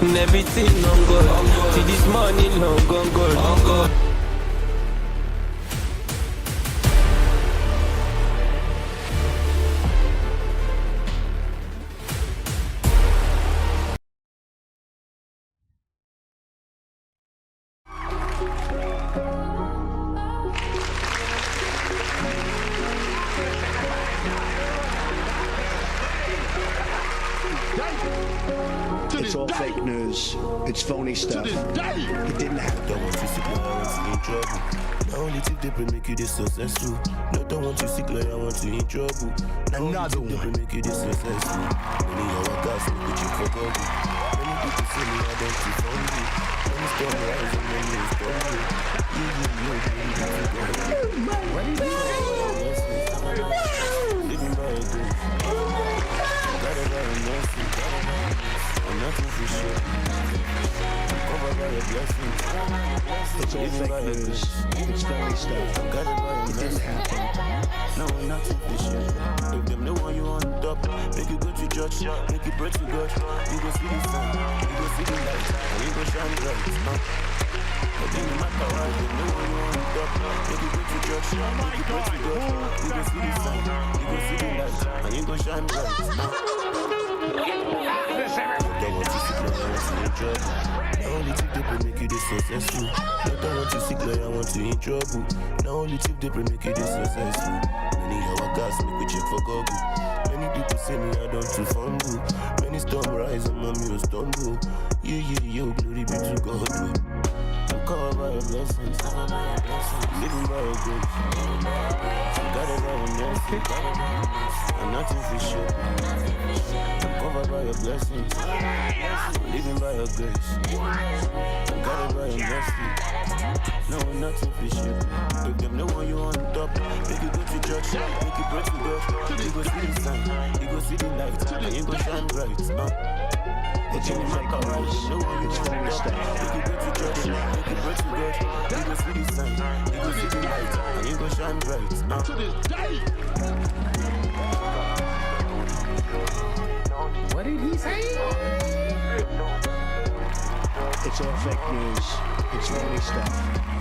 and everything on God. See this money long gone God. It's all fake news. It's phony stuff. It didn't happen. Don't want you sick like I want you in trouble. The only tip they make you this successful. No, don't want you sick like I want you in trouble. Another one. They make you this successful. Many of our guys look at you for gold. Many people say me I don't keep on you. Many storm rise and many is storm you. Living by a good. Gotta buy a mercy. I'm nothing for sure. Covered by a blessing. It's all fake news. It's phony stuff. Gotta buy a It didn't mercy. happen. No, nothing for sure. If them know what you on top, make you go to church, make you pray to God. You go see the sun, you go see the light, and you go shine bright. It didn't matter why they know what you on top. Make you go to church, make you pray to God. You go see the sun, you go see the light, and you go shine bright. Don't want you sick like I want you in trouble. The only tip they make you this successful. Don't want you sick like I want you in trouble. The only tip they make you this successful. Many our gas make we check for Google. Many people say me I don't too fumble. Many storm rise and mommy will stumble. Yo, glory be to God. I'm covered by your blessings. Living by your grace. Gotta by your mercy. I'm nothing for sure. I'm covered by your blessings. Living by your grace. Gotta by your mercy. No, nothing for sure. If them know what you on top, make you go to church, make you pray to God. You go see the sun, you go see the light, and you go shine bright. It's all fake news. It's phony stuff. Make you go to church, make you pray to God. You go see the sun, you go see the light, and you go shine bright. To this day. What did he say? It's all fake news. It's phony stuff.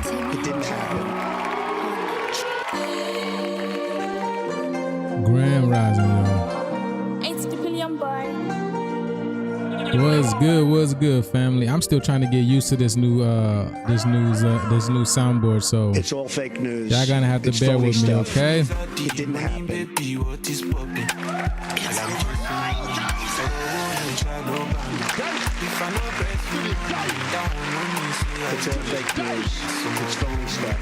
It didn't happen. Grand Rising, y'all. It's the billion boy. What's good, family? I'm still trying to get used to this new soundboard, so It's all fake news. y'all gonna have to It's bear phony with me, stuff. okay? It didn't happen. It's all fake news. It's phony stuff.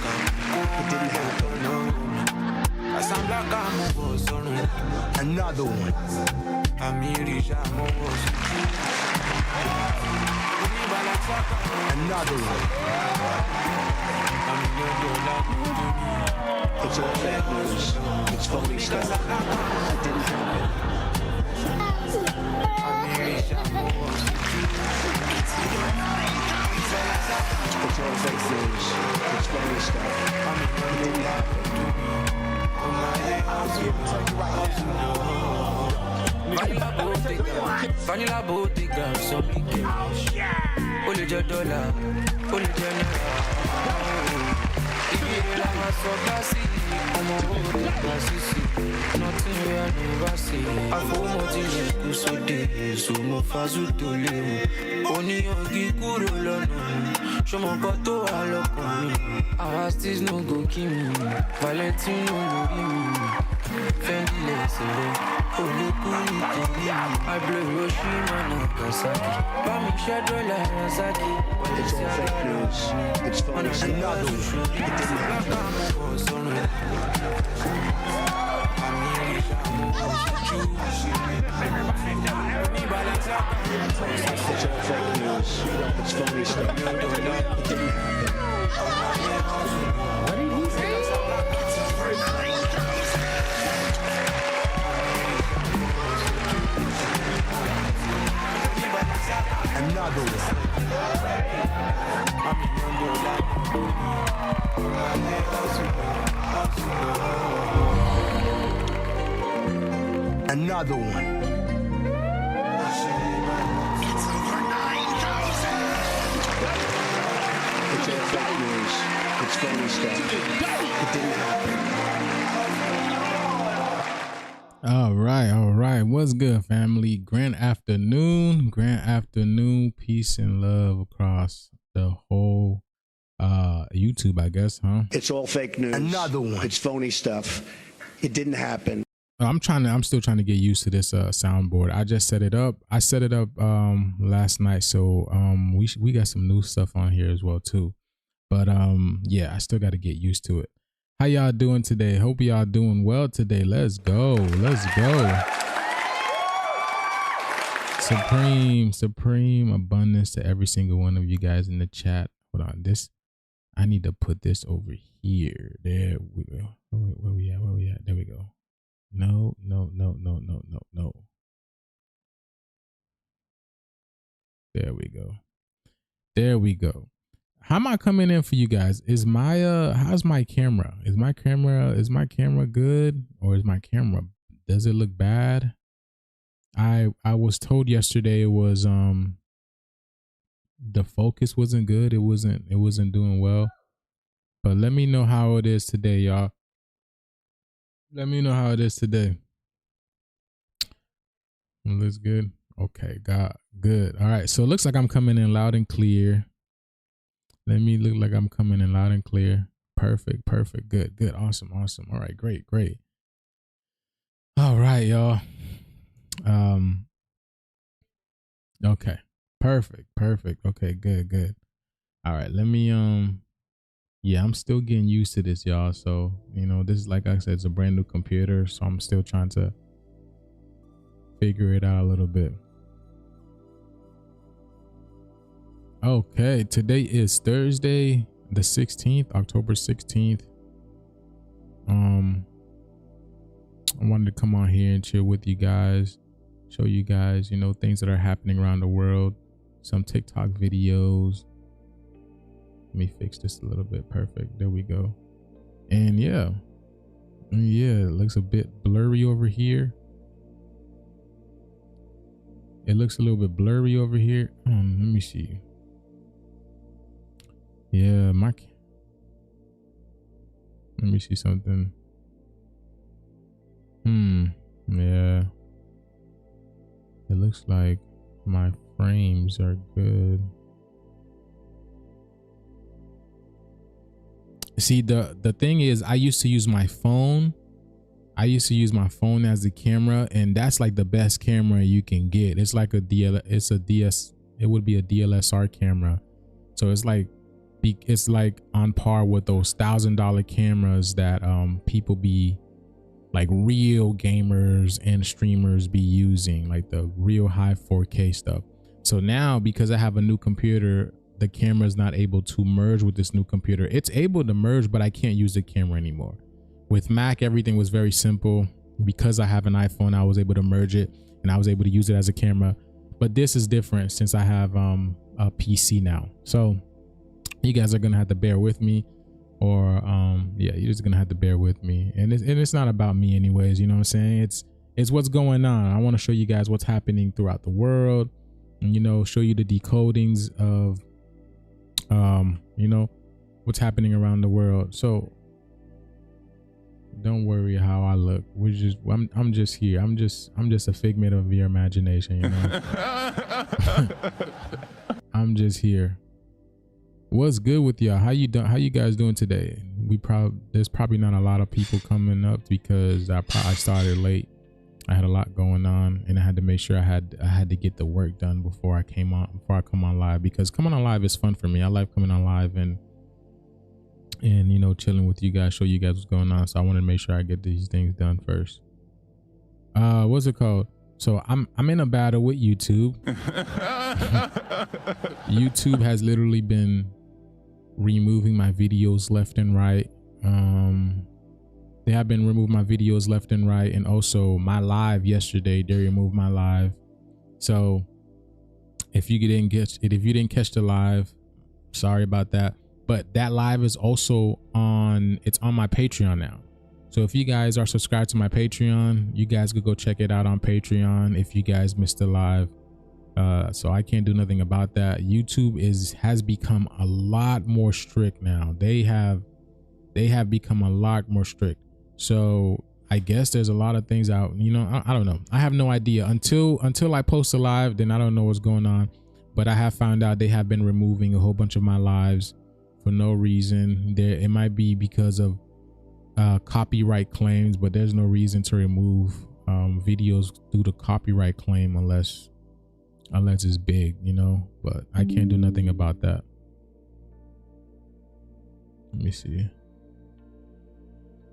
It didn't happen. Another one. Another one. It's all fake news. It's phony stuff. It didn't happen. It's all fake news. It's phony stuff. It didn't happen. Vanilla Bottega, some big only $1, only $10. If you like my so classy, I'm a whole classy. Nothing we are never see. I feel motive to so day, so mo fazu to live. Only yogi kuro lona, show my photo alokoni. Our still no go kill me, Valentino lori me. Fendi lesere. I blow Hiroshima, Nagasaki. Bami shadow la Rasaki. It's all fake news. It's phony stuff. Another one. It didn't happen. It's all fake news. It's phony stuff. It didn't happen. What did he say? Another one. Another one. It's over 9,000. fake news. It's phony stuff. It didn't happen. All right. What's good, family? Grand afternoon. Peace and love across the whole YouTube, I guess, huh? It's all fake news. Another one. It's phony stuff. It didn't happen. I'm still trying to get used to this soundboard. I just set it up. I set it up last night, so we got some new stuff on here as well too. But yeah, I still got to get used to it. How y'all doing today? Hope y'all doing well today. Let's go. Supreme abundance to every single one of you guys in the chat. Hold on, I need to put this over here. There we go. Where we at? There we go. No. There we go. How am I coming in for you guys? How's my camera? Is my camera good, or does it look bad? I was told yesterday it was the focus wasn't good. It wasn't doing well. But let me know how it is today, y'all. Let me know how it is today. It looks good. Okay, good. All right, so it looks like I'm coming in loud and clear. Let me look like I'm coming in loud and clear. Perfect. Good. Awesome. All right, great. All right, y'all. Okay. Perfect. Okay, good. All right, let me yeah, I'm still getting used to this, y'all. So, this is, like I said, it's a brand new computer, so I'm still trying to figure it out a little bit. Okay, today is Thursday, the 16th, October 16th. I wanted to come on here and chill with you guys, show you guys, things that are happening around the world, some TikTok videos. Let me fix this a little bit. Perfect. There we go. And yeah, it looks a bit blurry over here. Let me see. Yeah, let me see something. Yeah. It looks like my frames are good. See, the thing is, I used to use my phone. As the camera, and that's like the best camera you can get. It's like it would be a DSLR camera. So it's like on par with those $1,000 cameras that people be like, real gamers and streamers be using, like the real high 4K stuff. So now, because I have a new computer, the camera is not able to merge with this new computer. It's able to merge, but I can't use the camera anymore. With Mac, everything was very simple. Because I have an iPhone, I was able to merge it and I was able to use it as a camera. But this is different since I have a PC now. So you guys are gonna have to bear with me, or yeah, you're just gonna have to bear with me. And it's not about me anyways, you know what I'm saying? It's what's going on. I want to show you guys what's happening throughout the world, and show you the decodings of what's happening around the world. So don't worry how I look. I'm just here. I'm just a figment of your imagination, I'm just here. What's good with y'all? How you guys doing today? There's probably not a lot of people coming up because I started late. I had a lot going on, and I had to make sure I had to get the work done before I come on live, because coming on live is fun for me. I like coming on live and chilling with you guys, show you guys what's going on. So I want to make sure I get these things done first. What's it called? So I'm in a battle with YouTube. YouTube has literally been removing my videos left and right. They have been removing my videos left and right, and also my live yesterday, they removed my live. So if you didn't catch the live, sorry about that. But that live is also on my Patreon now. So if you guys are subscribed to my Patreon, you guys could go check it out on Patreon if you guys missed the live. So I can't do nothing about that. YouTube has become a lot more strict now. They have become a lot more strict. So I guess there's a lot of things out, I don't know. I have no idea until I post a live, then I don't know what's going on. But I have found out they have been removing a whole bunch of my lives for no reason. It might be because of copyright claims, but there's no reason to remove videos due to copyright claim unless it's big, but I can't do nothing about that. Let me see.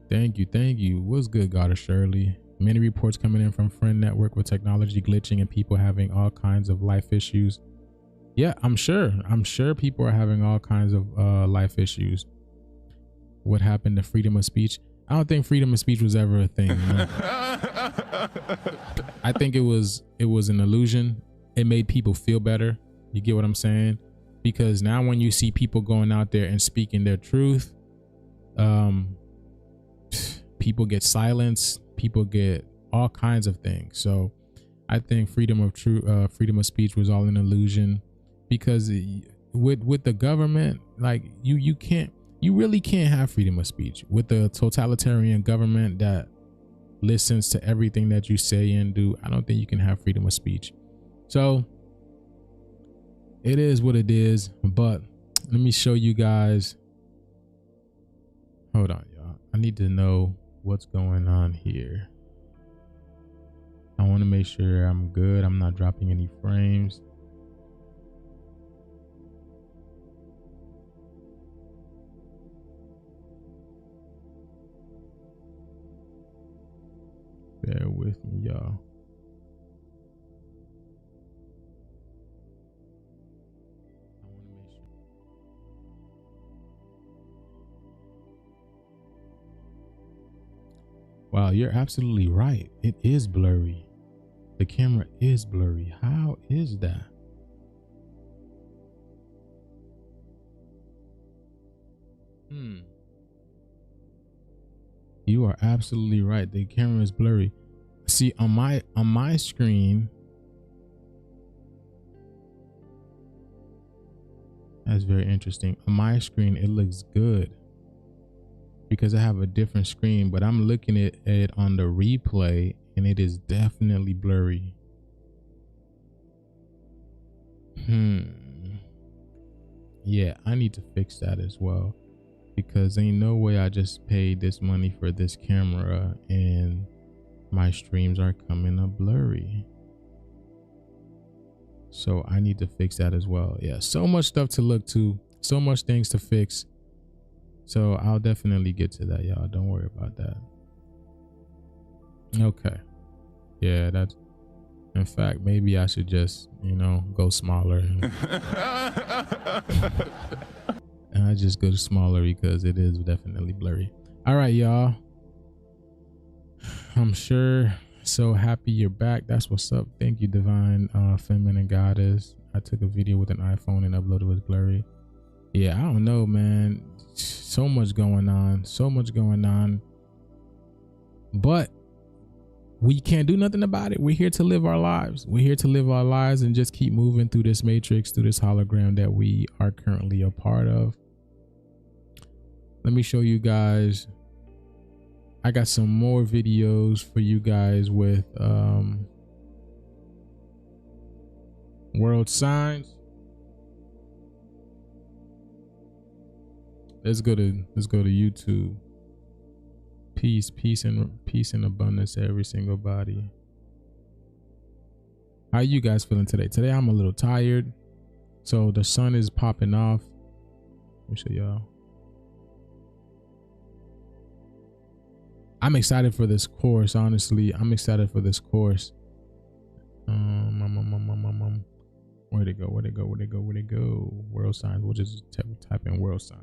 Thank you. What's good, Goddess Shirley? Many reports coming in from friend network with technology glitching and people having all kinds of life issues. Yeah, I'm sure people are having all kinds of life issues. What happened to freedom of speech? I don't think freedom of speech was ever a thing. I think it was an illusion. It made people feel better. You get what I'm saying? Because now when you see people going out there and speaking their truth, people get silenced, people get all kinds of things. So I think freedom of speech was all an illusion, because with the government, like you really can't have freedom of speech with the totalitarian government that listens to everything that you say and do. I don't think you can have freedom of speech. So it is what it is. But let me show you guys. Hold on, y'all. I need to know what's going on here. I want to make sure I'm good. I'm not dropping any frames. Bear with me, y'all. Wow, you're absolutely right. It is blurry. The camera is blurry. How is that? You are absolutely right. The camera is blurry. See, on my screen, that's very interesting. On my screen, it looks good because I have a different screen, but I'm looking at it on the replay and it is definitely blurry. Yeah, I need to fix that as well, because ain't no way I just paid this money for this camera and my streams are coming up blurry. So I need to fix that as well. Yeah, so much stuff to look to, so much things to fix. So I'll definitely get to that, y'all. Don't worry about that. Okay. Yeah, that's, in fact, maybe I should just, go smaller. And I just go smaller because it is definitely blurry. All right, y'all. I'm sure so happy you're back. That's what's up. Thank you, Divine Feminine Goddess. I took a video with an iPhone and uploaded it with blurry. Yeah, I don't know, man. So much going on. But we can't do nothing about it. We're here to live our lives. And just keep moving through this matrix, through this hologram that we are currently a part of. Let me show you guys. I got some more videos for you guys with world signs. Let's go to YouTube. Peace and abundance to every single body. How you guys feeling today? Today I'm a little tired. So the sun is popping off. Let me show y'all. I'm excited for this course, honestly. I'm excited for this course. Where'd it go? World signs. We'll just type in world signs.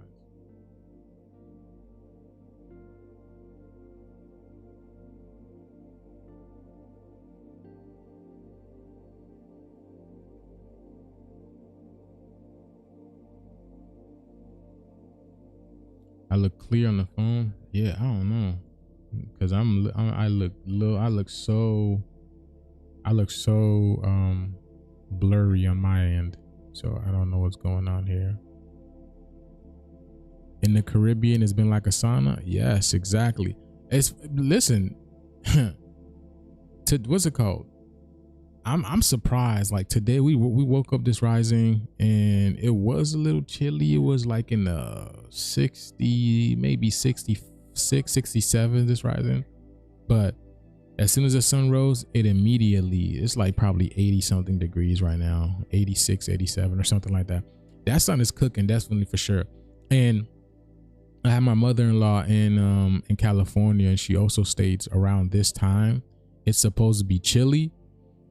I look clear on the phone. Yeah, I don't know, because I look so blurry on my end, so I don't know what's going on here. In the Caribbean, it's been like a sauna. Yes, exactly. It's listen to what's it called? I'm surprised. Like today, we woke up this rising and it was a little chilly. It was like in the 60, maybe 66, 67 this rising, but as soon as the sun rose, it immediately, it's like probably 80 something degrees right now, 86, 87 or something like that. That sun is cooking, definitely for sure. And I have my mother-in-law in California, and she also states around this time it's supposed to be chilly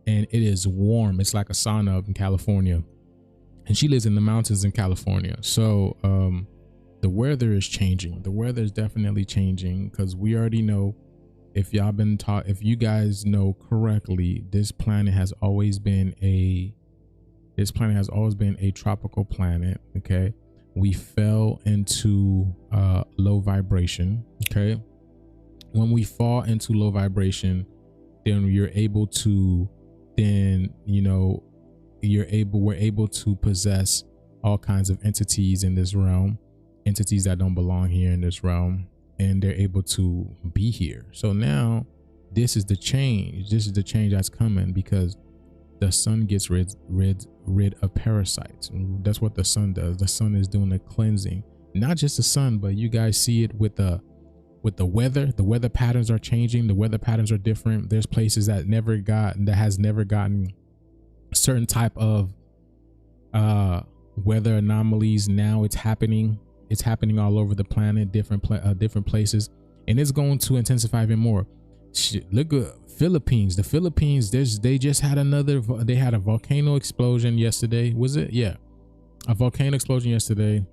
and it is warm. It's like a sauna up in California, and she lives in the mountains in California. So the weather is changing. The weather is definitely changing, because we already know, if y'all been taught, if you guys know correctly, this planet has always been a tropical planet. Okay, we fell into low vibration. Okay, when we fall into low vibration, then we're able to possess all kinds of entities in this realm, entities that don't belong here in this realm, and they're able to be here. So now this is the change. This is the change that's coming, because the sun gets rid of parasites. That's what the sun does. The sun is doing a cleansing. Not just the sun, but you guys see it with the weather. The weather patterns are changing. The weather patterns are different. There's places that has never gotten certain type of weather anomalies. Now it's happening. It's happening all over the planet, different places, and it's going to intensify even more. Look at Philippines. The Philippines, they just had they had a volcano explosion yesterday. Was it? Yeah, a volcano explosion yesterday,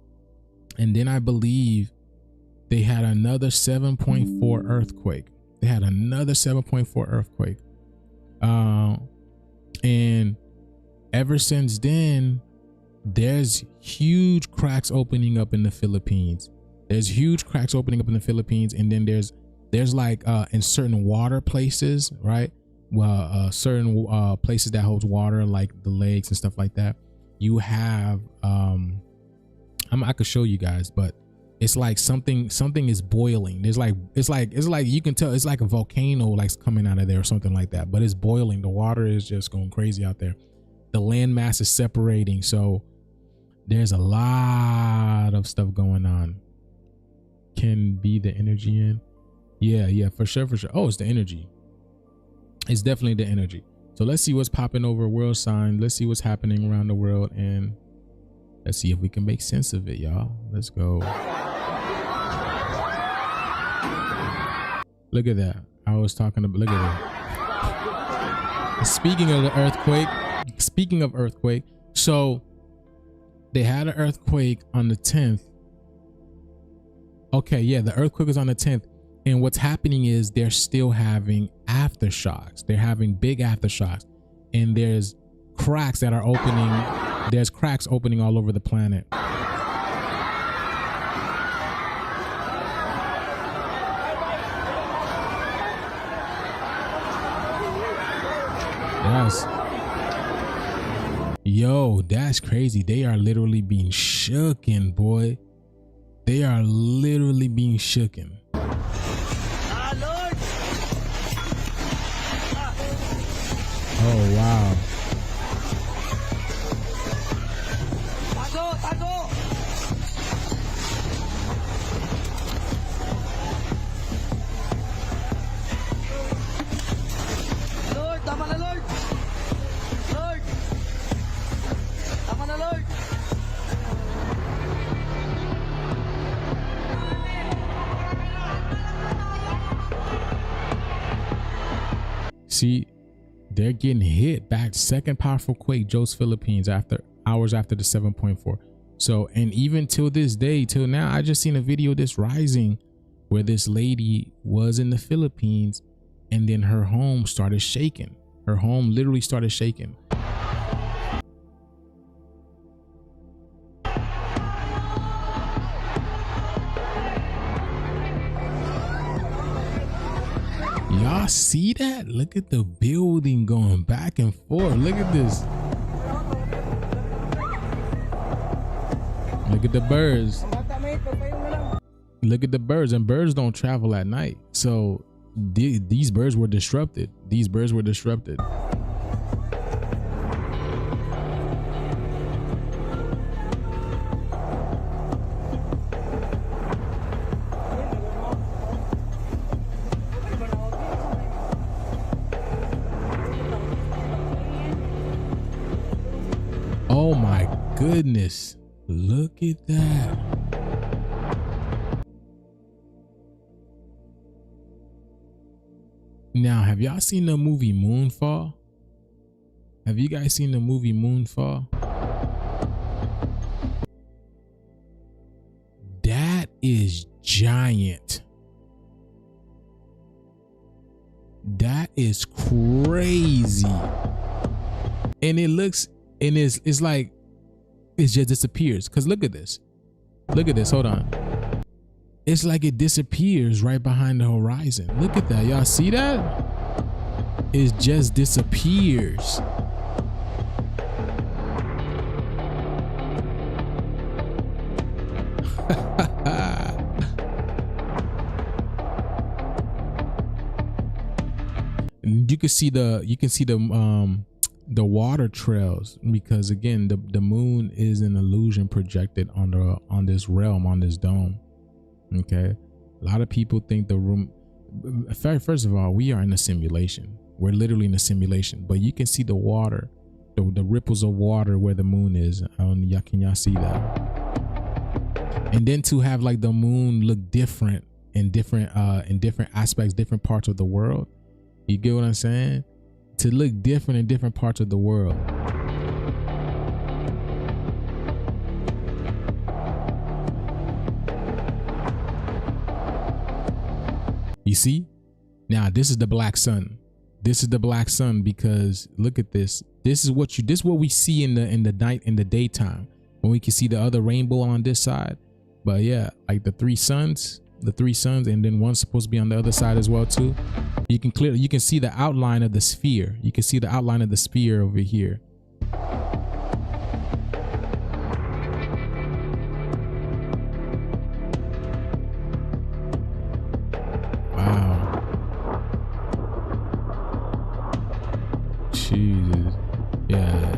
and then I believe they had another 7.4 earthquake. They had another 7.4 earthquake, and ever since then, there's huge cracks opening up in the Philippines. There's huge cracks opening up in the Philippines, and then there's like in certain water places, right? Well, certain places that holds water, like the lakes and stuff like that. You have I could show you guys, but it's like something is boiling. It's like you can tell it's like a volcano like coming out of there or something like that, but it's boiling. The water is just going crazy out there. The land mass is separating, so there's a lot of stuff going on. Can be the energy in? Yeah, for sure. Oh, it's the energy. It's definitely the energy. So let's see what's popping over world sign. Let's see what's happening around the world, and let's see if we can make sense of it, y'all. Let's go. Look at that. I was talking about, look at it. Speaking of the earthquake, so they had an earthquake on the 10th. Okay, yeah, the earthquake was on the 10th. And what's happening is they're still having aftershocks. They're having big aftershocks. And there's cracks that are opening. There's cracks opening all over the planet. Yo, that's crazy. They are literally being shooken, boy. They are literally being shooken. Oh, wow. Lord, tama na, Lord. Lord. Tama na, Lord. See, they're getting hit back. Second powerful quake, Joose, Philippines, hours after the 7.4. So, and even till this day, till now, I just seen a video this rising where this lady was in the Philippines, and then her home started shaking. Her home literally started shaking. Y'all see that? Look at the building going back and forth. Look at this. Look at the birds. Look at the birds, and birds don't travel at night. So these birds were disrupted. These birds were disrupted. Oh my goodness. Look at that. Now, have y'all seen the movie Moonfall? Have you guys seen the movie Moonfall? That is giant. That is crazy. And it looks, and it's like, it just disappears. Cause look at this. Look at this. Hold on. It's like it disappears right behind the horizon. Look at that. Y'all see that? It just disappears. You can see the water trails, because again the moon is an illusion projected on this realm, on this dome. Okay, a lot of people think the room, first of all, we are in a simulation. We're literally in a simulation, but you can see the water, the ripples of water where the moon is. Can y'all see that? And then to have like the moon look different in different aspects, different parts of the world. You get what I'm saying? To look different in different parts of the world. You see? Now this is the black sun. This is the black sun, because look at this. This is what we see in the night, in the daytime, when we can see the other rainbow on this side. But yeah, like the three suns, and then one's supposed to be on the other side as well too. You can see the outline of the sphere. You can see the outline of the sphere over here. Wow. Jesus. Yeah.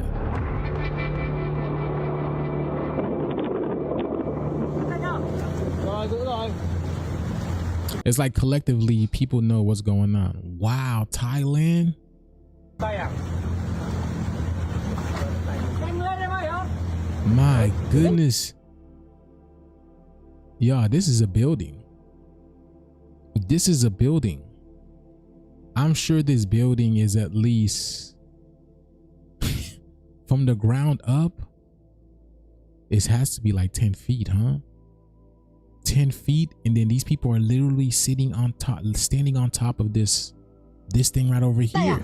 It's like collectively people know what's going on. Wow, Thailand. My goodness. Yeah, this is a building. This is a building. I'm sure this building is at least from the ground up. It has to be like 10 feet, huh? 10 feet, and then these people are literally sitting on top, standing on top of this thing right over here.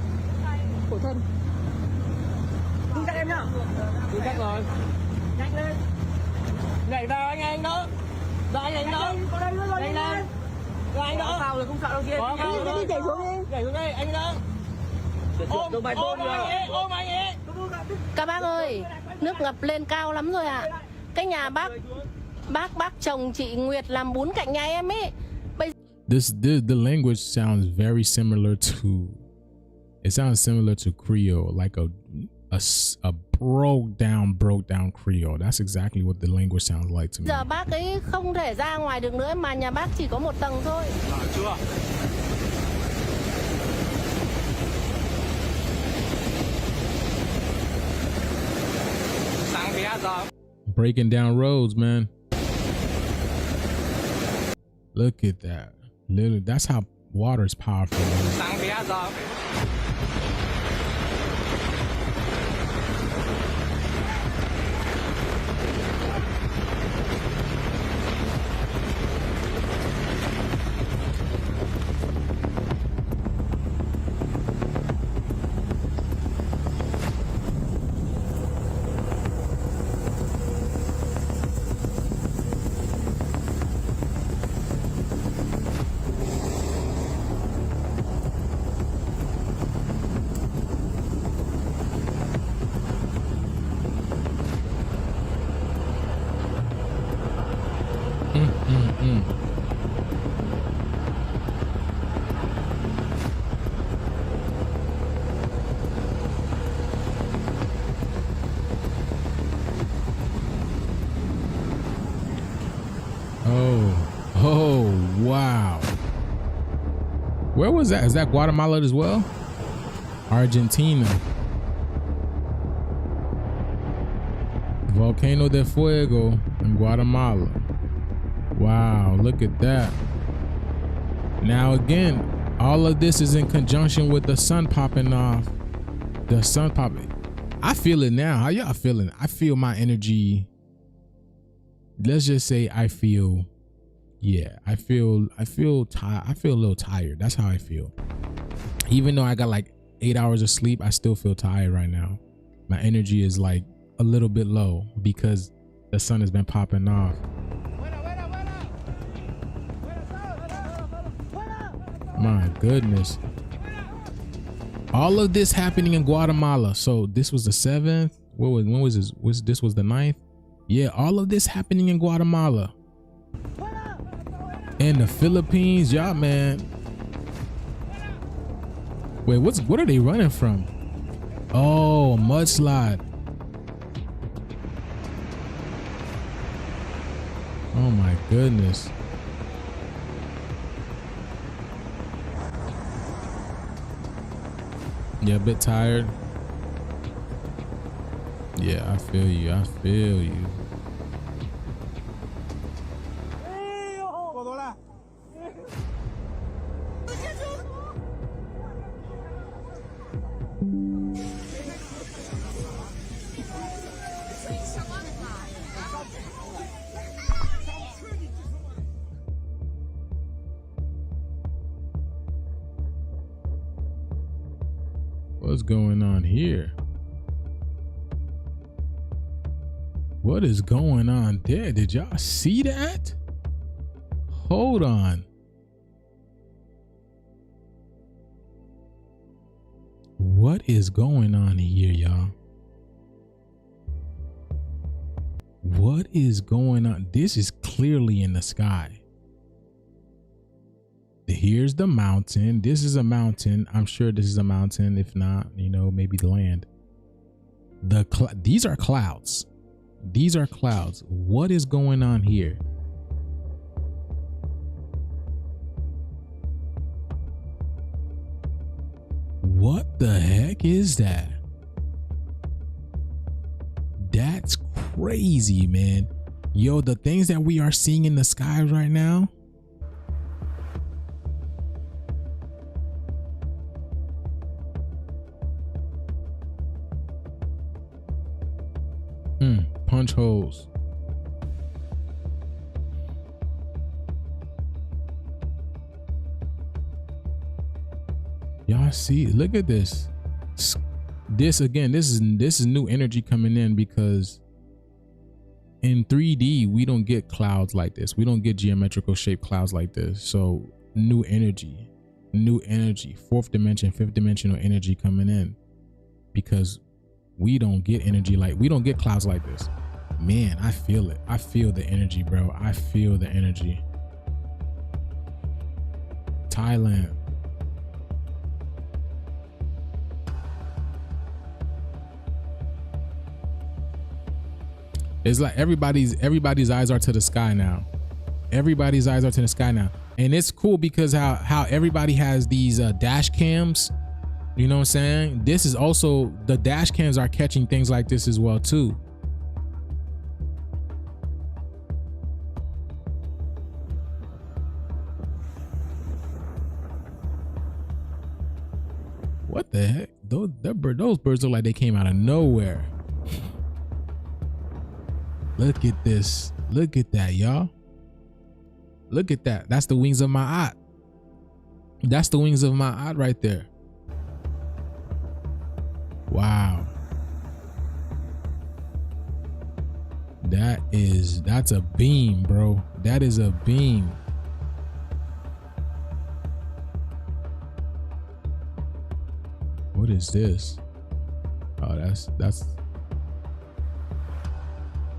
Các bác ơi, nước ngập lên cao lắm rồi ạ. Cái nhà bác chồng chị Nguyệt làm bún cạnh nhà em ấy. The language sounds very similar to, it sounds similar to Creole, like a broke down Creole. That's exactly what the language sounds like to me. Giờ bác ấy không thể ra ngoài được nữa, mà nhà bác chỉ có một tầng thôi. Chưa. Sáng bé giờ. Breaking down roads, man. Look at that. Literally, that's how water is powerful. Sáng bé giờ. Oh, wow. Where was that? Is that Guatemala as well? Argentina. Volcano de Fuego in Guatemala. Wow, look at that. Now again, all of this is in conjunction with the sun popping off. The sun popping. I feel it now. How y'all feeling? I feel my energy. Let's just say I feel tired. I feel a little tired. That's how I feel. Even though I got like 8 hours of sleep, I still feel tired right now. My energy is like a little bit low because the sun has been popping off. My goodness. All of this happening in Guatemala. So this was the 7th. When was this? This was the 9th? Yeah, all of this happening in Guatemala. In the Philippines, y'all, man. Wait, what are they running from? Oh, mudslide. Oh my goodness. Yeah, a bit tired. Yeah, I feel you. I feel you. What's going on here? What is going on there? Did y'all see that? Hold on. What is going on here, y'all? What is going on? This is clearly in the sky. Here's the mountain. This is a mountain. I'm sure this is a mountain. If not, you know, maybe the land. These are clouds. These are clouds. What is going on here? What the heck is that? That's crazy, man. Yo, the things that we are seeing in the skies right now. Punch holes. Y'all see, look at this. This again, this is new energy coming in, because in 3D we don't get clouds like this. We don't get geometrical shaped clouds like this. So new energy, fourth dimension, fifth dimensional energy coming in, because we don't get energy like, we don't get clouds like this. Man, I feel it. I feel the energy, bro. I feel the energy. Thailand. It's like everybody's eyes are to the sky now. Everybody's eyes are to the sky now. And it's cool because how everybody has these dash cams. You know what I'm saying? This is also, the dash cams are catching things like this as well too. What the heck? Those birds look like they came out of nowhere. Look at this. Look at that, y'all. Look at that. That's the wings of my eye. That's the wings of my eye right there. Wow. That's a beam, bro. That is a beam. What is this? Oh, that's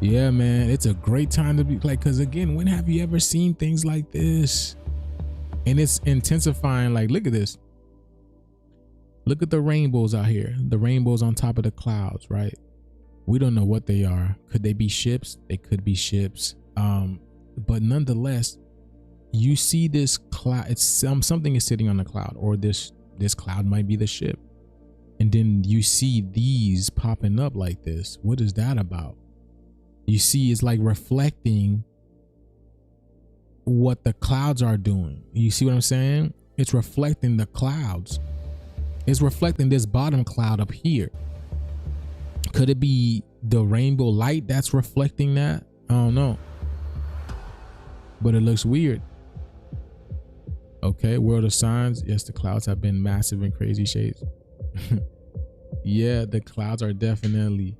Yeah, man, it's a great time to be like, because again, when have you ever seen things like this? And it's intensifying. Like, look at this. Look at the rainbows out here. The rainbows on top of the clouds, right? We don't know what they are. Could they be ships? They could be ships. But nonetheless, you see this cloud. It's something is sitting on the cloud, or this cloud might be the ship. And then you see these popping up like this. What is that about? You see, it's like reflecting what the clouds are doing. You see what I'm saying? It's reflecting the clouds. It's reflecting this bottom cloud up here. Could it be the rainbow light that's reflecting that? I don't know. But it looks weird. Okay, world of signs. Yes, the clouds have been massive and crazy shapes. Yeah, the clouds are definitely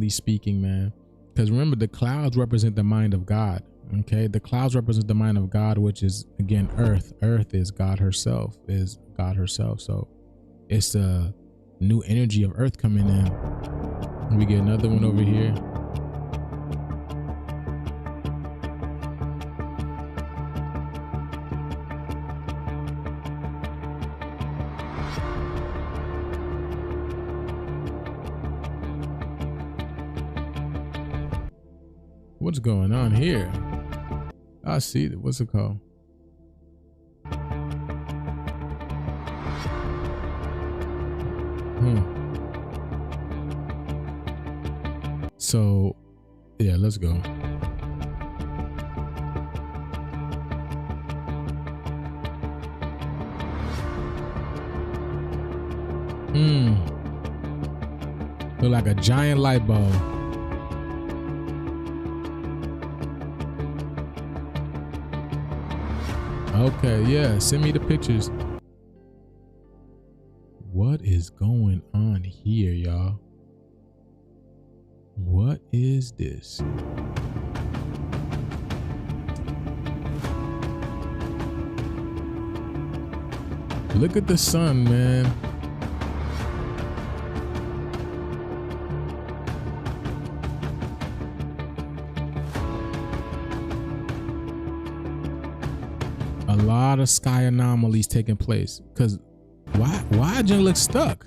speaking, man. Because remember, the clouds represent the mind of God. Okay, the clouds represent the mind of God, which is again earth. Earth is God herself, So it's the new energy of earth coming in. We get another one over here. What's going on here? I see it. What's it called? So, yeah, let's go. Look like a giant light bulb. Okay, yeah, send me the pictures. What is going on here, y'all? What is this? Look at the sun, man. A lot of sky anomalies taking place. Because why did you look stuck?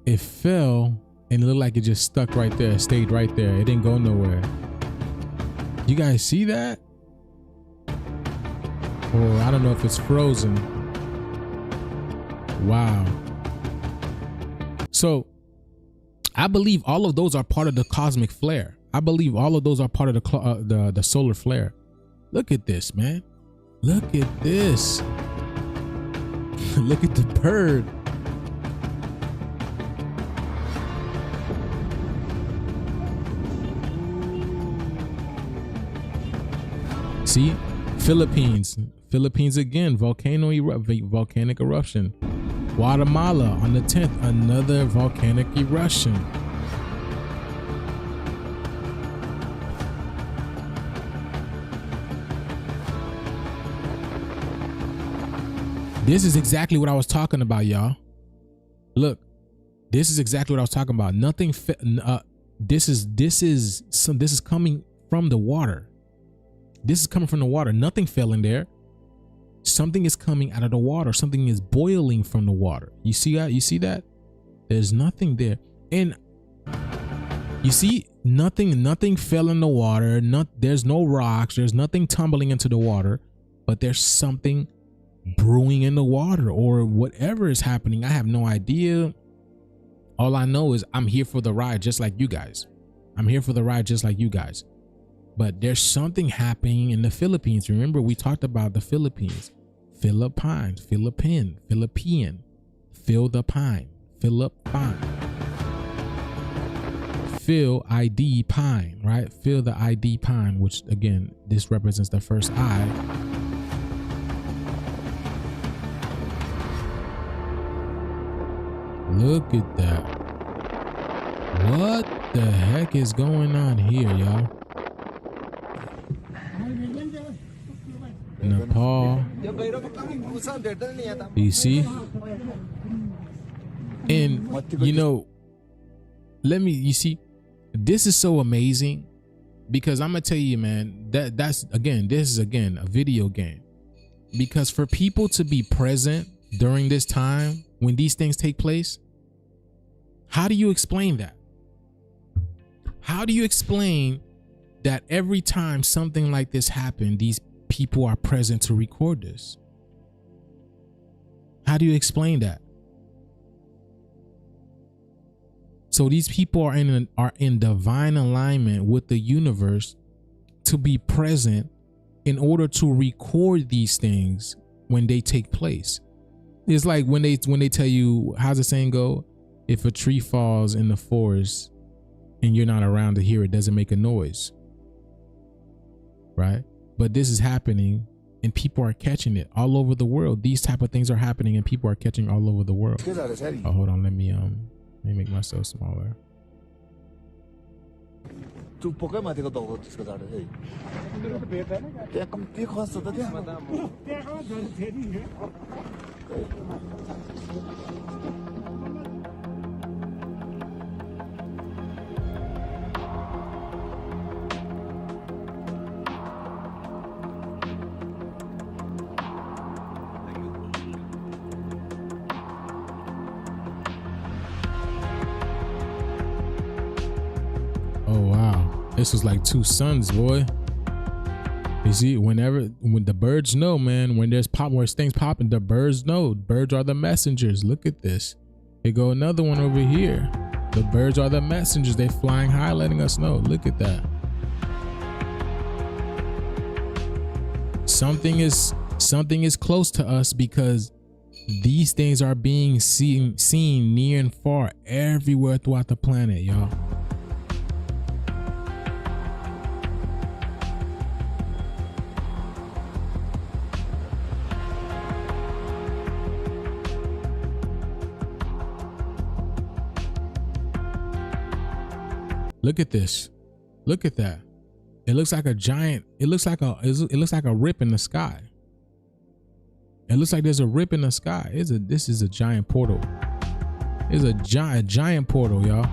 It fell and it looked like it just stuck right there, stayed right there. It didn't go nowhere. You guys see that? Or I don't know if it's frozen. Wow. So I believe all of those are part of the cosmic flare. I believe all of those are part of the solar flare. Look at this, man. Look at this. Look at the bird. See, Philippines again, volcanic eruption. Guatemala on the 10th, another volcanic eruption. This is exactly what I was talking about, y'all. Look, this is exactly what I was talking about. Nothing. This is coming from the water. This is coming from the water. Nothing fell in there. Something is coming out of the water. Something is boiling from the water. You see that? You see that? There's nothing there. And you see, nothing fell in the water. There's no rocks. There's nothing tumbling into the water. But there's something brewing in the water or whatever is happening. I have no idea. All I know is I'm here for the ride just like you guys. I'm here for the ride just like you guys. But there's something happening in the Philippines. Remember, we talked about the Philippines. Philippine. Feel the pine. Feel ID pine, right? Feel the ID pine, which again, this represents the first eye. Look at that. What the heck is going on here, y'all? Nepal. You see? And you know, you see, this is so amazing because I'm gonna tell you, man, this is again a video game. Because for people to be present during this time when these things take place, how do you explain that? How do you explain that every time something like this happened, these people are present to record this? How do you explain that? So these people are in divine alignment with the universe to be present in order to record these things when they take place. It's like when they tell you, how's the saying go? If a tree falls in the forest and you're not around to hear it, doesn't make a noise, right? But this is happening and people are catching it all over the world. These type of things are happening and people are catching all over the world. Oh, hold on, let me make myself smaller. Oh wow, this was like two suns, boy. You see, when the birds know, man, when there's things popping, the birds know. Birds are the messengers. Look at this. Here go another one over here. The birds are the messengers. They flying high, letting us know. Look at that. Something is close to us because these things are being seen near and far everywhere throughout the planet, y'all. Look at this. Look at that. It looks like a giant. It looks like a rip in the sky. It looks like there's a rip in the sky. This is a giant portal. It's a giant portal, y'all.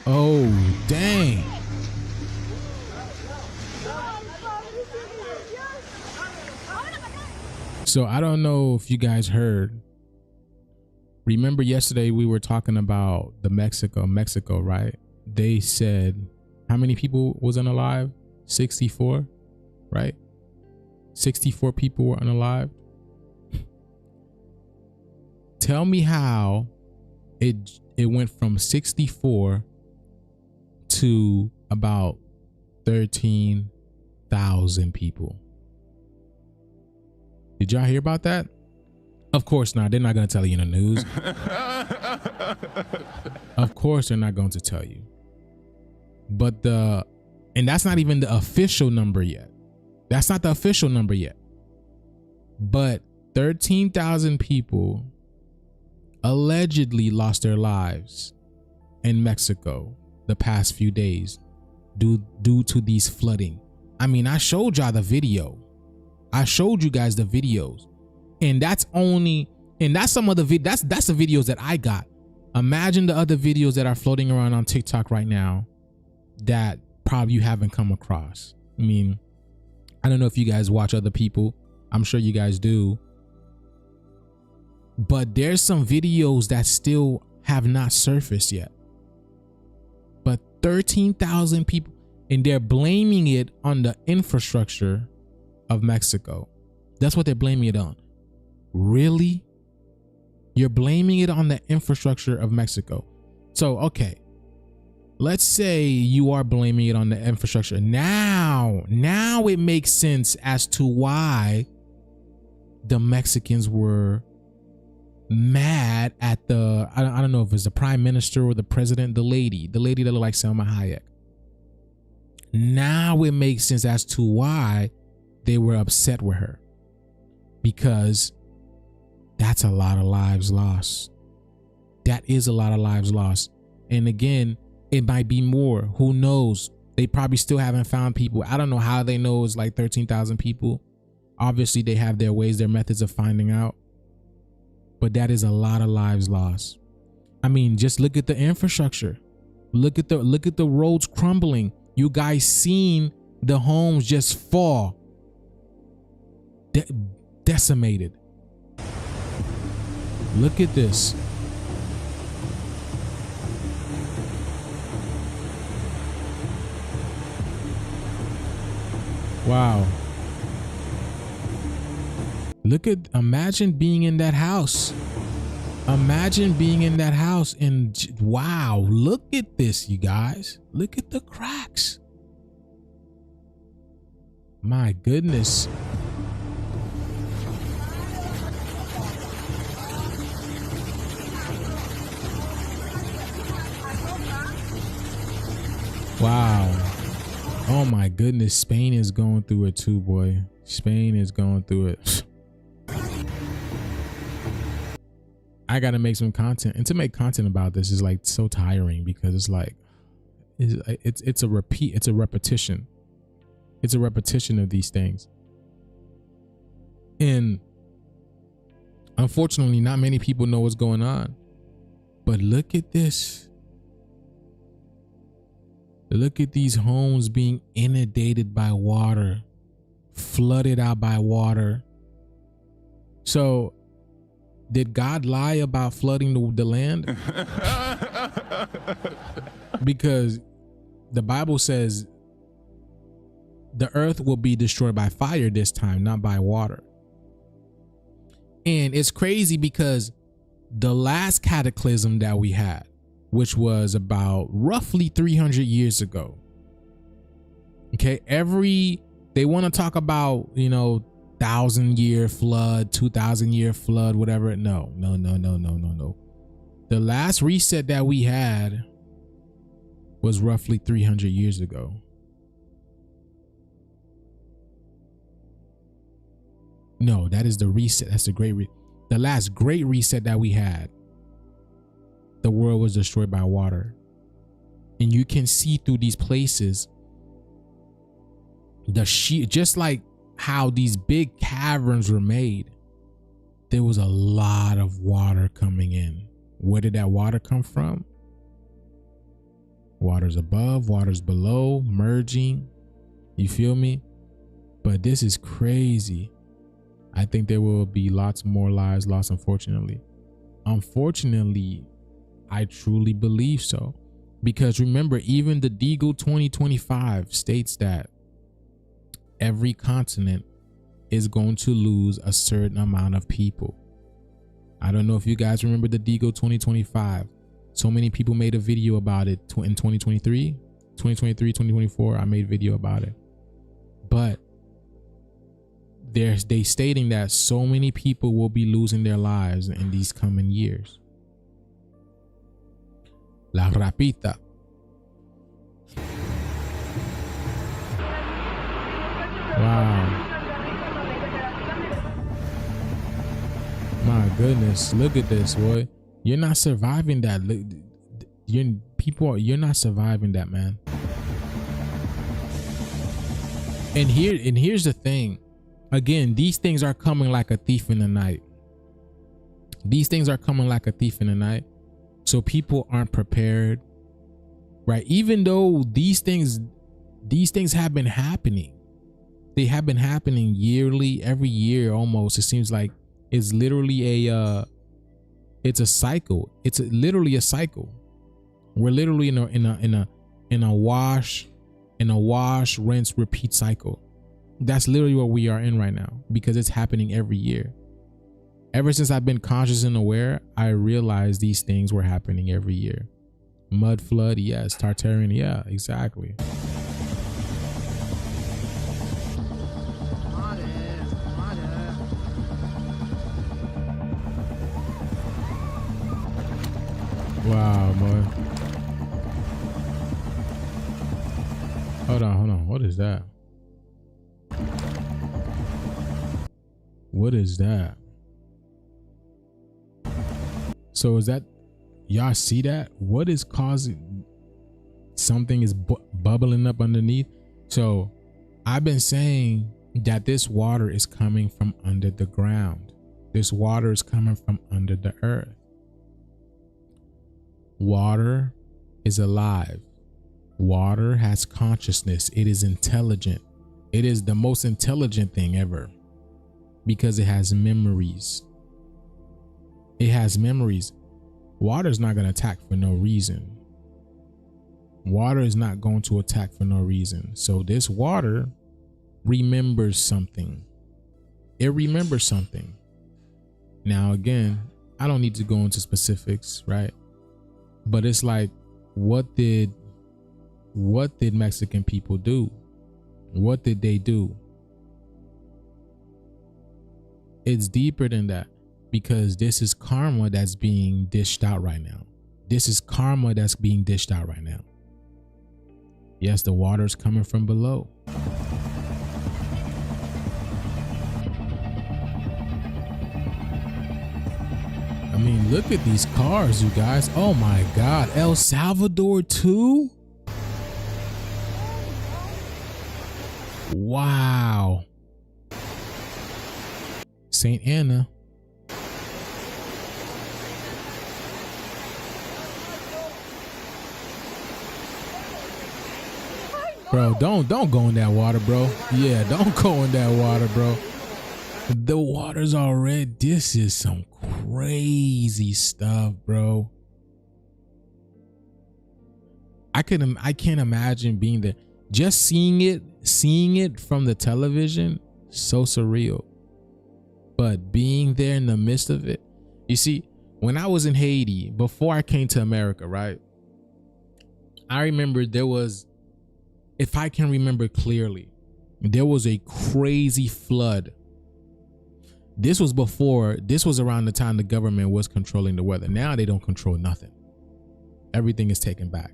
Oh, dang. So I don't know if you guys heard. Remember yesterday we were talking about the Mexico, right? They said how many people was unalive? 64, right? 64 people were unalive. Tell me how it went from 64 to about 13,000 people. Did y'all hear about that? Of course not. They're not going to tell you in the news. Of course they're not going to tell you. But and that's not even the official number yet. That's not the official number yet. But 13,000 people allegedly lost their lives in Mexico the past few days due to these flooding. I mean, I showed y'all the video. I showed you guys the videos. And that's some of the that's the videos that I got. Imagine the other videos that are floating around on TikTok right now that probably you haven't come across. I mean, I don't know if you guys watch other people. I'm sure you guys do. But there's some videos that still have not surfaced yet. But 13,000 people, and they're blaming it on the infrastructure of Mexico. That's what they're blaming it on. Really? You're blaming it on the infrastructure of Mexico. So, okay. Let's say you are blaming it on the infrastructure. Now it makes sense as to why the Mexicans were mad at the, I don't know if it's the prime minister or the president, the lady that looked like Selma Hayek. Now it makes sense as to why they were upset with her, because that's a lot of lives lost. That is a lot of lives lost. And again, it might be more. Who knows? They probably still haven't found people. I don't know how they know it's like 13,000 people. Obviously, they have their ways, their methods of finding out. But that is a lot of lives lost. I mean, just look at the infrastructure. Look at the roads crumbling. You guys seen the homes just fall. Decimated. Look at this. Wow. Imagine being in that house. Imagine being in that house and wow, look at this, you guys. Look at the cracks. My goodness. Wow. Oh my goodness. Spain is going through it too, boy. Spain is going through it. I got to make some content, and to make content about this is like so tiring, because it's like, it's a repeat. It's a repetition. It's a repetition of these things. And unfortunately, not many people know what's going on, but look at this. Look at these homes being inundated by water, flooded out by water. So did God lie about flooding the land? Because the Bible says the earth will be destroyed by fire this time, not by water. And it's crazy because the last cataclysm that we had, which was about roughly 300 years ago. Okay, they want to talk about, 1,000-year flood, 2,000-year flood, whatever. No. The last reset that we had was roughly 300 years ago. No, that is the reset. That's the last great reset that we had. The world was destroyed by water. And you can see through these places just like how these big caverns were made. There was a lot of water coming in. Where did that water come from? Water's above, water's below, merging. You feel me? But this is crazy. I think there will be lots more lives lost, unfortunately. Unfortunately, I truly believe so. Because remember, even the Deagle 2025 states that every continent is going to lose a certain amount of people. I don't know if you guys remember the Deagle 2025. So many people made a video about it in 2023, 2024. I made a video about it. But they stating that so many people will be losing their lives in these coming years. La Rapita. Wow. My goodness, look at this, boy. You're not surviving that. You're not surviving that, man. And here's the thing. Again, these things are coming like a thief in the night. These things are coming like a thief in the night. So people aren't prepared, right? Even though these things have been happening. They have been happening yearly, every year almost. It seems like it's literally it's a cycle. It's literally a cycle. We're literally in a wash, rinse, repeat cycle. That's literally what we are in right now, because it's happening every year. Ever since I've been conscious and aware, I realized these things were happening every year. Mud flood, yes. Tartarian, yeah, exactly. Wow, boy. Hold on. What is that? What is that? So is that, y'all see that? What is causing, something is bubbling up underneath? So I've been saying that this water is coming from under the ground. This water is coming from under the earth. Water is alive. Water has consciousness. It is intelligent. It is the most intelligent thing ever because it has memories. It has memories. Water is not going to attack for no reason. Water is not going to attack for no reason. So this water remembers something. It remembers something. Now, again, I don't need to go into specifics, right? But it's like, what did Mexican people do? What did they do? It's deeper than that, because this is karma that's being dished out right now. This is karma that's being dished out right now. Yes, the water's coming from below. I mean, look at these cars, you guys. Oh my God. El Salvador too? Wow. St. Anna. Bro, don't go in that water, bro. Yeah, don't go in that water, bro. The water's already, this is some crazy stuff, bro. I can't imagine being there. Just seeing it from the television, so surreal. But being there in the midst of it, you see, when I was in Haiti, before I came to America, right? I remember there was, if I can remember clearly, there was a crazy flood. This was around the time the government was controlling the weather. Now they don't control nothing. Everything is taken back.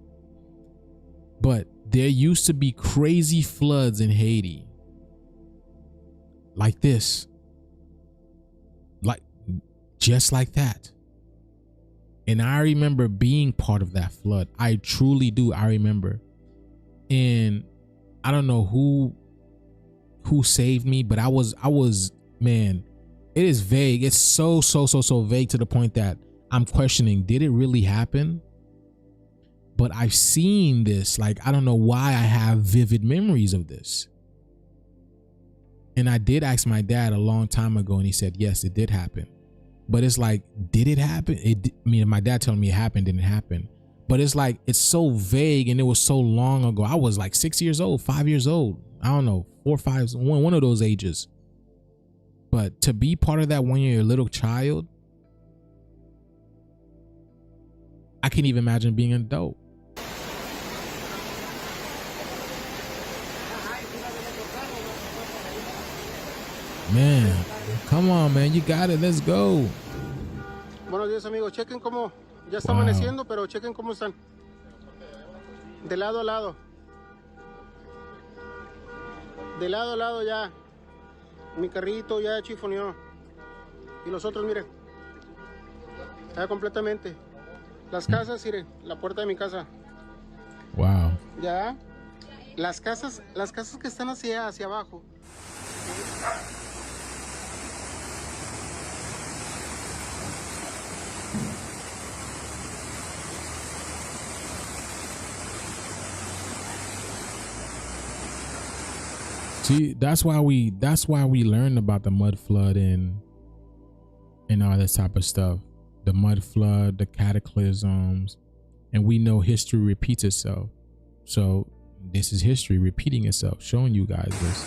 But there used to be crazy floods in Haiti. Like this. Like, just like that. And I remember being part of that flood. I truly do. I remember. And I don't know who saved me, but I was, man, it is vague. It's so vague to the point that I'm questioning, did it really happen? But I've seen this, like, I don't know why I have vivid memories of this. And I did ask my dad a long time ago, and he said, yes, it did happen. But it's like, did it happen? My dad telling me it happened, didn't happen. But it's like, it's so vague, and it was so long ago. I was like 6 years old, 5 years old. I don't know, 4 or 5, one of those ages. But to be part of that when you're a little child, I can't even imagine being an adult. Man, come on, man, you got it. Let's go. Buenos días, amigos. Chequen cómo ya está amaneciendo, pero chequen cómo están. De lado a lado. De lado a lado ya. Mi carrito ya chifoneó. Y los otros, miren. Ya completamente. Las casas, miren, la puerta de mi casa. Wow. Ya. Las casas que están hacia abajo. See, that's why we learned about the mud flood and all this type of stuff. The mud flood, the cataclysms, and we know history repeats itself. So this is history repeating itself, showing you guys this.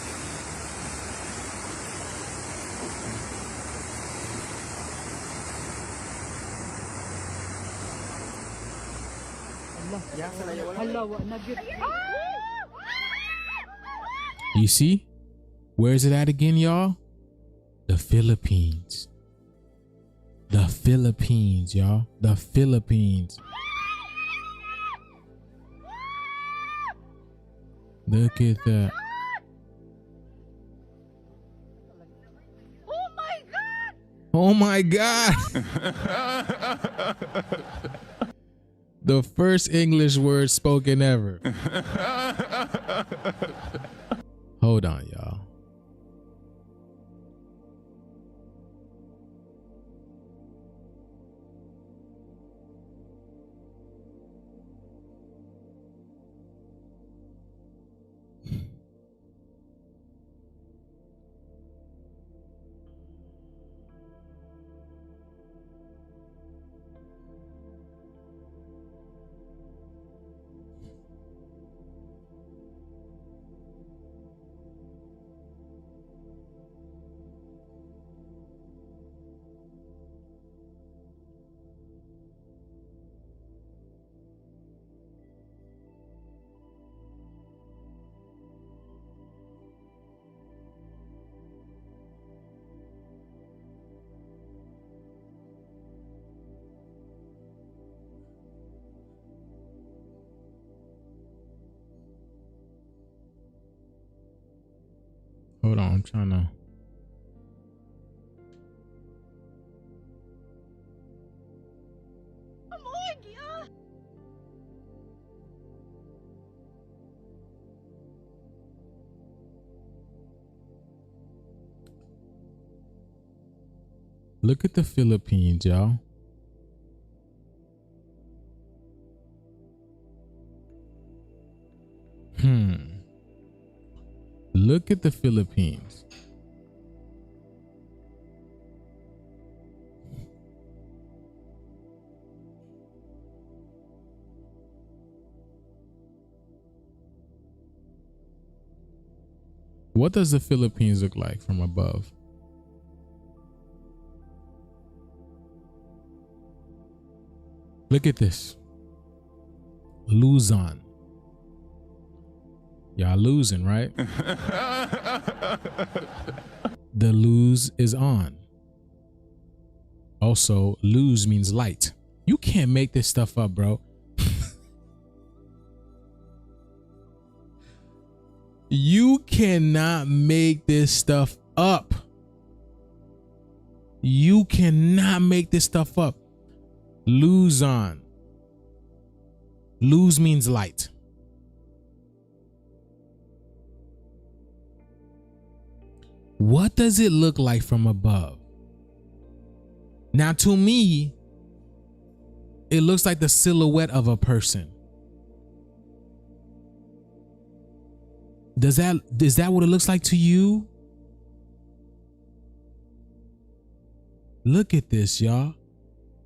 You see? Where is it at again, y'all? The Philippines. The Philippines, y'all. The Philippines. Look at that. Oh my God. The first English word spoken ever. Hold on, y'all. Hold on, I'm trying to. Look at the Philippines, y'all. Look at the Philippines. What does the Philippines look like from above? Look at this. Luzon. Y'all losing, right? The lose is on. Also, lose means light. You can't make this stuff up, bro. You cannot make this stuff up. You cannot make this stuff up. Lose on. Lose means light. What does it look like from above? Now, to me, it looks like the silhouette of a person. Is that what it looks like to you? Look at this, y'all.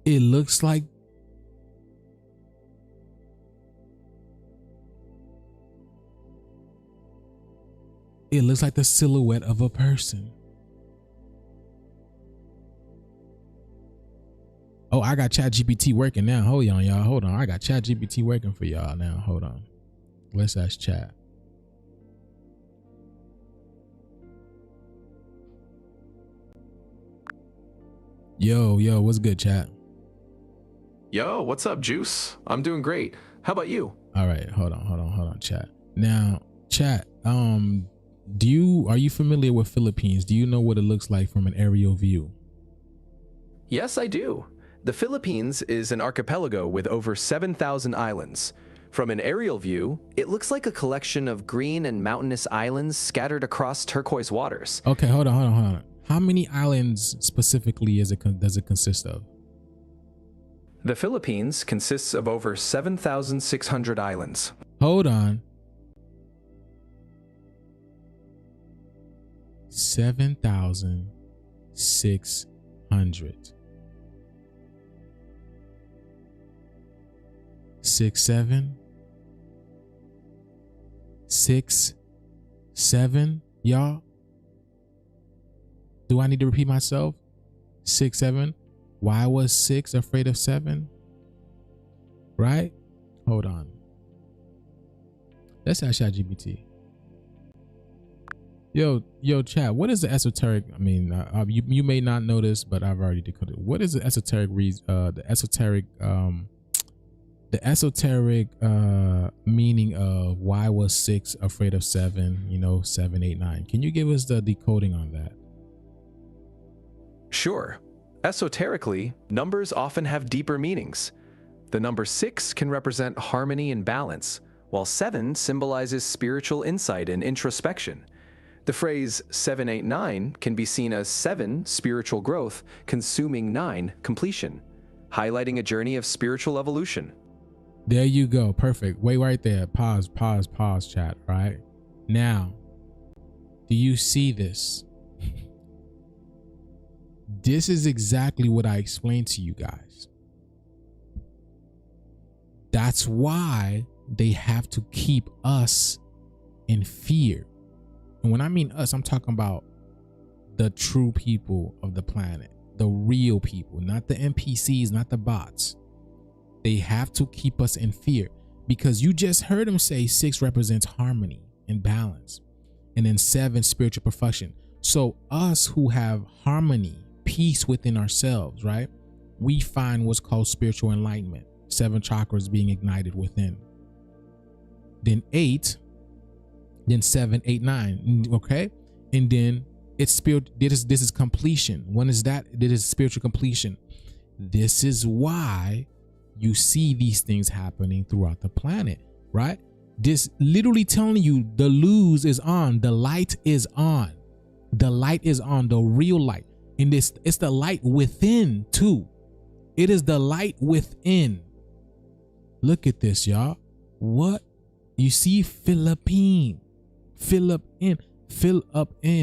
It looks like the silhouette of a person. Oh, I got ChatGPT working now. Hold on, y'all. Hold on. I got ChatGPT working for y'all now. Hold on. Let's ask Chat. Yo, what's good, Chat? Yo, what's up, Joose? I'm doing great. How about you? All right, hold on, Chat. Now, Chat, are you familiar with Philippines? Do you know what it looks like from an aerial view? Yes, I do. The Philippines is an archipelago with over 7,000 islands. From an aerial view, it looks like a collection of green and mountainous islands scattered across turquoise waters. Okay, hold on. How many islands specifically does it consist of? The Philippines consists of over 7,600 islands. Hold on. 7,600. 6 7 6 7, y'all. Do I need to repeat myself? 6 7. Why was 6 afraid of 7? Right? Hold on. Let's ask ChatGPT. Yo, chat. What is the esoteric? I mean, you may not know this, but I've already decoded. What is the esoteric meaning of why was 6 afraid of 7? 7, 8, 9. Can you give us the decoding on that? Sure. Esoterically, numbers often have deeper meanings. The number 6 can represent harmony and balance, while 7 symbolizes spiritual insight and introspection. The phrase 789 can be seen as 7 spiritual growth consuming 9 completion, highlighting a journey of spiritual evolution. There you go. Perfect. Wait right there. Pause, chat. Right now, do you see this? This is exactly what I explained to you guys. That's why they have to keep us in fear. And when I mean us, I'm talking about the true people of the planet, the real people, not the NPCs, not the bots. They have to keep us in fear because you just heard him say 6 represents harmony and balance, and then 7 spiritual perfection. So us who have harmony, peace within ourselves, right? We find what's called spiritual enlightenment, 7 chakras being ignited within. Then 8, then 7, 8, 9. Okay. And then it's spirit. This is completion. When is that? This is spiritual completion. This is why you see these things happening throughout the planet, right? This literally telling you the lose is on, the light is on, the light is on, the real light. And it's the light within too. It is the light within. Look at this, y'all. What you see? Fill up in,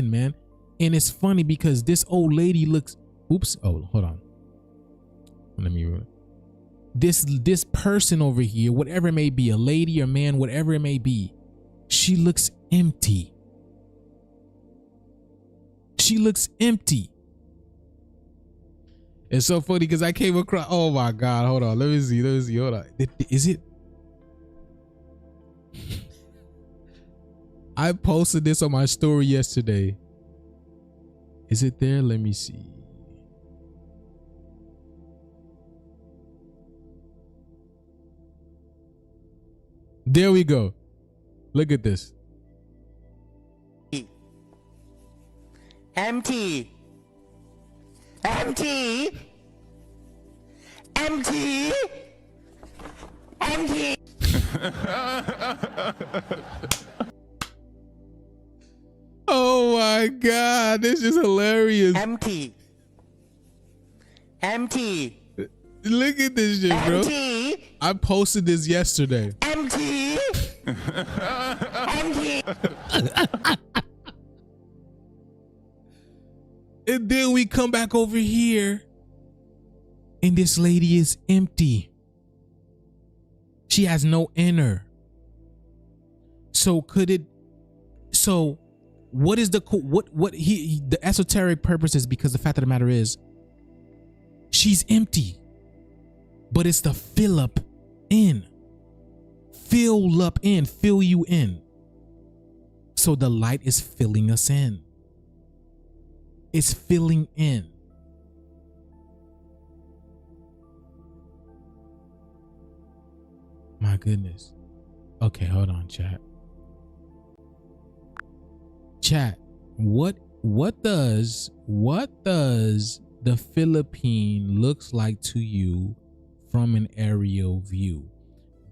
man. And it's funny because this old lady looks. Oops. Oh, hold on. Let me. This person over here, whatever it may be, a lady or man, whatever it may be, she looks empty. She looks empty. It's so funny because I came across. Oh my God! Hold on. Let me see. Hold on. Is it? I posted this on my story yesterday. Is it there? Let me see. There we go. Look at this. Empty. Oh my God, this is hilarious. Empty. Look at this shit, bro. I posted this yesterday. Empty. And then we come back over here and this lady is empty. She has no inner. So what is the esoteric purpose is, because the fact of the matter is she's empty, but it's the fill up in, fill you in. So the light is filling us in. It's filling in. My goodness. Okay, hold on, chat. What does the Philippine looks like to you from an aerial view?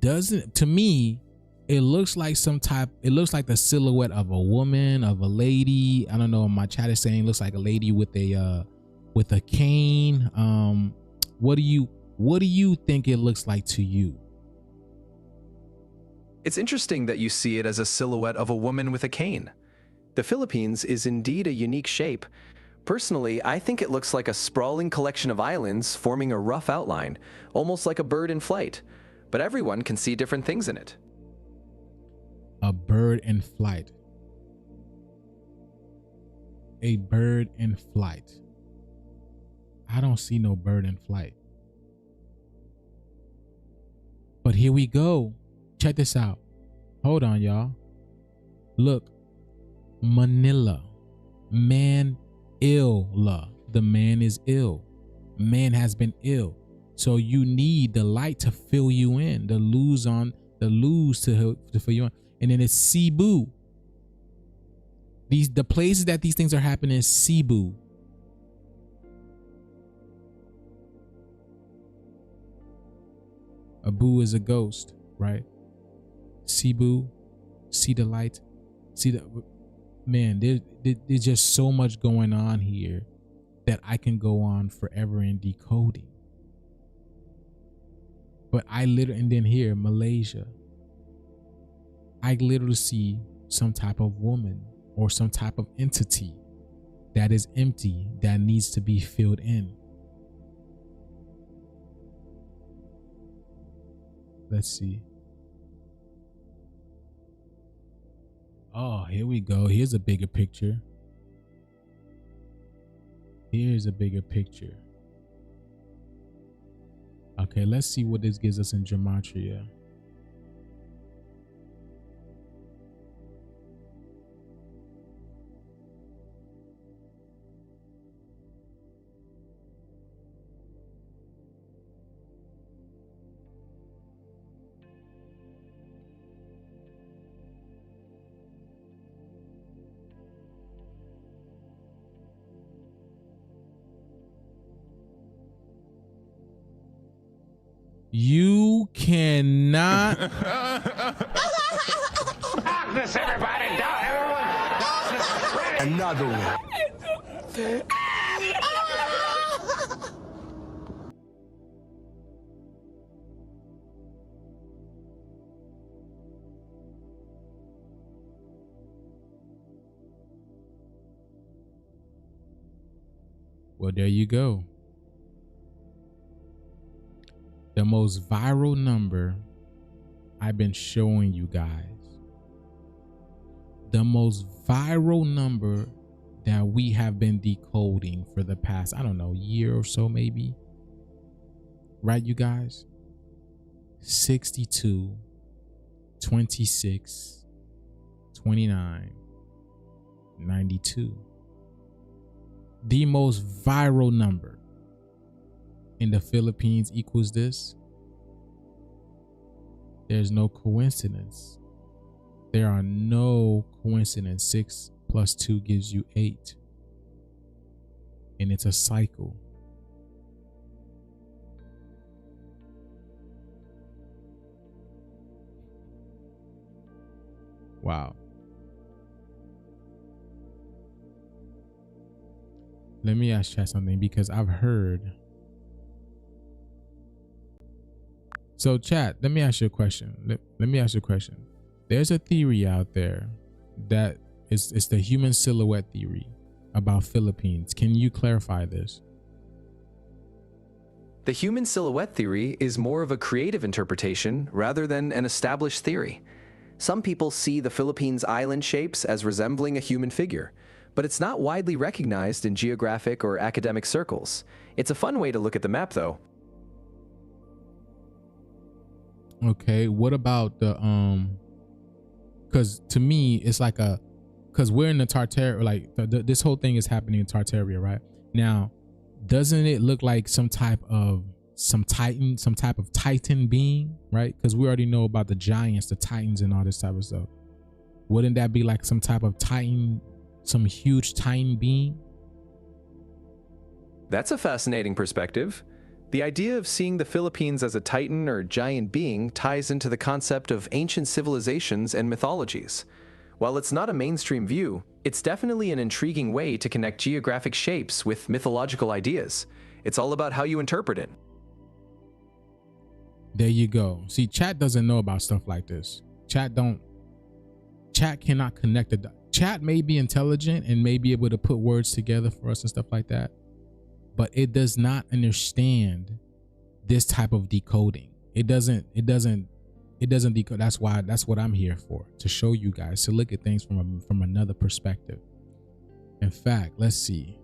To me, it looks like the silhouette of a woman, of a lady. I don't know, my chat is saying it looks like a lady with a cane. What do you think it looks like to you? It's interesting that you see it as a silhouette of a woman with a cane. The Philippines is indeed a unique shape. Personally, I think it looks like a sprawling collection of islands forming a rough outline, almost like a bird in flight. But everyone can see different things in it. A bird in flight. A bird in flight. I don't see no bird in flight. But here we go. Check this out. Hold on, y'all. Look, Manila, man ill. The man is ill. Man has been ill. So you need the light to fill you in, the luz to fill you in. And then it's Cebu. The places that these things are happening is Cebu. Abu is a ghost, right? Cebu, see the light, see the man. There's just so much going on here that I can go on forever in decoding. But I literally, and then here, Malaysia, I literally see some type of woman or some type of entity that is empty that needs to be filled in. Let's see. Oh, here we go. Here's a bigger picture. Here's a bigger picture. Okay, let's see what this gives us in gematria. You cannot. Darkness, everybody! Everyone! Another one. Well, there you go. The most viral number I've been showing you guys. The most viral number that we have been decoding for the past, I don't know, year or so maybe. Right, you guys? 62, 26, 29, 92. The most viral number in the Philippines equals this. There's no coincidence. There are no coincidence. 6 plus 2 gives you 8. And it's a cycle. Wow. Let me ask chat something because I've heard. So chat, let me ask you a question. Let me ask you a question. There's a theory out there that it's the human silhouette theory about Philippines. Can you clarify this? The human silhouette theory is more of a creative interpretation rather than an established theory. Some people see the Philippines' island shapes as resembling a human figure, but it's not widely recognized in geographic or academic circles. It's a fun way to look at the map, though. Okay, what about the because to me it's like because we're in the Tartaria, like this whole thing is happening in Tartaria right now. Doesn't it look like some type of titan being, right? Because we already know about the giants, the titans, and all this type of stuff. Wouldn't that be like some type of titan, some huge titan being? That's a fascinating perspective. The idea of seeing the Philippines as a titan or giant being ties into the concept of ancient civilizations and mythologies. While it's not a mainstream view, it's definitely an intriguing way to connect geographic shapes with mythological ideas. It's all about how you interpret it. There you go. See, chat doesn't know about stuff like this. Chat cannot connect the dots. Chat may be intelligent and may be able to put words together for us and stuff like that, but it does not understand this type of decoding. It doesn't decode. That's what I'm here for, to show you guys, to look at things from another perspective. In fact, let's see.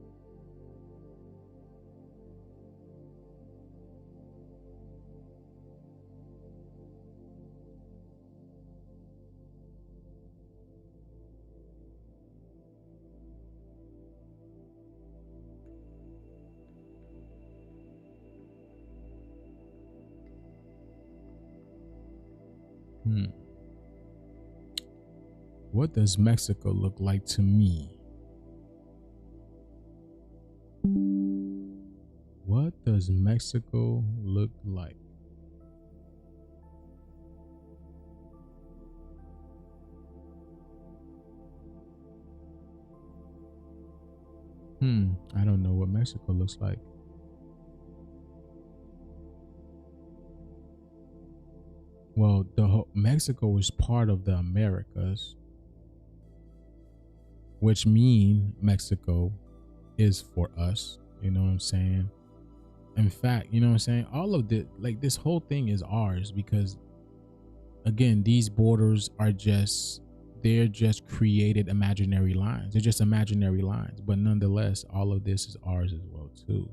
What does Mexico look like to me? What does Mexico look like? I don't know what Mexico looks like. Well, Mexico is part of the Americas, which mean Mexico is for us. You know what I'm saying? In fact, you know what I'm saying? All of this whole thing is ours because, again, these borders are they're just created imaginary lines. They're just imaginary lines, but nonetheless, all of this is ours as well too.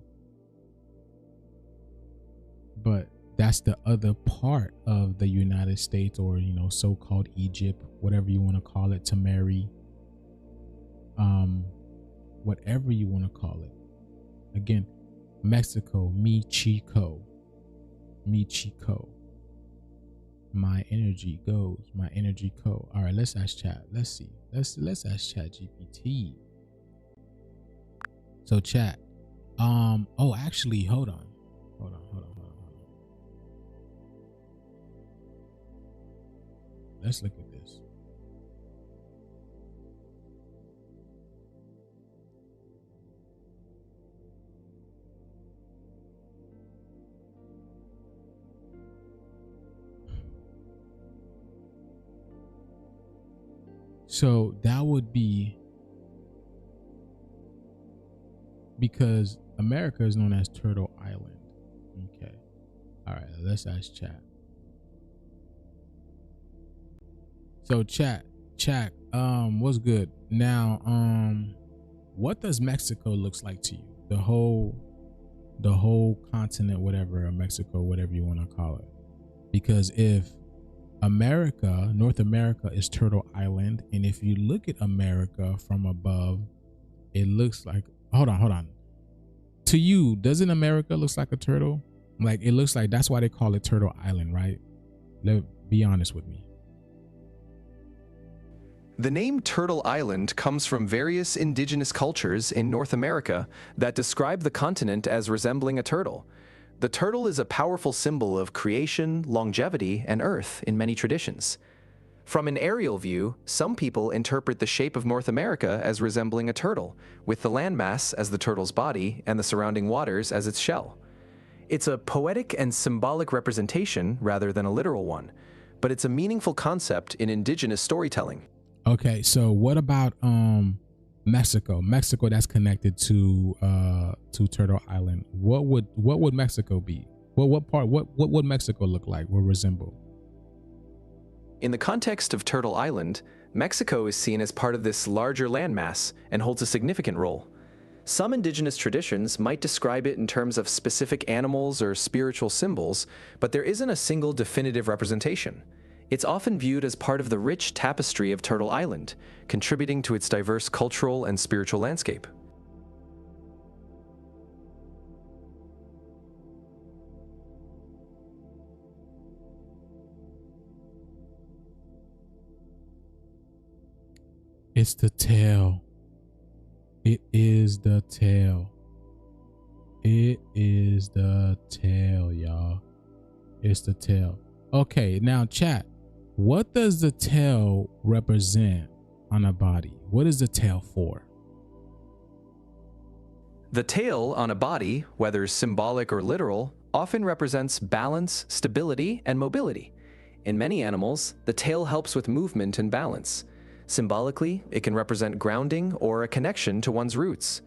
But that's the other part of the United States, or so-called Egypt, whatever you want to call it, Tamari, whatever you want to call it. Again, Mexico, mi chico. My energy goes, my energy co. All right, let's ask chat. Let's see. Let's ask chat GPT. So chat. Oh, actually, hold on. Let's look at this. So that would be because America is known as Turtle Island. Okay. All right, let's ask chat. So chat, what's good? Now, what does Mexico looks like to you? The whole continent, whatever, or Mexico, whatever you want to call it. Because if North America is Turtle Island, and if you look at America from above, it looks like, hold on. To you, doesn't America looks like a turtle? Like, it looks like, that's why they call it Turtle Island, right? Be honest with me. The name Turtle Island comes from various indigenous cultures in North America that describe the continent as resembling a turtle. The turtle is a powerful symbol of creation, longevity, and earth in many traditions. From an aerial view, some people interpret the shape of North America as resembling a turtle, with the landmass as the turtle's body and the surrounding waters as its shell. It's a poetic and symbolic representation rather than a literal one, but it's a meaningful concept in indigenous storytelling. Okay, so what about Mexico? Mexico, that's connected to Turtle Island. What would Mexico be? What would Mexico look like or resemble? In the context of Turtle Island, Mexico is seen as part of this larger landmass and holds a significant role. Some indigenous traditions might describe it in terms of specific animals or spiritual symbols, but there isn't a single definitive representation. It's often viewed as part of the rich tapestry of Turtle Island, contributing to its diverse cultural and spiritual landscape. It's the tail. It is the tail. It is the tail, y'all. It's the tail. Okay, now chat. What does the tail represent on a body? What is the tail for? The tail on a body, whether symbolic or literal, often represents balance, stability, and mobility. In many animals, the tail helps with movement and balance. Symbolically, it can represent grounding or a connection to one's roots.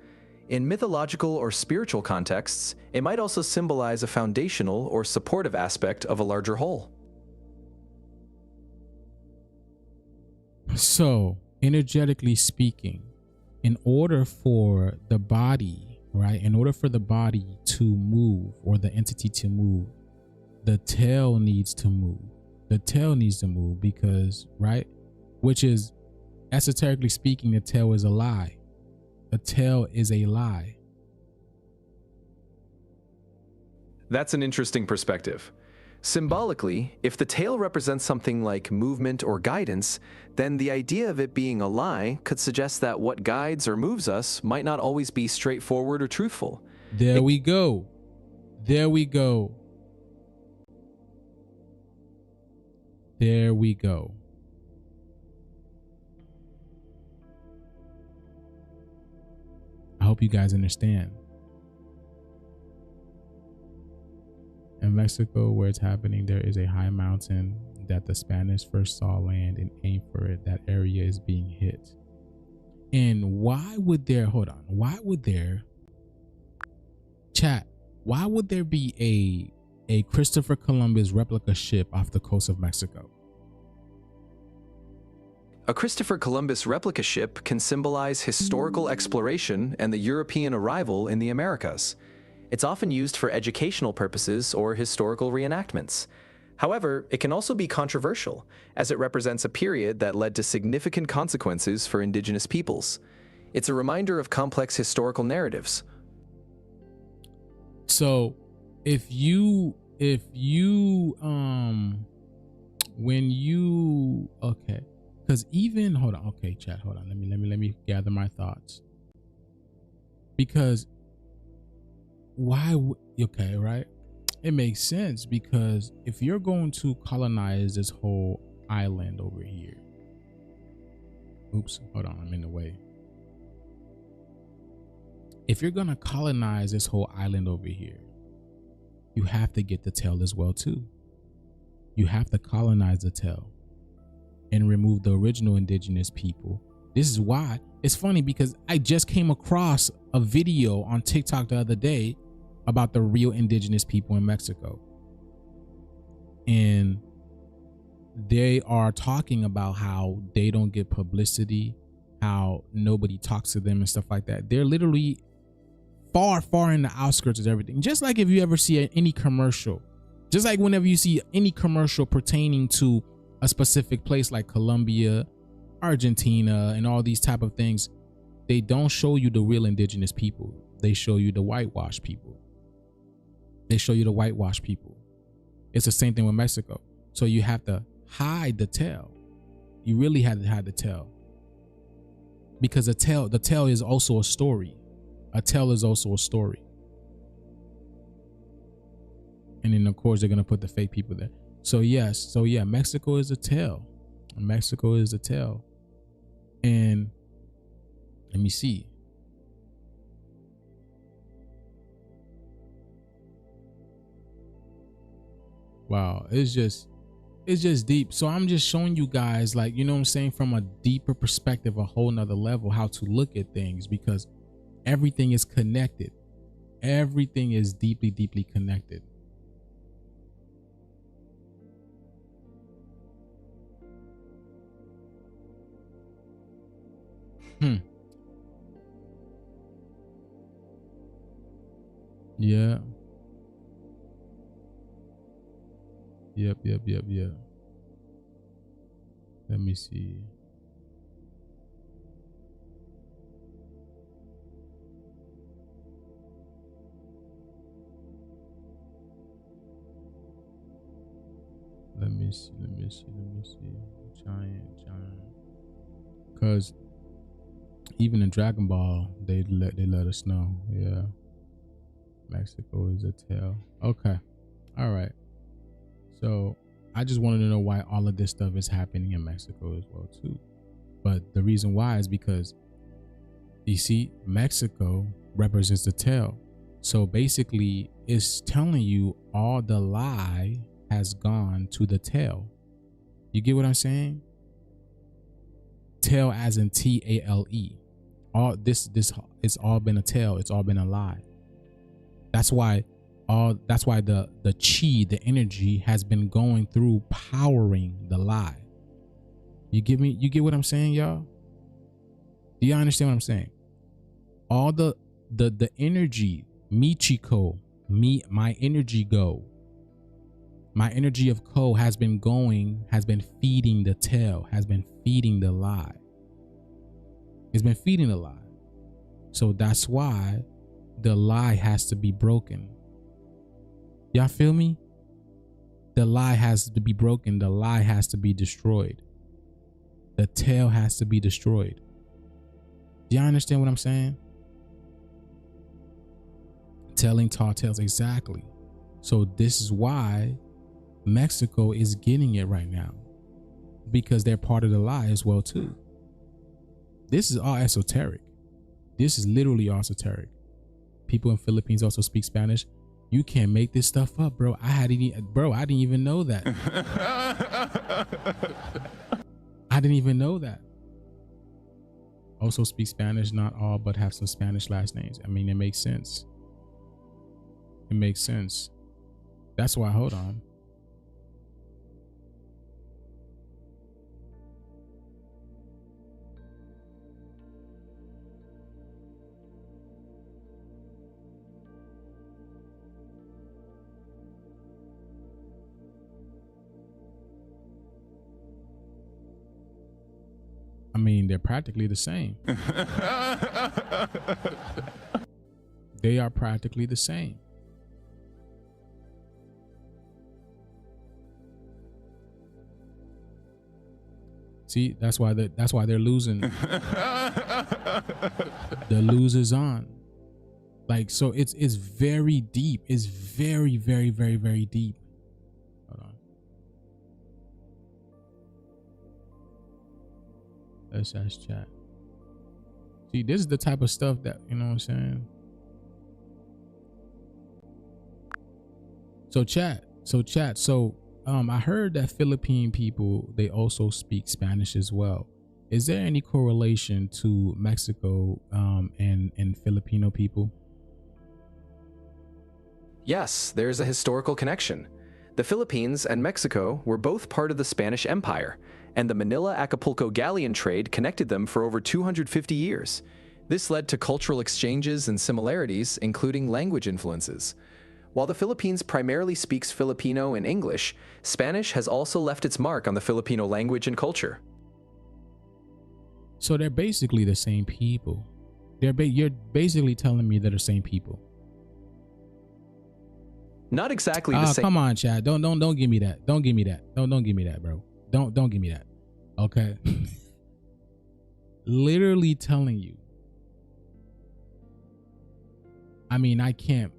In mythological or spiritual contexts, it might also symbolize a foundational or supportive aspect of a larger whole. So, energetically speaking, in order for the body, right, in order for the body to move or the entity to move, the tail needs to move. The tail needs to move because, right, which is, esoterically speaking, the tail is a lie. A tail is a lie. That's an interesting perspective. Symbolically, if the tail represents something like movement or guidance, then the idea of it being a lie could suggest that what guides or moves us might not always be straightforward or truthful. There we go. There we go. There we go. I hope you guys understand. In Mexico, where it's happening, there is a high mountain that the Spanish first saw land and aimed for it. That area is being hit. And why would there, hold on, why would there, chat, why would there be a Christopher Columbus replica ship off the coast of Mexico? A Christopher Columbus replica ship can symbolize historical exploration and the European arrival in the Americas. It's often used for educational purposes or historical reenactments. However, it can also be controversial, as it represents a period that led to significant consequences for indigenous peoples. It's a reminder of complex historical narratives. So, okay, because even, hold on, okay, chat, hold on, let me gather my thoughts. Because okay, right? It makes sense, because if you're going to colonize this whole island over here, oops, hold on, I'm in the way. If you're gonna colonize this whole island over here, you have to get the tail as well too. You have to colonize the tail and remove the original indigenous people. This is why it's funny, because I just came across a video on TikTok the other day about the real indigenous people in Mexico. And they are talking about how they don't get publicity, how nobody talks to them and stuff like that. They're literally far, far in the outskirts of everything. Just like if you ever see any commercial, just like whenever you see any commercial pertaining to a specific place like Colombia, Argentina, and all these type of things, they don't show you the real indigenous people. They show you the whitewashed people. They show you the whitewashed people. It's the same thing with Mexico. So you have to hide the tail. You really have to hide the tail, because the tail is also a story. A tail is also a story. And then of course they're gonna put the fake people there. So yes, so yeah, Mexico is a tail. Mexico is a tail. And let me see. Wow, it's just deep. So I'm just showing you guys, like, you know what I'm saying, from a deeper perspective, a whole nother level, how to look at things, because everything is connected. Everything is deeply, deeply connected. Yeah. Yep. Let me see. Let me see. Giant. Cause even in Dragon Ball, they let us know. Yeah. Mexico is a tail. Okay. All right. So I just wanted to know why all of this stuff is happening in Mexico as well too. But the reason why is because, you see, Mexico represents the tail. So basically it's telling you all the lie has gone to the tail. You get what I'm saying? Tail as in T-A-L-E. All this it's all been a tale. It's all been a lie. That's why the chi, the energy, has been going through powering the lie. You get what I'm saying, y'all? Do y'all understand what I'm saying? All the energy, Michiko, my energy go. My energy of Ko has been feeding the tail, has been feeding the lie. It's been feeding the lie. So that's why the lie has to be broken. Y'all feel me? The lie has to be broken. The lie has to be destroyed. The tale has to be destroyed. Do y'all understand what I'm saying? Telling tall tales, exactly. So this is why Mexico is getting it right now, because they're part of the lie as well too. This is all esoteric. This is literally all esoteric. People in Philippines also speak Spanish. You can't make this stuff up, bro. I didn't even know that. I didn't even know that. Also speak Spanish, not all, but have some Spanish last names. I mean, it makes sense. It makes sense. That's why, hold on. I mean, they're practically the same. They are practically the same. See, that's why they're losing. The losers on. Like, so it's very deep. It's very, very, very, very deep. Hold on. Let's ask chat. See, this is the type of stuff that, you know what I'm saying? So chat. I heard that Philippine people, they also speak Spanish as well. Is there any correlation to Mexico and Filipino people? Yes, there's a historical connection. The Philippines and Mexico were both part of the Spanish Empire, and the Manila-Acapulco galleon trade connected them for over 250 years. This led to cultural exchanges and similarities, including language influences. While the Philippines primarily speaks Filipino and English, Spanish has also left its mark on the Filipino language and culture. So they're basically the same people. You're basically telling me they're the same people. Not exactly the same. Come on, Chad. Don't give me that. Don't give me that. Don't give me that, bro. Don't give me that. Okay. Literally telling you. I mean, I can't.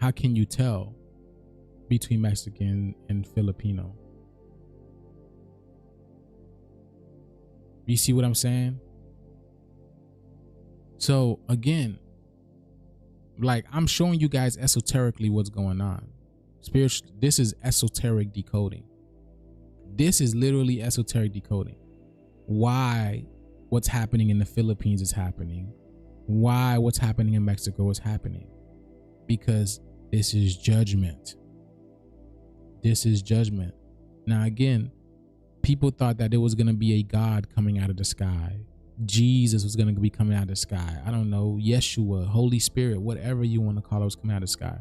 How can you tell between Mexican and Filipino? You see what I'm saying? So again, like, I'm showing you guys esoterically what's going on. Spiritual. This is esoteric decoding. This is literally esoteric decoding. Why what's happening in the Philippines is happening. Why what's happening in Mexico is happening. Because this is judgment. This is judgment. Now again, people thought that there was going to be a God coming out of the sky. Jesus was going to be coming out of the sky. I don't know, Yeshua, Holy Spirit, whatever you want to call it, was coming out of the sky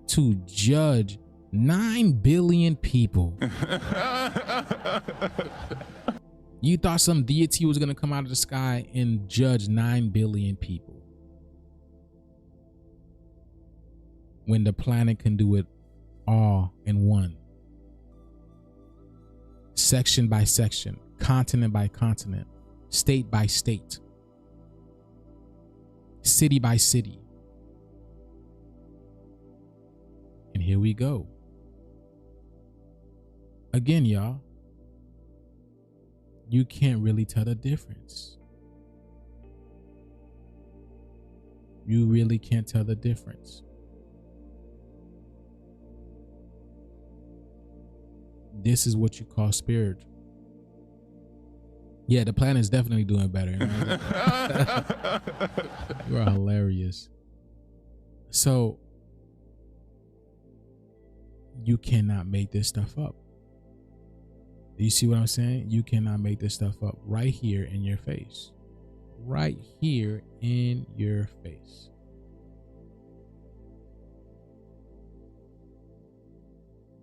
to judge 9 billion people. You thought some deity was going to come out of the sky and judge 9 billion people, when the planet can do it all in one. Section by section, continent by continent, state by state, city by city. And here we go. Again, y'all, you can't really tell the difference. You really can't tell the difference. This is what you call spiritual. Yeah, the planet is definitely doing better. You know? You are hilarious. So you cannot make this stuff up. Do you see what I'm saying? You cannot make this stuff up right here in your face. Right here in your face.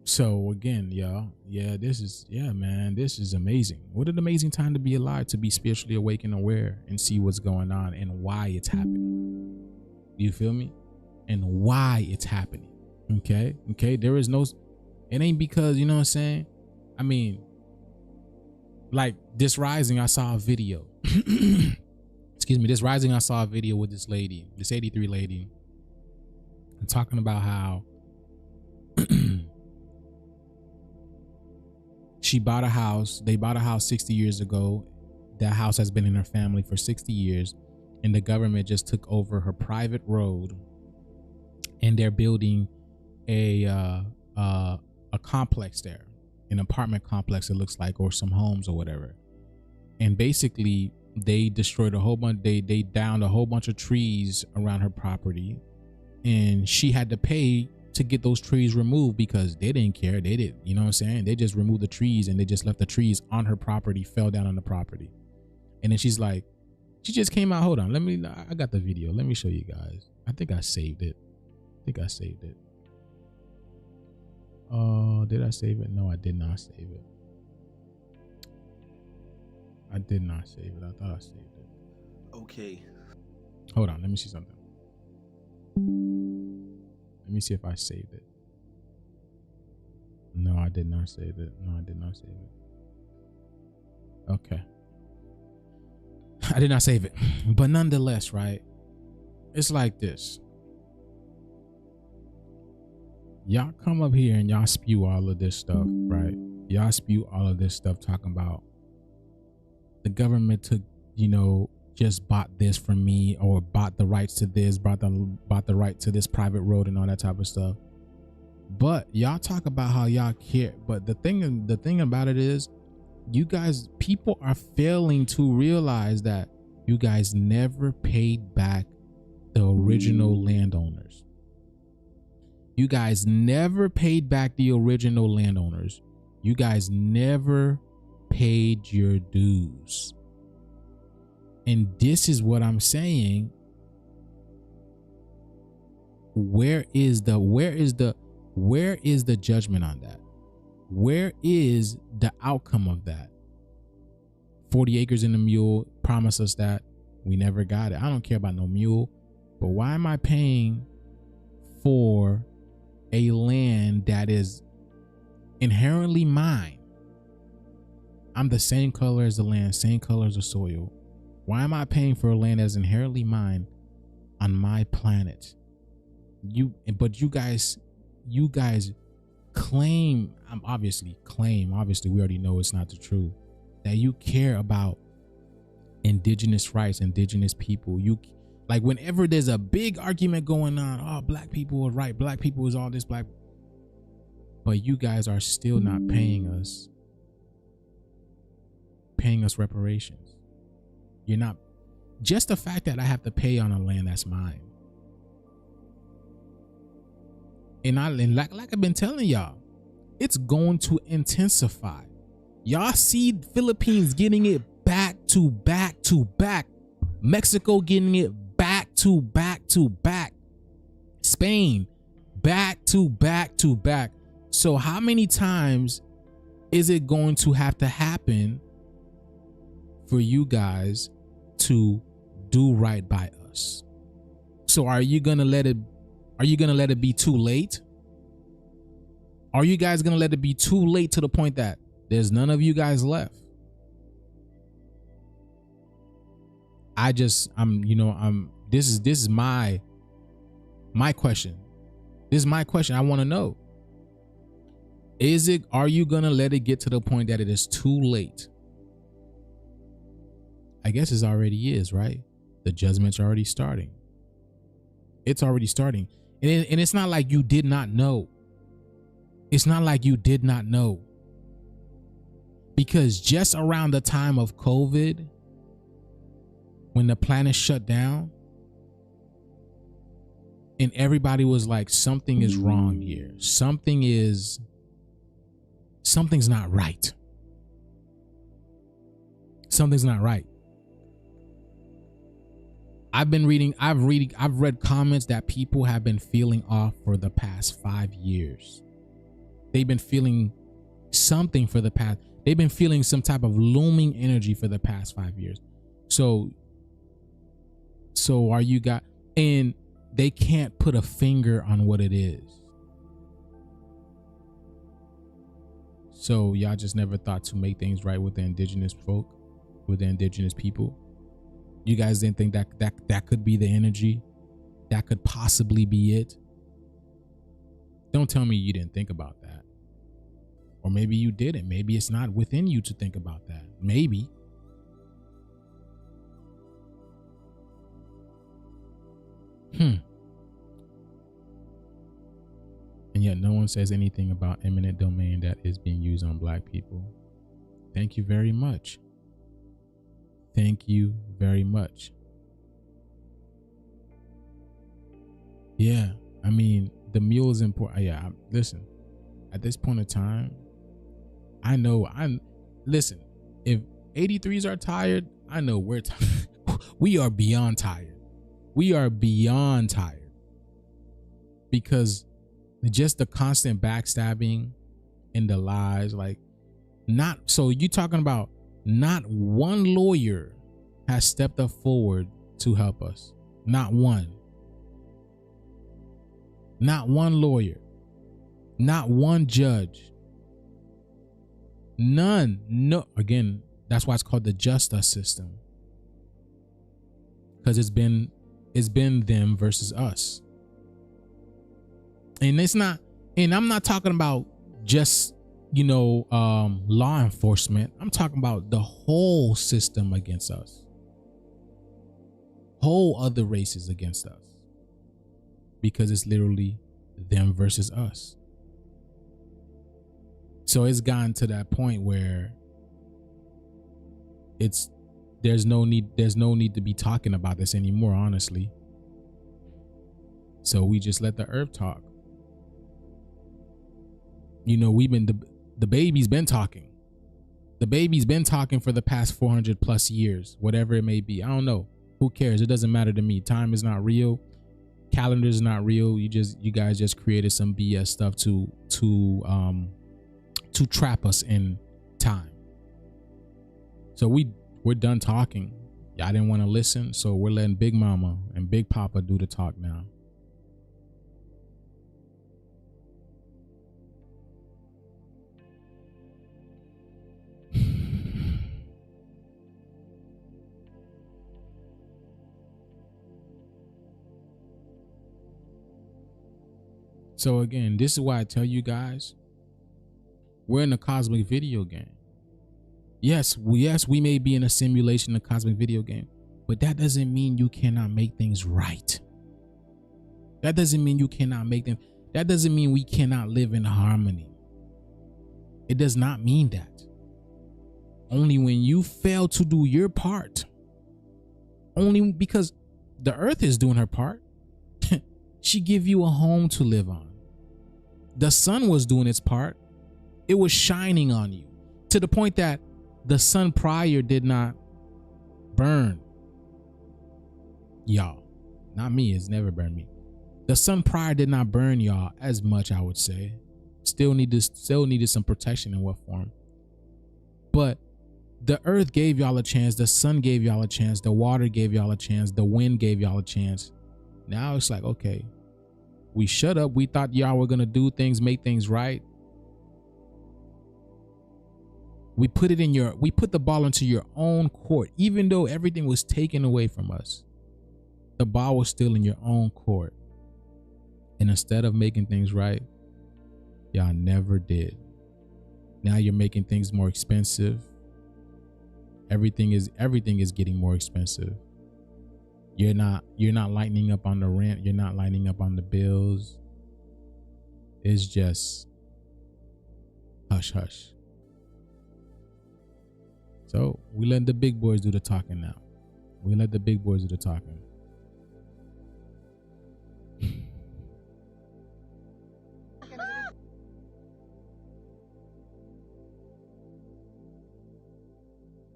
So again, y'all, this is amazing. What an amazing time to be alive, to be spiritually awake and aware and see what's going on and why it's happening. You feel me? And why it's happening. Okay. There is no, It ain't because, you know what I'm saying? I mean, like this rising, I saw a video. Excuse me, this rising, I saw a video with this lady, this 83 lady, and talking about how she bought a house. They bought a house 60 years ago. That house has been in her family for 60 years, and the government just took over her private road, and they're building a complex there, an apartment complex, it looks like, or some homes or whatever. And basically they destroyed a whole bunch, they downed a whole bunch of trees around her property, and she had to pay to get those trees removed because they didn't care. They didn't, you know what I'm saying? They just removed the trees, and they just left the trees on her property, fell down on the property. And then she's like, she just came out. Hold on, I got the video. Let me show you guys. I think I saved it. Did I save it? No, I did not save it. I did not save it. I thought I saved it. Okay. Hold on, let me see something. Let me see if I saved it. No, I did not save it. Okay. I did not save it. But nonetheless, right? It's like this. Y'all come up here and y'all spew all of this stuff, right? Y'all spew all of this stuff talking about the government took, you know, just bought this from me, or bought the rights to this, bought the right to this private road and all that type of stuff. But y'all talk about how y'all care. But the thing about it is, you guys, people are failing to realize that you guys never paid back the original landowners. You guys never paid back the original landowners. You guys never paid your dues. And this is what I'm saying. Where is the judgment on that? Where is the outcome of that? 40 acres and a mule promised us that. We never got it. I don't care about no mule. But why am I paying for a land that is inherently mine? I'm the same color as the land, same color as the soil. Why am I paying for a land that's inherently mine on my planet? But you guys claim, obviously we already know it's not the truth, that you care about indigenous rights, indigenous people. You, like, whenever there's a big argument going on, oh, black people are right, black people is all this, black, but you guys are still not paying us reparations. You're not. Just the fact that I have to pay on a land that's mine. And like I've been telling y'all, it's going to intensify. Y'all see Philippines getting it back to back to back. Mexico getting it back to back to back. Spain back to back to back. So how many times is it going to have to happen for you guys to do right by us? So are you gonna let it be too late? Are you guys gonna let it be too late to the point that there's none of you guys left? This is my question. This is my question. I want to know. Are you gonna let it get to the point that it is too late? I guess it already is, right? The judgment's already starting. It's already starting. And it's not like you did not know. It's not like you did not know. Because just around the time of COVID, when the planet shut down, and everybody was like, something is wrong here. Something's not right. Something's not right. I've read comments that people have been feeling off for the past 5 years. They've been feeling something for the past, they've been feeling some type of looming energy for the past 5 years. So are you guys, and they can't put a finger on what it is. So y'all just never thought to make things right with the indigenous folk, with the indigenous people. You guys didn't think that could be the energy, that could possibly be it. Don't tell me you didn't think about that. Or maybe you didn't. Maybe it's not within you to think about that. Maybe. And yet no one says anything about eminent domain that is being used on black people. Thank you very much. Thank you very much. Yeah, I mean, the mule is important. Yeah, listen, at this point in time, I know listen, if 83s are tired, I know we're tired. We are beyond tired. We are beyond tired. Because just the constant backstabbing and the lies, like, not, so you talking about not one lawyer has stepped up forward to help us. Not one. Not one lawyer. Not one judge. None. No. Again, that's why it's called the justice system. Because it's been them versus us. And it's not, and I'm not talking about just, law enforcement. I'm talking about the whole system against us. Whole other races against us. Because it's literally them versus us. So it's gotten to that point where there's no need to be talking about this anymore, honestly. So we just let the earth talk. The baby's been talking. The baby's been talking for the past 400 plus years, whatever it may be. I don't know. Who cares? It doesn't matter to me. Time is not real. Calendar is not real. You guys just created some BS stuff to trap us in time. So we're done talking. Y'all didn't want to listen, so we're letting Big Mama and Big Papa do the talk now. So again, this is why I tell you guys, we're in a cosmic video game. Yes, we may be in a simulation, a cosmic video game, but that doesn't mean you cannot make things right. That doesn't mean you cannot make them. That doesn't mean we cannot live in harmony. It does not mean that. Only when you fail to do your part. Only because the earth is doing her part. She give you a home to live on. The sun was doing its part. It was shining on you to the point that the sun prior did not burn y'all. Not me. It's never burned me. The sun prior did not burn y'all as much, I would say. Still needed some protection in what form. But the earth gave y'all a chance. The sun gave y'all a chance. The water gave y'all a chance. The wind gave y'all a chance. Now it's like, okay, we shut up. We thought y'all were going to do things, make things right. We put the ball into your own court, even though everything was taken away from us. The ball was still in your own court. And instead of making things right, y'all never did. Now you're making things more expensive. Everything is getting more expensive. You're not lightening up on the rent. You're not lightening up on the bills. It's just hush hush. So we let the big boys do the talking now. We let the big boys do the talking.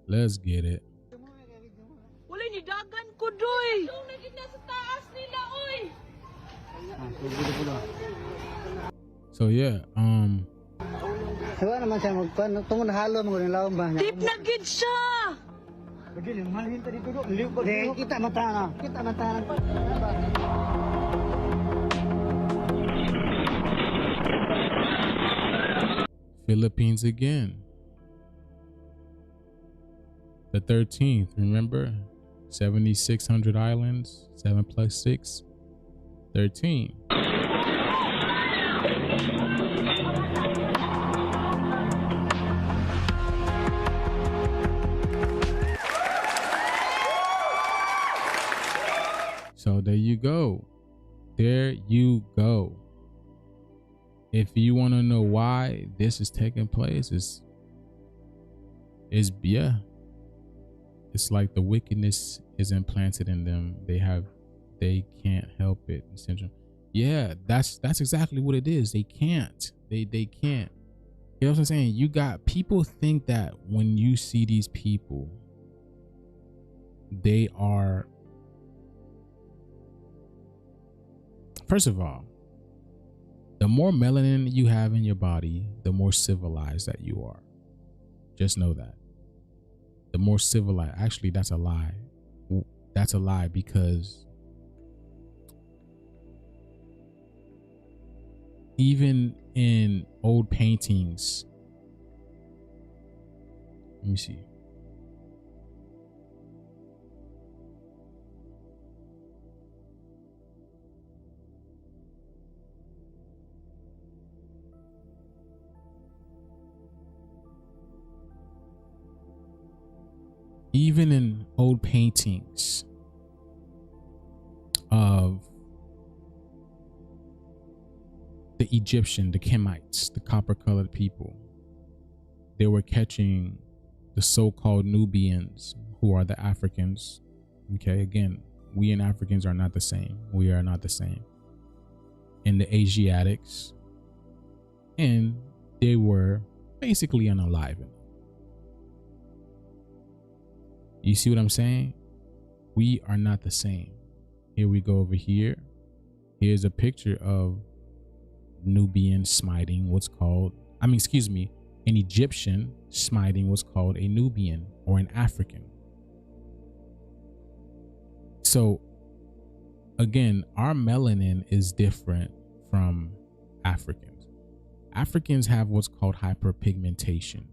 Let's get it. Wala ni dagan ko doy. Yung naging nasa taas nila oy. So yeah, Sawa naman siya magpan, tungon halo mo ng laom ba? Tip na gid siya. Pagili malhin ta dito do. Liw ko. Kita mata na. Philippines again. The 13th, remember? 7,600 islands, 7 plus 6, 13. So there you go. There you go. If you want to know why this is taking place, it's like the wickedness is implanted in them. They can't help it. Syndrome. Yeah, that's exactly what it is. They can't. They can't. You know what I'm saying? You got people think that when you see these people, they are, first of all, the more melanin you have in your body, the more civilized that you are. Just know that. The more civilized, actually, that's a lie. That's a lie, because even in old paintings, let me see. Even in old paintings of the Egyptian, the Kemites, the copper-colored people, they were catching the so-called Nubians, who are the Africans. Okay, again, we and Africans are not the same. We are not the same. And the Asiatics, and they were basically unalive. You see what I'm saying? We are not the same. Here we go over here. Here's a picture of Nubian smiting what's called, an Egyptian smiting what's called a Nubian or an African. So again, our melanin is different from Africans. Africans have what's called hyperpigmentation.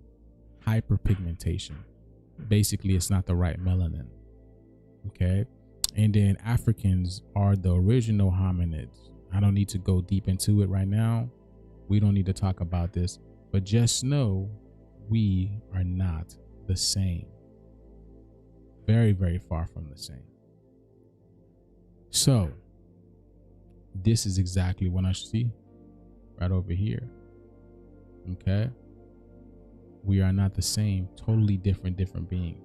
Basically, it's not the right melanin. Okay. And then Africans are the original hominids. I don't need to go deep into it right now. We don't need to talk about this, but just know we are not the same. Very, very far from the same. So this is exactly what I see right over here. Okay. We are not the same, totally different beings.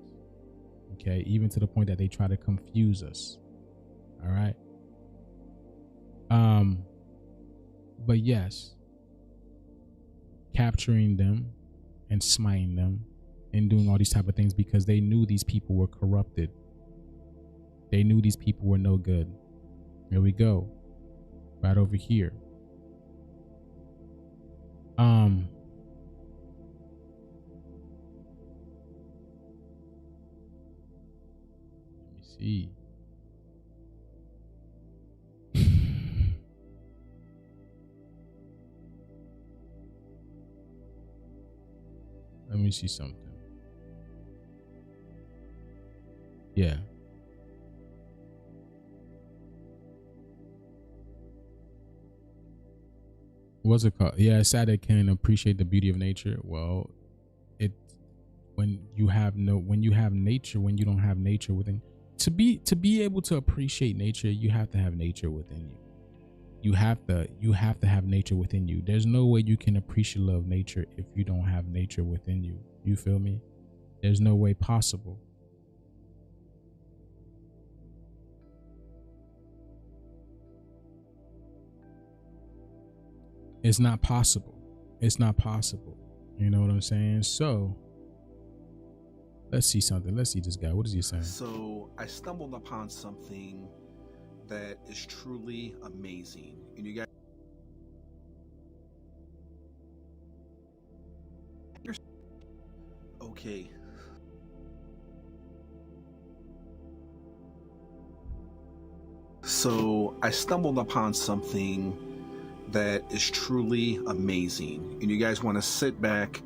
Okay, even to the point that they try to confuse us. All right. But yes, capturing them and smiting them and doing all these type of things because they knew these people were corrupted. They knew these people were no good. Here we go. Right over here. See. Let me see something. Yeah. What's it called? Yeah, it's sad they can't appreciate the beauty of nature. Well, when you have nature, when you don't have nature within. To be able to appreciate nature, you have to have nature within you. You have to have nature within you. There's no way you can appreciate love nature if you don't have nature within you. You feel me? There's no way possible. It's not possible. It's not possible. You know what I'm saying? So let's see something. Let's see this guy. What is he saying? So I stumbled upon something that is truly amazing. And you guys, okay. So I stumbled upon something that is truly amazing, and you guys want to sit back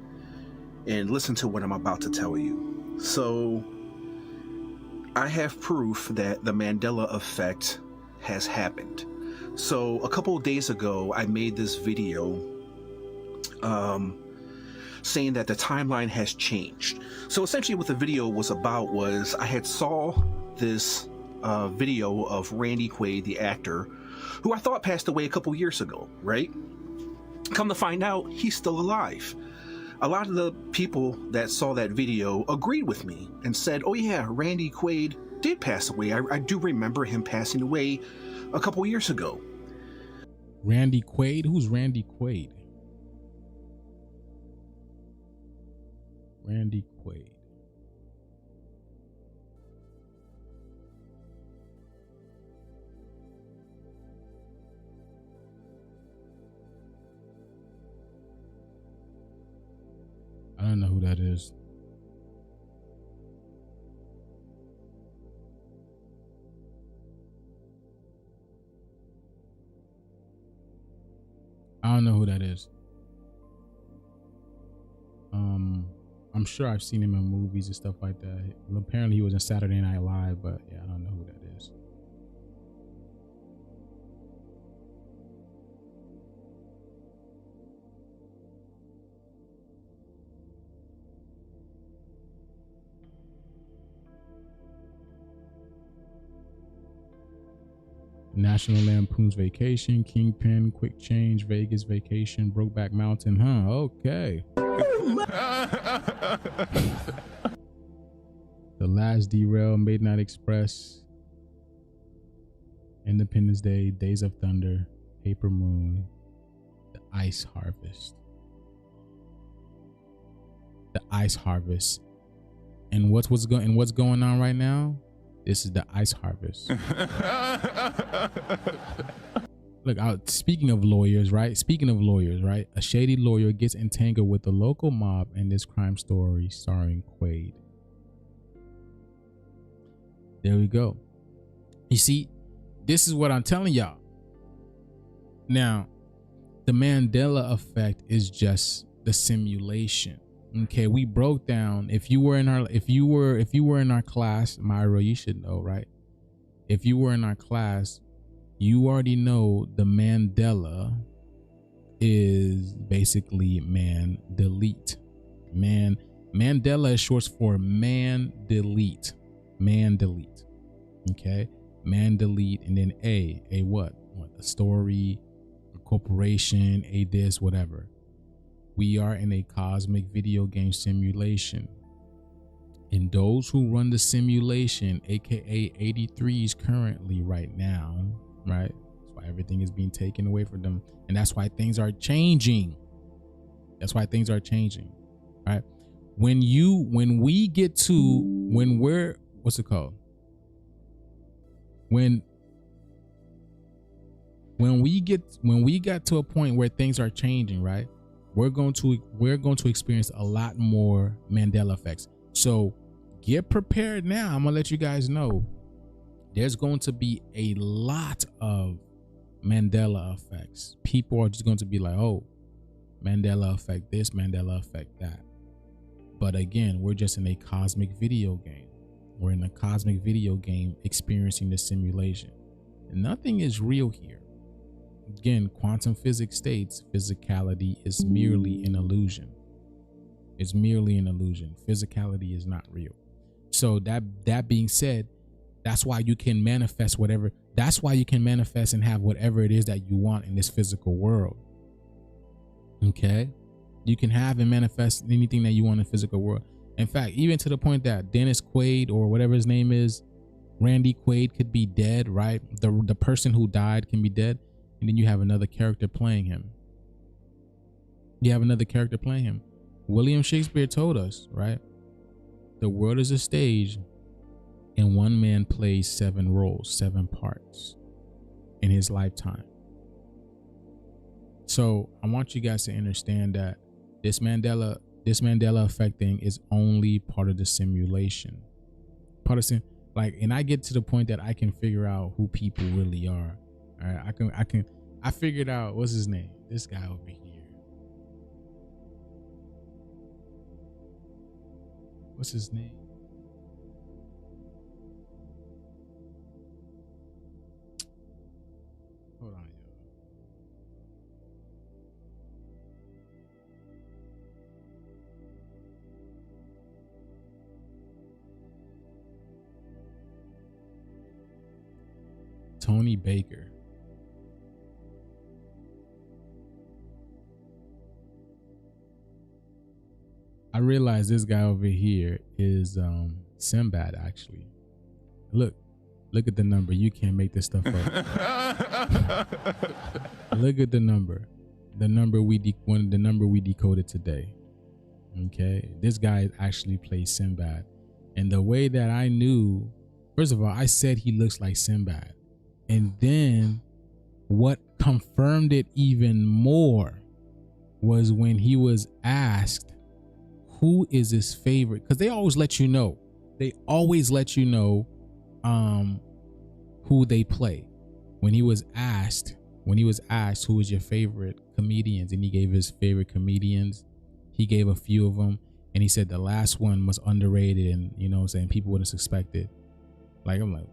and listen to what I'm about to tell you. So, I have proof that the Mandela effect has happened. So, a couple of days ago, I made this video saying that the timeline has changed. So essentially what the video was about was I had saw this video of Randy Quaid, the actor, who I thought passed away a couple years ago, right? Come to find out, he's still alive. A lot of the people that saw that video agreed with me and said, oh yeah, Randy Quaid did pass away. I do remember him passing away a couple years ago. Randy Quaid? Who's Randy Quaid? Randy Quaid. I don't know who that is. I don't know who that is. I'm sure I've seen him in movies and stuff like that. Apparently he was in Saturday Night Live, but yeah, I don't know who that is. National Lampoon's Vacation, Kingpin, Quick Change, Vegas Vacation, Brokeback Mountain, huh? Okay. The Last Derail, Midnight Express, Independence Day, Days of Thunder, Paper Moon, The Ice Harvest. The Ice Harvest. And what's going on right now? This is the Ice Harvest. Look, speaking of lawyers, right? A shady lawyer gets entangled with the local mob in this crime story starring Quaid. There we go. You see, this is what I'm telling y'all. Now, the Mandela effect is just the simulation. Okay, we broke down. If you were in our class, Myra, you should know, right? If you were in our class, you already know the Mandela is basically man delete. Mandela is short for man delete. Man delete. Okay? Man delete, and then a what? A story, a corporation, a this, whatever. We are in a cosmic video game simulation. And those who run the simulation, aka 83s currently right now, right? That's why everything is being taken away from them. And that's why things are changing. Right? When we got to a point where things are changing, right? We're going to experience a lot more Mandela effects. So get prepared now. I'm gonna let you guys know there's going to be a lot of Mandela effects. People are just going to be like, oh, Mandela effect this, Mandela effect that. But again, we're just in a cosmic video game. We're in a cosmic video game experiencing the simulation. And nothing is real here. Again, quantum physics states physicality is merely an illusion. It's merely an illusion. Physicality is not real. So that being said, that's why you can manifest whatever. That's why you can manifest and have whatever it is that you want in this physical world. Okay? You can have and manifest anything that you want in the physical world. In fact, even to the point that Dennis Quaid, or whatever his name is, Randy Quaid, could be dead, right? The person who died can be dead. And then you have another character playing him. William Shakespeare told us, right? The world is a stage, and one man plays 7 roles, 7 parts in his lifetime. So I want you guys to understand that this Mandela effect thing is only part of the simulation. And I get to the point that I can figure out who people really are. All right, I figured out what's his name. This guy over here. What's his name? Hold on, yo. Tony Baker. I realized this guy over here is Sinbad, actually. Look at the number. You can't make this stuff up. Look at the number. The number we decoded today. Okay, this guy actually plays Sinbad, and the way that I knew, first of all, I said he looks like Sinbad, and then what confirmed it even more was when he was asked who is his favorite, because they always let you know. They always let you know who they play. When he was asked who is your favorite comedians, and he gave his favorite comedians, he gave a few of them, and he said the last one was underrated, and you know what I'm saying, people wouldn't suspect it. Like, I'm like,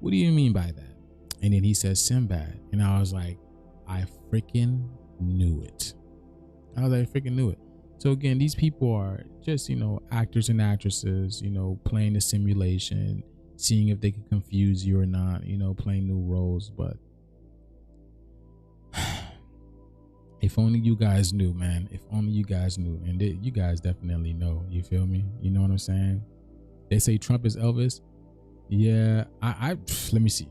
what do you mean by that? And then he says Sinbad, and I was like, I freaking knew it. So again, these people are just, you know, actors and actresses, you know, playing the simulation, seeing if they can confuse you or not, you know, playing new roles. But if only you guys knew, man. If only you guys knew. And you guys definitely know. You feel me? You know what I'm saying? They say Trump is Elvis. Yeah, I let me see.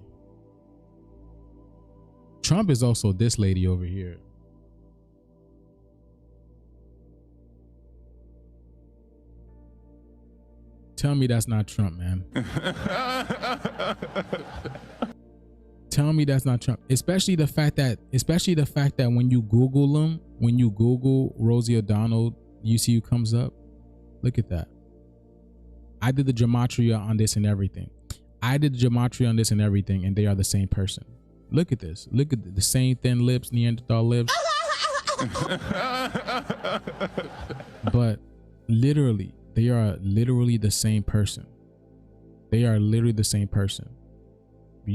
Trump is also this lady over here. Tell me that's not Trump, man. Tell me that's not Trump. Especially the fact that when you Google him, when you Google Rosie O'Donnell, you see who comes up. Look at that. I did the gematria on this and everything. And they are the same person. Look at this. Look at the same thin lips, Neanderthal lips. But literally, they are literally the same person. You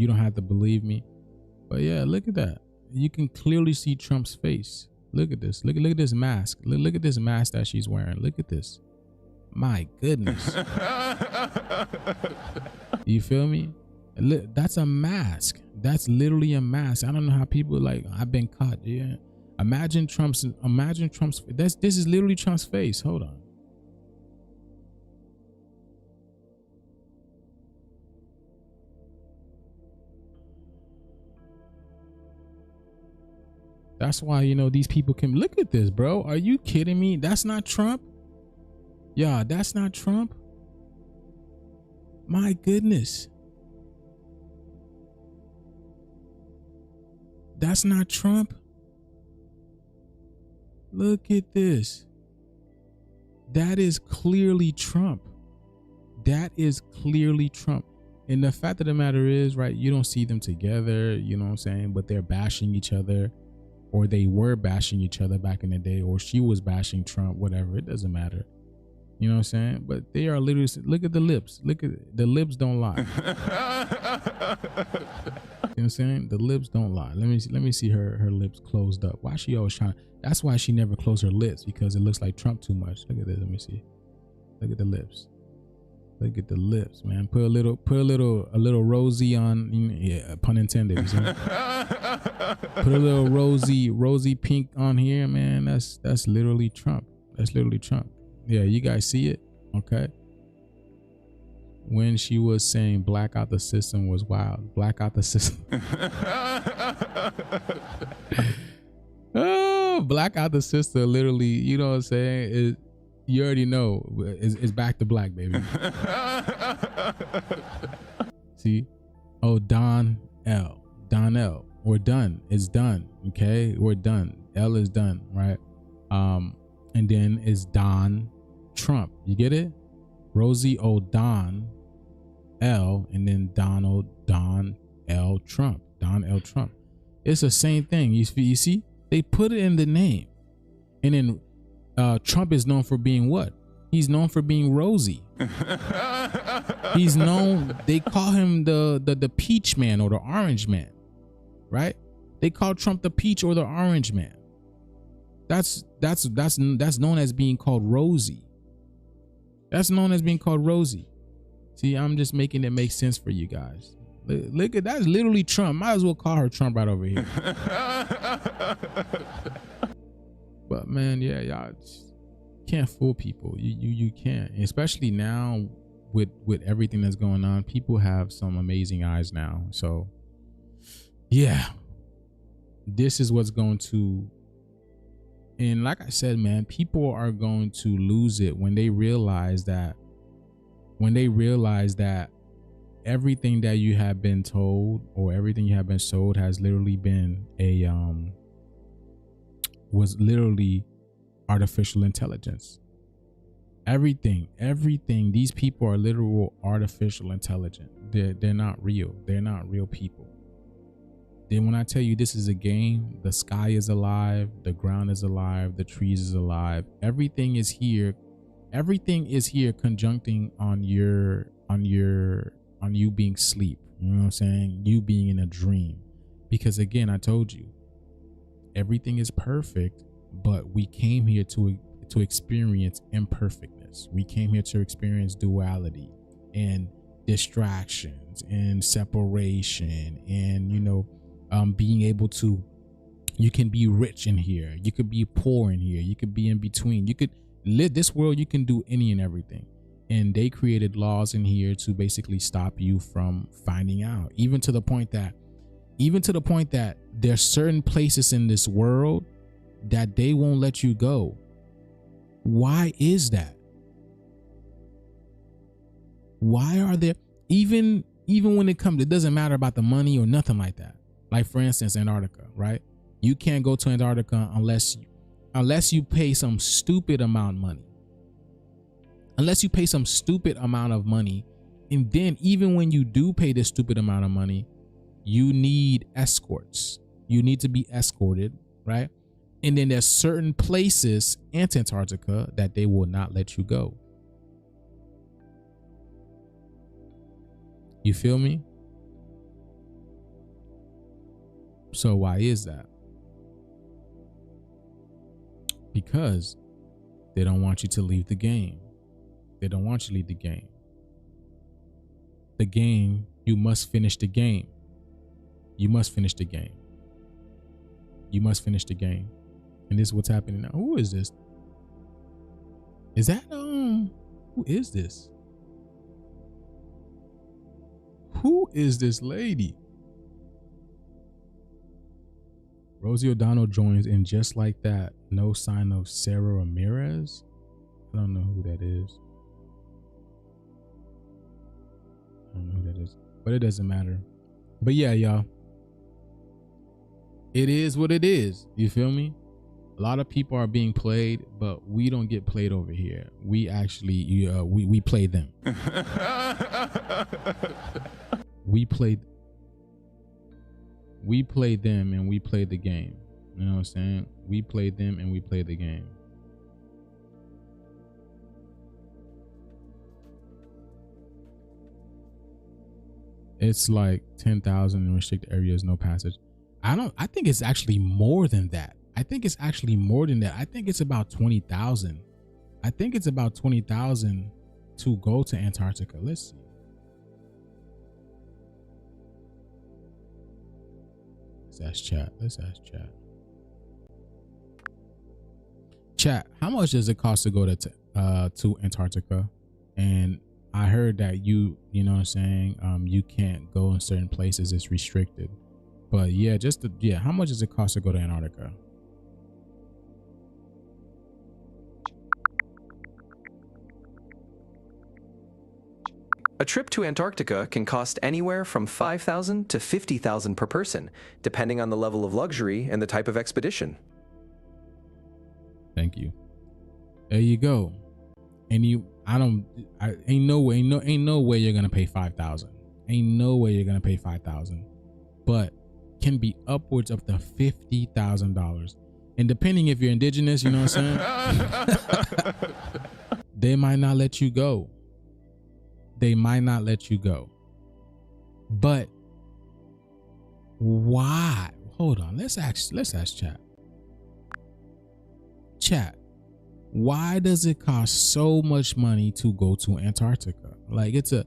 don't have to believe me. But yeah, look at that. You can clearly see Trump's face. Look at this. Look at this mask. Look at this mask that she's wearing. Look at this. My goodness. You feel me? That's a mask. That's literally a mask. I don't know how people like, I've been caught. Yeah. Imagine Trump's, this is literally Trump's face. Hold on. That's why, you know, these people can look at this, bro. Are you kidding me? That's not Trump. Yeah, that's not Trump. My goodness. That's not Trump. Look at this. That is clearly Trump. And the fact of the matter is, right, you don't see them together, you know what I'm saying? But they're bashing each other, or they were bashing each other back in the day, or she was bashing Trump, whatever. It doesn't matter. You know what I'm saying? But they are literally, look at the lips. Look at the lips don't lie. You know what I'm saying? The lips don't lie. Let me see her lips closed up. Why she always trying? That's why she never closed her lips, because it looks like Trump too much. Look at this. Let me see. Look at the lips. Look at the lips, man. Put a little rosy on. Yeah, pun intended. You see? Put a little rosy pink on here, man. That's literally Trump. Yeah, you guys see it? Okay. When she was saying black out the system was wild. Black out the system. Oh, black out the system, literally, you know what I'm saying? You already know. It's back to black, baby. See? Oh, Donnell. We're done. It's done. Okay? We're done. L is done, right? And then it's Don Trump. You get it? Rosie O'Donnell L, and then Donald Don L Trump. It's the same thing. You see, they put it in the name. And then Trump is known for being what? He's known for being rosy. He's known, they call him the peach man or the orange man, right? They call Trump the peach or the orange man. That's known as being called rosy. That's known as being called rosy. See, I'm just making it make sense for you guys. Look at that's literally Trump. Might as well call her Trump right over here. But man, yeah, y'all can't fool people. You can't, especially now with everything that's going on. People have some amazing eyes now. So yeah, this is what's going to, and like I said, man, people are going to lose it when they realize that everything that you have been told or everything you have been sold has literally been was literally artificial intelligence. Everything. These people are literal artificial intelligence. They're not real. They're not real people. Then when I tell you this is a game, the sky is alive, the ground is alive, the trees is alive. Everything is here. Everything is here conjuncting on you being asleep. You know what I'm saying? You being in a dream. Because again, I told you, everything is perfect, but we came here to experience imperfectness. We came here to experience duality and distractions and separation and, being able to, you can be rich in here. You could be poor in here. You could be in between. You could live this world. You can do any and everything. And they created laws in here to basically stop you from finding out, even to the point that there's certain places in this world that they won't let you go. Why is that? Why are there, even when it comes, it doesn't matter about the money or nothing like that. Like for instance, Antarctica, right? You can't go to Antarctica unless you pay some stupid amount of money. Unless you pay some stupid amount of money. And then even when you do pay this stupid amount of money, you need escorts. You need to be escorted, right? And then there's certain places in Antarctica that they will not let you go. You feel me? So why is that? Because they don't want you to leave the game. They don't want you to leave the game. The game, you must finish the game. You must finish the game. You must finish the game. And this is what's happening now. Who is this? Is that who is this? Who is this lady? Rosie O'Donnell joins in just like that. No sign of Sarah Ramirez. I don't know who that is. I don't know who that is, but it doesn't matter. But yeah, y'all, it is what it is. You feel me? A lot of people are being played, but we don't get played over here. We actually, we play them. We play them and we play the game. You know what I'm saying? We play them and we play the game. It's like 10,000 in restricted areas, no passage. I think it's actually more than that. I think it's about 20,000. I think it's about 20,000 to go to Antarctica. Let's see. Let's ask chat. Chat, how much does it cost to go to Antarctica? And I heard that you know what I'm saying, you can't go in certain places, it's restricted. But yeah, how much does it cost to go to Antarctica? A trip to Antarctica can cost anywhere from $5,000 to $50,000 per person, depending on the level of luxury and the type of expedition. Thank you. There you go. And ain't no way you're gonna pay $5,000. Ain't no way you're gonna pay $5,000. But can be upwards of the $50,000. And depending if you're indigenous, you know what I'm saying? They might not let you go. They might not let you go. But why? Hold on. Let's ask chat. Chat. Why does it cost so much money to go to Antarctica? Like isn't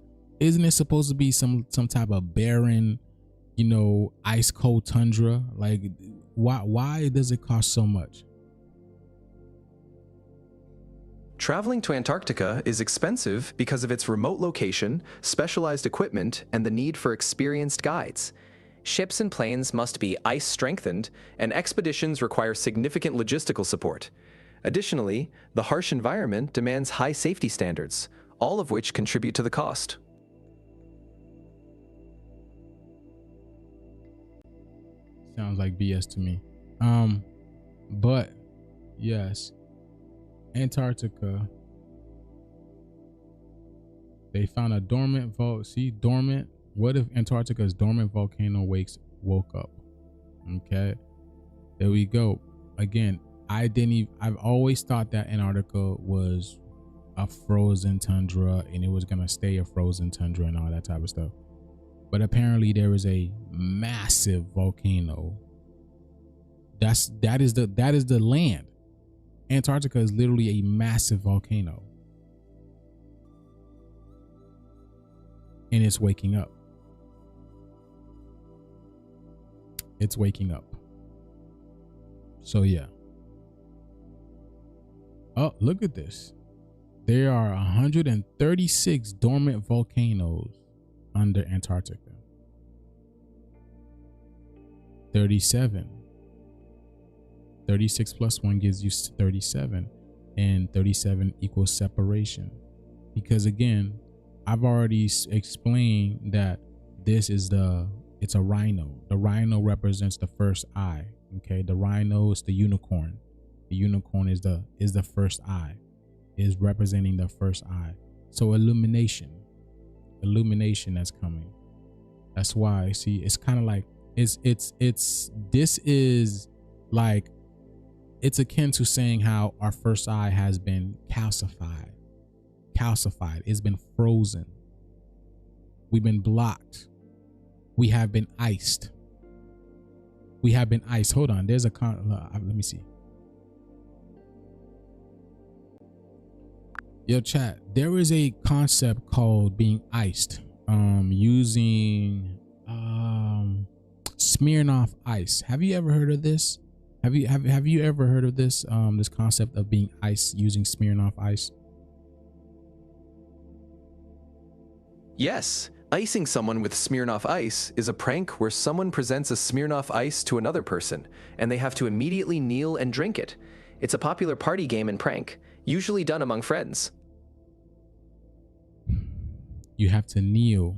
it supposed to be some type of barren, you know, ice cold tundra? Like why does it cost so much? Traveling to Antarctica is expensive because of its remote location, specialized equipment, and the need for experienced guides. Ships and planes must be ice strengthened, and expeditions require significant logistical support. Additionally, the harsh environment demands high safety standards, all of which contribute to the cost. Sounds like BS to me. But yes, Antarctica. They found a dormant dormant. What if Antarctica's dormant volcano woke up? Okay, there we go. Again, I've always thought that Antarctica was a frozen tundra and it was gonna stay a frozen tundra and all that type of stuff. But apparently there is a massive volcano. That is the land. Antarctica is literally a massive volcano. And it's waking up. It's waking up. So yeah. Oh, look at this. There are 136 dormant volcanoes under Antarctica. 37. 36 plus 1 gives you 37. And 37 equals separation. Because again, I've already explained that this is it's a rhino. The rhino represents the first eye. Okay, the rhino is the unicorn. The unicorn is the first eye, is representing the first eye. So illumination that's coming. That's why, see, it's kind of like this is like, it's akin to saying how our first eye has been calcified. It's been frozen. We've been blocked. We have been iced. Hold on, there's let me see. Yo, chat, there is a concept called being iced, using Smirnoff ice. Have you ever heard of this? Have you ever heard of this this concept of being iced using Smirnoff ice? Yes, icing someone with Smirnoff Ice is a prank where someone presents a Smirnoff Ice to another person, and they have to immediately kneel and drink it. It's a popular party game and prank, usually done among friends. You have to kneel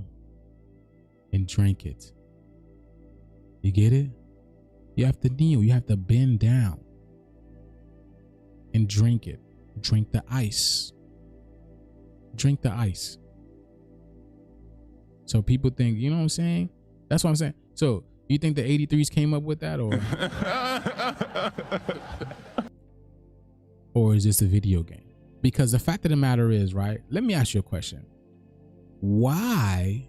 and drink it. You get it? You have to kneel. You have to bend down and drink it. Drink the ice. Drink the ice. So people think, you know what I'm saying? That's what I'm saying. So you think the 83s came up with that, or is this a video game? Because the fact of the matter is, right? Let me ask you a question. Why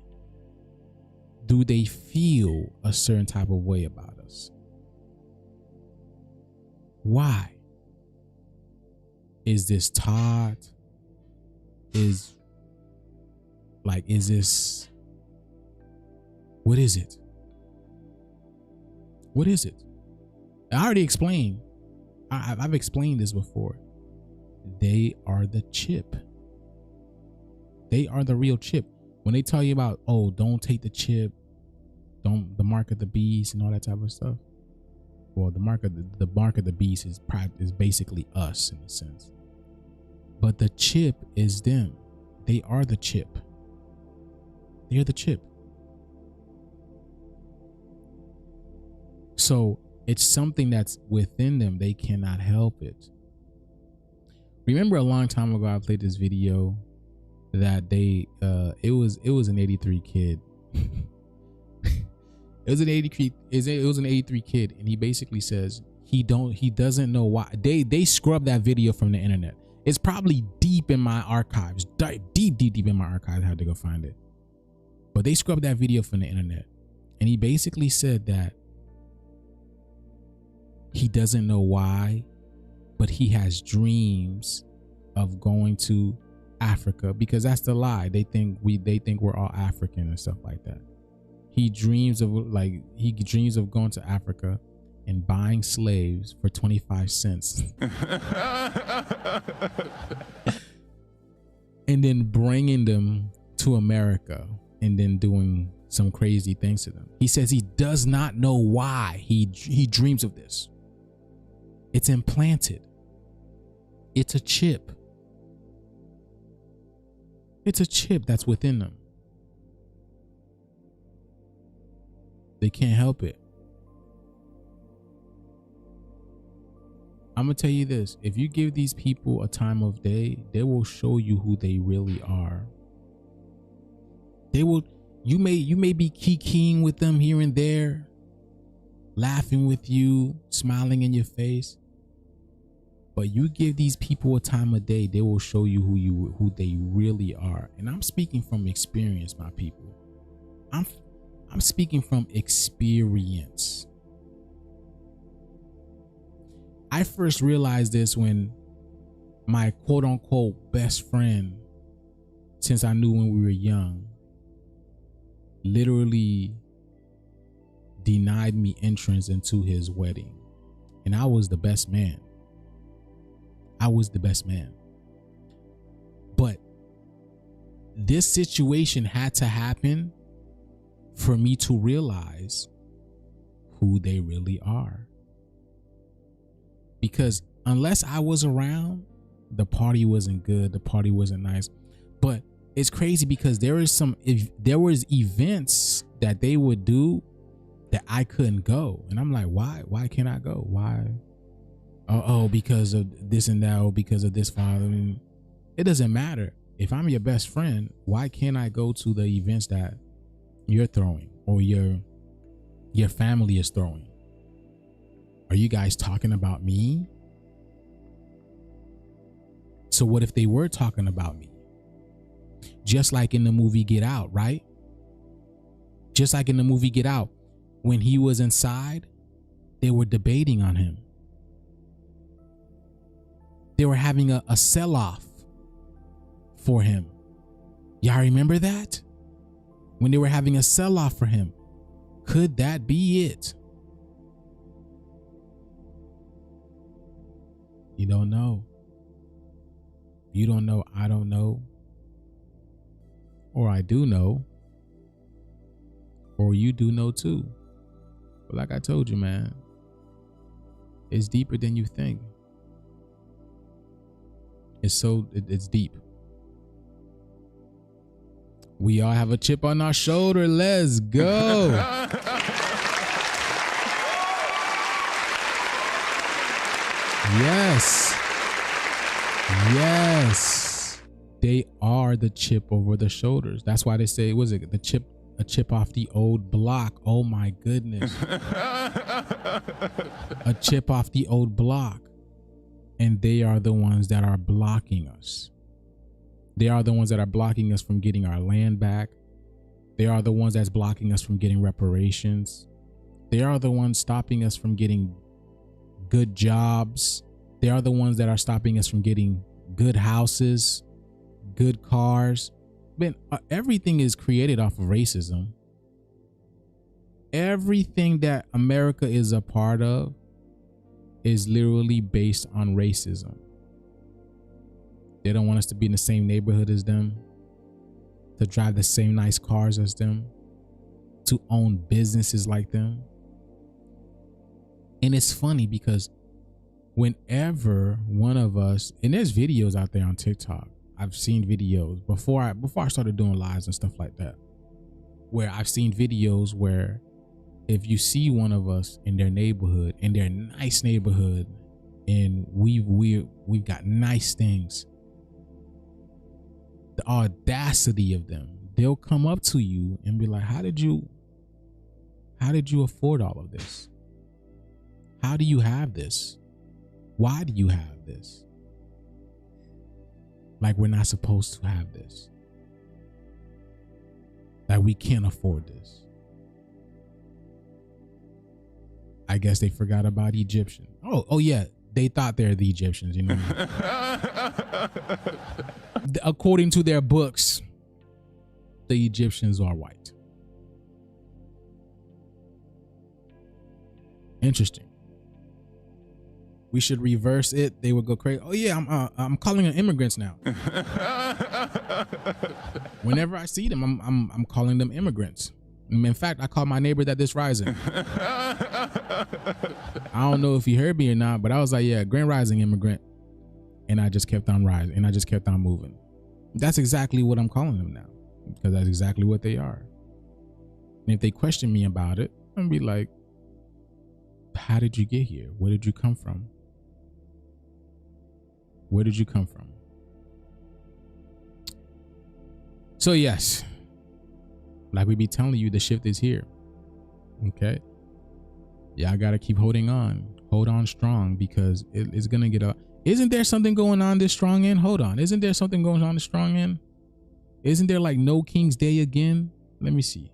do they feel a certain type of way about us? Why? Is this taught? Is this, what is it? What is it? I already explained. I've explained this before. They are the chip. They are the real chip. When they tell you about, oh, don't take the chip, the mark of the beast and all that type of stuff. Well, the mark of the beast is basically us in a sense. But the chip is them. They are the chip. They're the chip. So it's something that's within them. They cannot help it. Remember a long time ago, I played this video that it was an 83 kid. It was an 83 kid, and he basically says he doesn't know why. They scrubbed that video from the internet. It's probably deep in my archives, deep in my archives. I had to go find it. But they scrubbed that video from the internet. And he basically said that he doesn't know why, but he has dreams of going to Africa, because that's the lie. They think we're all African and stuff like that. He dreams of going to Africa and buying slaves for 25 cents. And then bringing them to America and then doing some crazy things to them. He says he does not know why he dreams of this. It's implanted. It's a chip. It's a chip that's within them. They can't help it. I'm gonna tell you this. If you give these people a time of day, they will show you who they really are. You may be kikiing with them here and there, laughing with you, smiling in your face. But you give these people a time of day, they will show you who they really are. And I'm speaking from experience, my people. I'm speaking from experience. I first realized this when my quote unquote best friend, since I knew when we were young, literally denied me entrance into his wedding. And I was the best man. But this situation had to happen for me to realize who they really are. Because unless I was around, the party wasn't good, the party wasn't nice. But it's crazy because there was events that they would do that I couldn't go. And I'm like, why can't I go? Why? Oh, because of this and that, or because of this father. I mean, it doesn't matter. If I'm your best friend, why can't I go to the events that you're throwing or your family is throwing? Are you guys talking about me? So what if they were talking about me? Just like in the movie Get Out, right? Just like in the movie Get Out, when he was inside, they were debating on him. They were having a sell-off for him. Y'all remember that? When they were having a sell-off for him. Could that be it? You don't know. You don't know. I don't know. Or I do know. Or you do know too. But like I told you, man, it's deeper than you think. It's deep. We all have a chip on our shoulder. Let's go. Yes. They are the chip over the shoulders. That's why they say, was it a chip off the old block? Oh my goodness. A chip off the old block. And they are the ones that are blocking us. They are the ones that are blocking us from getting our land back. They are the ones that's blocking us from getting reparations. They are the ones stopping us from getting good jobs. They are the ones that are stopping us from getting good houses, good cars. Man, everything is created off of racism. Everything that America is a part of is literally based on racism. They don't want us to be in the same neighborhood as them, to drive the same nice cars as them, to own businesses like them. And it's funny because whenever one of us, and there's videos out there on TikTok, I've seen videos before I started doing lives and stuff like that, where I've seen videos where if you see one of us in their neighborhood, in their nice neighborhood, and we've got nice things, the audacity of them, they'll come up to you and be like, how did you How did you afford all of this? How do you have this? Why do you have this? Like we're not supposed to have this. Like we can't afford this. I guess they forgot about Egyptian. Oh yeah. They thought they're the Egyptians, you know. According to their books, the Egyptians are white. Interesting. We should reverse it. They would go crazy. Oh yeah, I'm calling them immigrants now. Whenever I see them, I'm calling them immigrants. In fact, I called my neighbor that this rising. I don't know if he heard me or not, but I was like, yeah, Grand Rising immigrant. And I just kept on rising and I just kept on moving. That's exactly what I'm calling them now, because that's exactly what they are. And if they question me about it, I'm gonna be like, how did you get here? Where did you come from? Where did you come from? So yes, like we be telling you, the shift is here. Okay. Yeah, I gotta keep holding on. Hold on strong, because it's gonna get up. Isn't there something going on this strong end? Hold on. Isn't there something going on this strong end? Isn't there like no King's Day again? Let me see.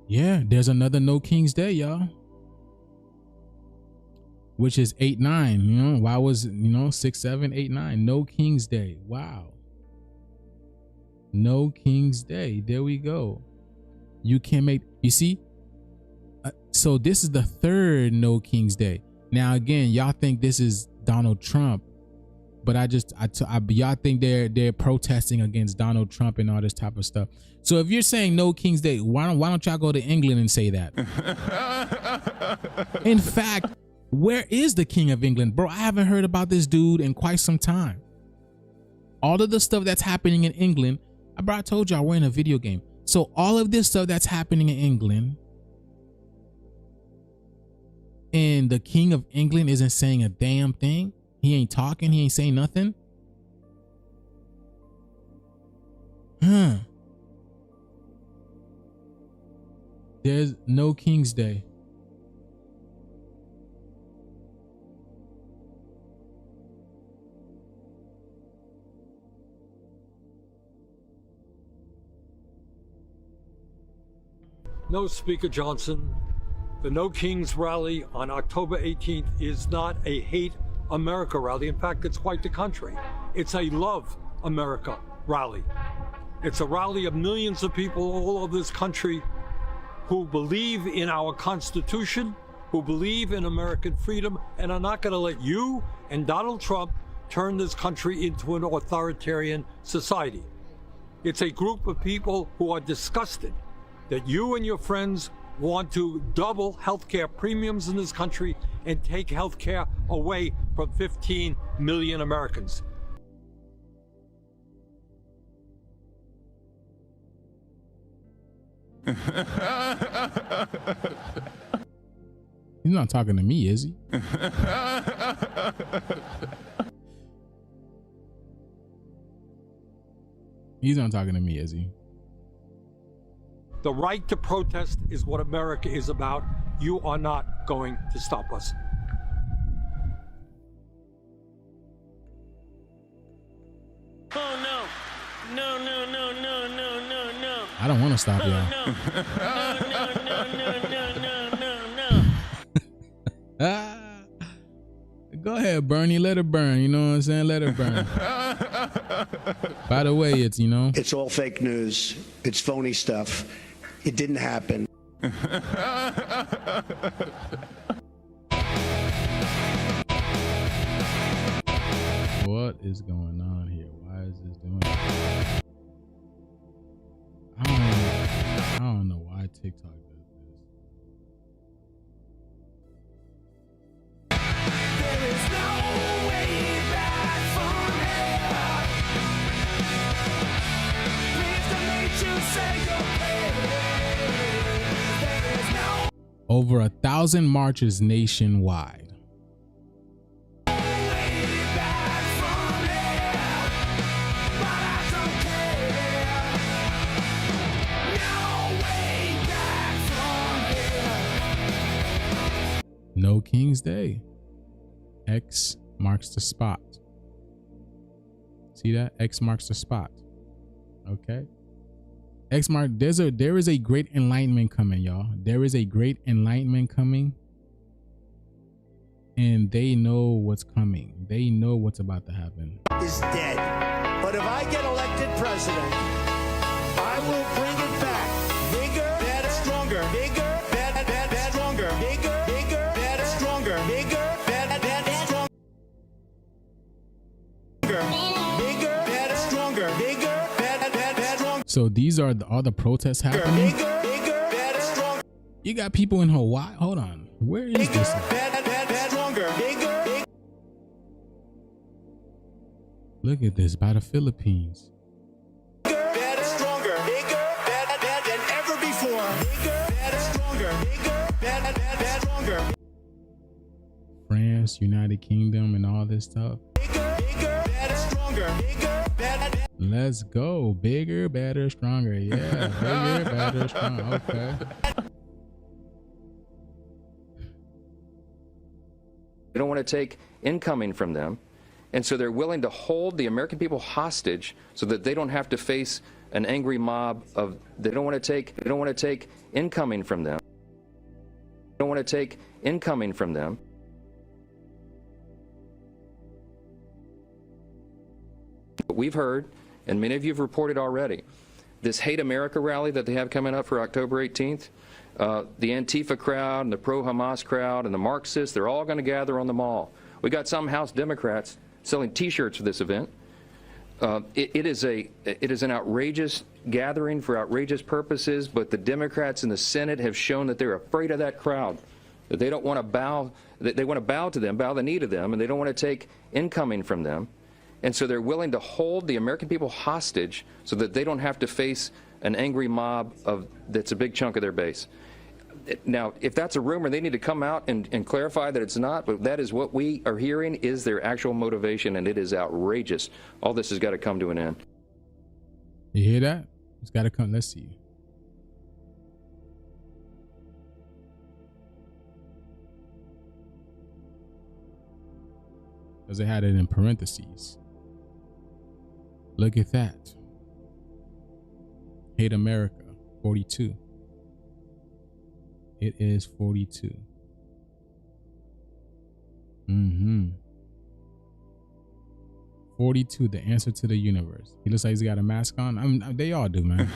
Yeah, there's another No King's Day, y'all. Which is 8-9, you know. Why was, 6, 7, 8, 9? No King's Day. Wow. No King's Day. There we go. You can make, you see? So this is the third No King's Day. Now again, y'all think this is Donald Trump, but y'all think they're protesting against Donald Trump and all this type of stuff. So if you're saying No King's Day, why don't y'all go to England and say that? In fact, where is the King of England? Bro, I haven't heard about this dude in quite some time. All of the stuff that's happening in England, I told y'all we're in a video game. So all of this stuff that's happening in England, and the King of England isn't saying a damn thing. He ain't talking. He ain't saying nothing. There's no King's Day. No, Speaker Johnson, the No Kings rally on October 18th is not a hate America rally. In fact, it's quite the contrary. It's a love America rally. It's a rally of millions of people all over this country who believe in our Constitution, who believe in American freedom, and are not going to let you and Donald Trump turn this country into an authoritarian society. It's a group of people who are disgusted that you and your friends want to double healthcare premiums in this country and take healthcare away from 15 million Americans. He's not talking to me, is he? He's not talking to me, is he? The right to protest is what America is about. You are not going to stop us. Oh no. No, no, no, no, no, no, no. I don't want to stop y'all. No, no, no, no, no, no, no, no. Go ahead, Bernie. Let it burn. You know what I'm saying? Let it burn. By the way, it's, It's all fake news. It's phony stuff. It didn't happen. What is going on here? Why is this doing this? I don't know why TikTok does this. There is no way back from here. Please don't make you say your prayers. There is no. Over 1,000 marches nationwide. No King's Day. X marks the spot. See that? X marks the spot. Okay. X mark. There is a great enlightenment coming, y'all. There is a great enlightenment coming. And they know what's coming. They know what's about to happen. Is dead. But if I get elected president, I will bring it back. Bigger, better, stronger. Bigger, better, stronger. Bigger, better, stronger. Bigger, better, stronger. Bigger, better, stronger. Bigger, better, stronger. So these are all the protests happening. Bigger, better, stronger. You got people in Hawaii. Hold on. Where is this? Look at this, by the Philippines. Bigger, better, stronger. Bigger, better than ever before. Bigger, better, stronger. Bigger, better, stronger. France, United Kingdom, and all this stuff. Bigger, better, stronger. Bigger, better. Let's go. Bigger, better, stronger. Yeah. Bigger, better, stronger. Okay. They don't want to take incoming from them. And so they're willing to hold the American people hostage so that they don't have to face an angry mob of, they don't want to take incoming from them. They don't want to take incoming from them. But we've heard, and many of you have reported already, this Hate America rally that they have coming up for October 18th, the Antifa crowd and the pro-Hamas crowd and the Marxists, they're all going to gather on the mall. We got some House Democrats selling T-shirts for this event. It is an outrageous gathering for outrageous purposes, but the Democrats in the Senate have shown that they're afraid of that crowd, that they don't want to bow, that they want to bow to them, bow the knee to them, and they don't want to take incoming from them. And so they're willing to hold the American people hostage so that they don't have to face an angry mob of that's a big chunk of their base. Now, if that's a rumor, they need to come out and clarify that it's not, but that is what we are hearing is their actual motivation, and it is outrageous. All this has got to come to an end. You hear that? It's got to come. Let's see. Because they had it in parentheses. Look at that. Hate America, 42. It is 42. 42, the answer to the universe. He looks like he's got a mask on. I mean, they all do, man.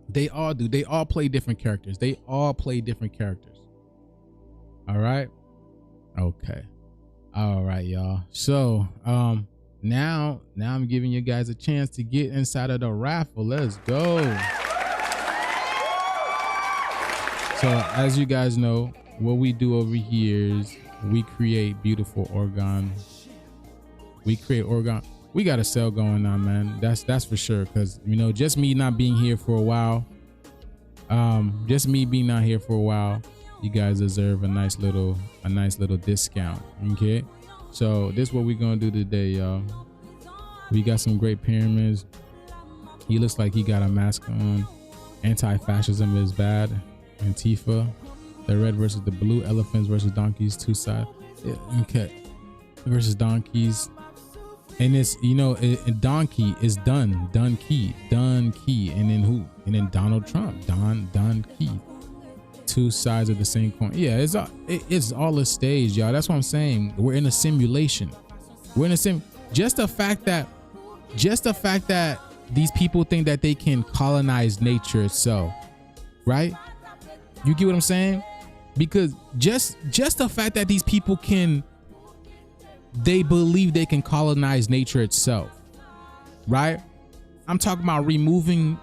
They all do. They all play different characters. They all play different characters. All right. Okay. All right, y'all. So, now I'm giving you guys a chance to get inside of the raffle. Let's go. So as you guys know, what we do over here is we create beautiful organ. We create organ. We got a sale going on, man. That's for sure. Cause you know, just me not being here for a while. Just me being not here for a while. You guys deserve a nice little discount. Okay. So this is what we're gonna do today, y'all. We got some great pyramids. He looks like he got a mask on. Anti-fascism is bad. Antifa, the red versus the blue, elephants versus donkeys, two sides. Okay, versus donkeys, and it's, you know, donkey is done key, and then who? And then Donald Trump, Don Key. Two sides of the same coin. Yeah, it's all a stage, y'all. That's what I'm saying. We're in a simulation. We're in a just the fact that these people think that they can colonize nature itself, right? You get what I'm saying? Because just the fact that these people they believe they can colonize nature itself, right? I'm talking about removing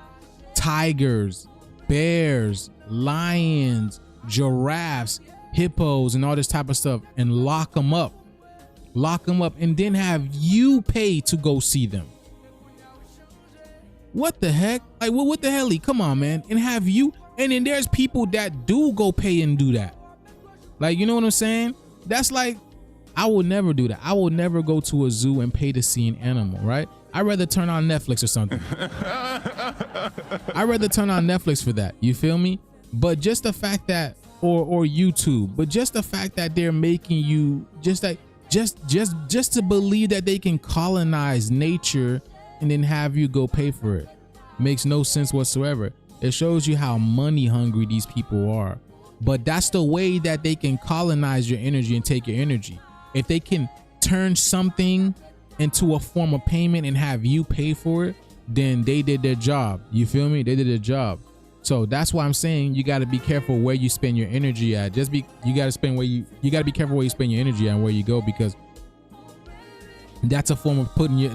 tigers, bears, lions, giraffes, hippos, and all this type of stuff, and lock them up, and then have you pay to go see them. What the heck? Like, what the hell? Come on, man. And have you, and then there's people that do go pay and do that. Like, you know what I'm saying? That's like, I will never do that. I will never go to a zoo and pay to see an animal, right? I'd rather turn on Netflix or something. I'd rather turn on Netflix for that. You feel me? But just the fact that, or YouTube, but just the fact that they're making you just to believe that they can colonize nature and then have you go pay for it makes no sense whatsoever. It shows you how money hungry these people are. But that's the way that they can colonize your energy and take your energy. If they can turn something into a form of payment and have you pay for it, then they did their job. You feel me? They did their job. So that's why I'm saying you got to be careful where you spend your energy at. You got to be careful where you spend your energy at and where you go, because that's a form of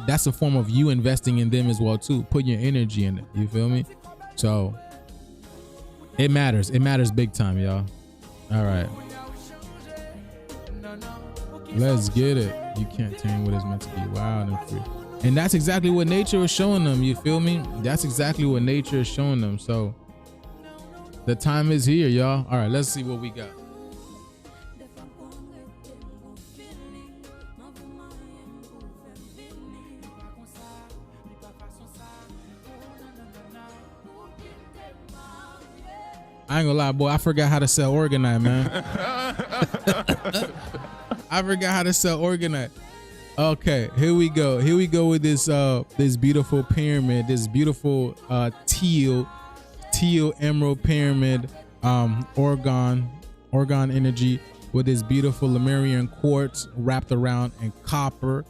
that's a form of you investing in them as well too, putting your energy in it. You feel me? So it matters. It matters big time, y'all. All right. Let's get it. You can't tame what is meant to be wild and free. And that's exactly what nature is showing them. You feel me? That's exactly what nature is showing them. So the time is here, y'all. All right, let's see what we got. I ain't gonna lie, boy. I forgot how to sell organite, man. I forgot how to sell organite. Okay, here we go. Here we go with this this beautiful pyramid, this beautiful teal emerald pyramid, organ energy with this beautiful Lemurian quartz wrapped around in copper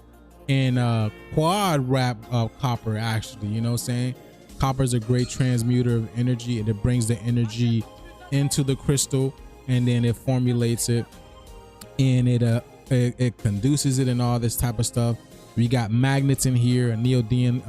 and quad wrap copper, actually. You know what I'm saying? Copper is a great transmuter of energy, and it brings the energy into the crystal, and then it formulates it, and it conduces it and all this type of stuff. We got magnets in here, neodymium.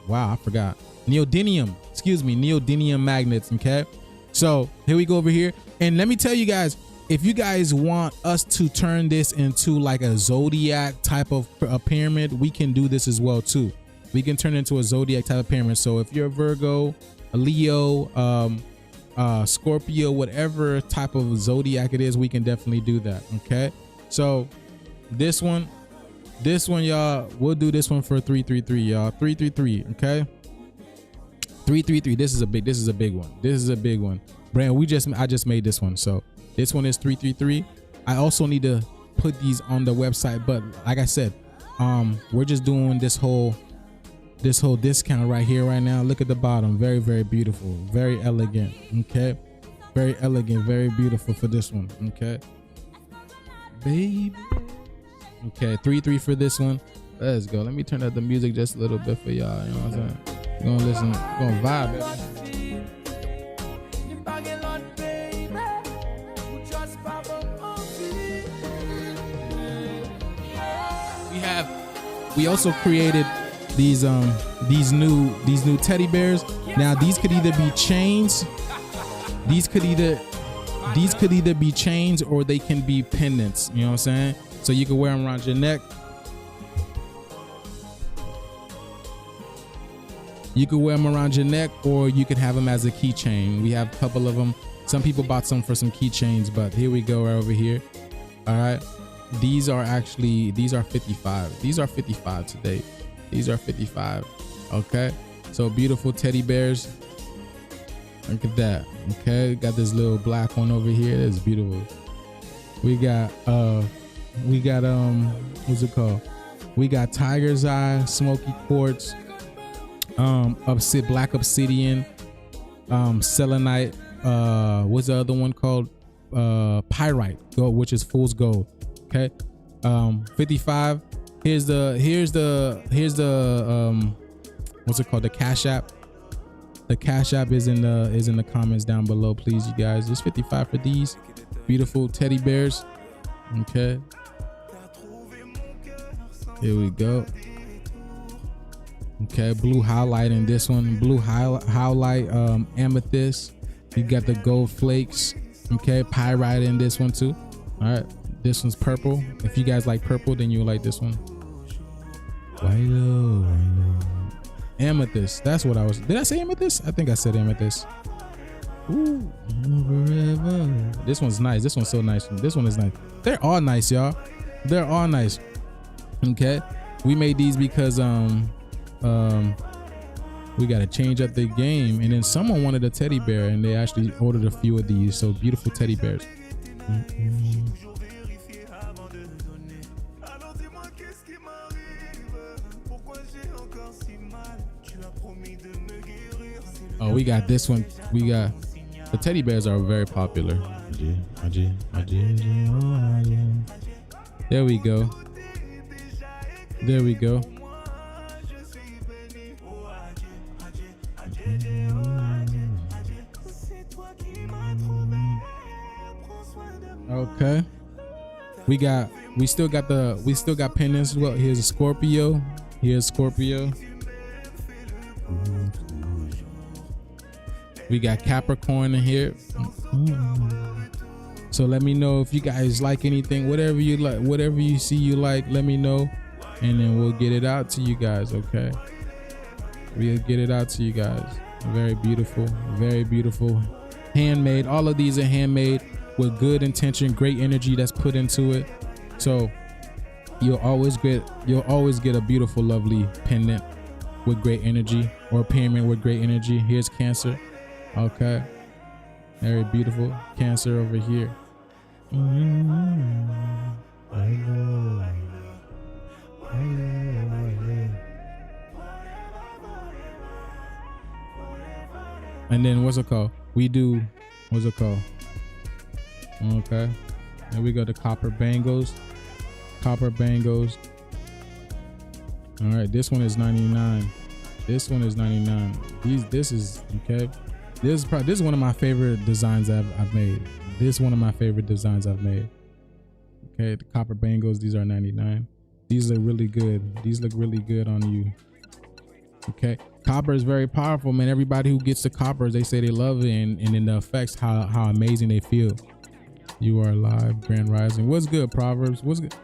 Wow, I forgot. Neodymium. Excuse me, neodymium magnets. Okay, so here we go over here, and let me tell you guys, if you guys want us to turn this into like a zodiac type of a pyramid, we can do this as well too. We can turn it into a zodiac type of pyramid. So if you're a Virgo, a Leo, Scorpio, whatever type of zodiac it is, we can definitely do that. Okay, so this one y'all, we'll do this one for 333, y'all. 333. Okay, 333. This is a big one. This is a big one. Brand, I just made this one, so this one is 333. I also need to put these on the website, but like I said, we're just doing this whole discount right here, right now. Look at the bottom. Very, very beautiful. Very elegant. Okay. Very elegant. Very beautiful for this one. Okay. Baby. Okay. 3-3 for this one. Let's go. Let me turn up the music just a little bit for y'all. You know what I'm saying? We're gonna listen. We're gonna vibe, baby. We also created these new teddy bears. Now these could either be chains. These could either be chains, or they can be pendants. You know what I'm saying? So you can wear them around your neck. You could wear them around your neck, or you could have them as a keychain. We have a couple of them. Some people bought some for some keychains, but here we go right over here. All right. These are 55. These are 55 today. These are 55. Okay. So beautiful teddy bears. Look at that. Okay. Got this little black one over here. That's beautiful. We got what's it called? We got tiger's eye, smoky quartz, black obsidian, selenite, what's the other one called? Pyrite gold, which is fool's gold. Okay. 55. Here's the what's it called? The Cash App. The Cash App is in the comments down below, please, you guys. It's 55 for these beautiful teddy bears. Okay. Here we go. Okay, blue highlight in this one. Blue highlight, amethyst. You got the gold flakes. Okay, pyrite in this one too. All right. This one's purple. If you guys like purple, then you'll like this one. Amethyst. That's what I was. Did I say amethyst? I think I said amethyst. Ooh. This one's nice. This one's so nice. This one is nice. They're all nice, y'all. They're all nice. Okay. We made these because We got to change up the game. And then someone wanted a teddy bear, and they actually ordered a few of these. So beautiful teddy bears. Oh, we got this one. We got the teddy bears are very popular. There we go. There we go. Okay. We still got pendants as well. Here's a Scorpio. Here's Scorpio. We got Capricorn in here. So let me know if you guys like anything, whatever you like, whatever you see you like, let me know, and then we'll get it out to you guys. Okay, we'll get it out to you guys. Very beautiful, handmade. All of these are handmade with good intention, great energy that's put into it. So you'll always get a beautiful, lovely pendant with great energy, or a pendant with great energy. Here's Cancer. Okay, very beautiful. Cancer over here. And then what's it called? What's it called? Okay, and we got the copper bangles. All right, this one is 99. This is okay. This is one of my favorite designs I've made. Okay, the copper bangles, these are 99. These look really good. These look really good on you. Okay, copper is very powerful, man. Everybody who gets the coppers, they say they love it, and it affects how amazing they feel. You are alive, Grand Rising. What's good, Proverbs? What's good?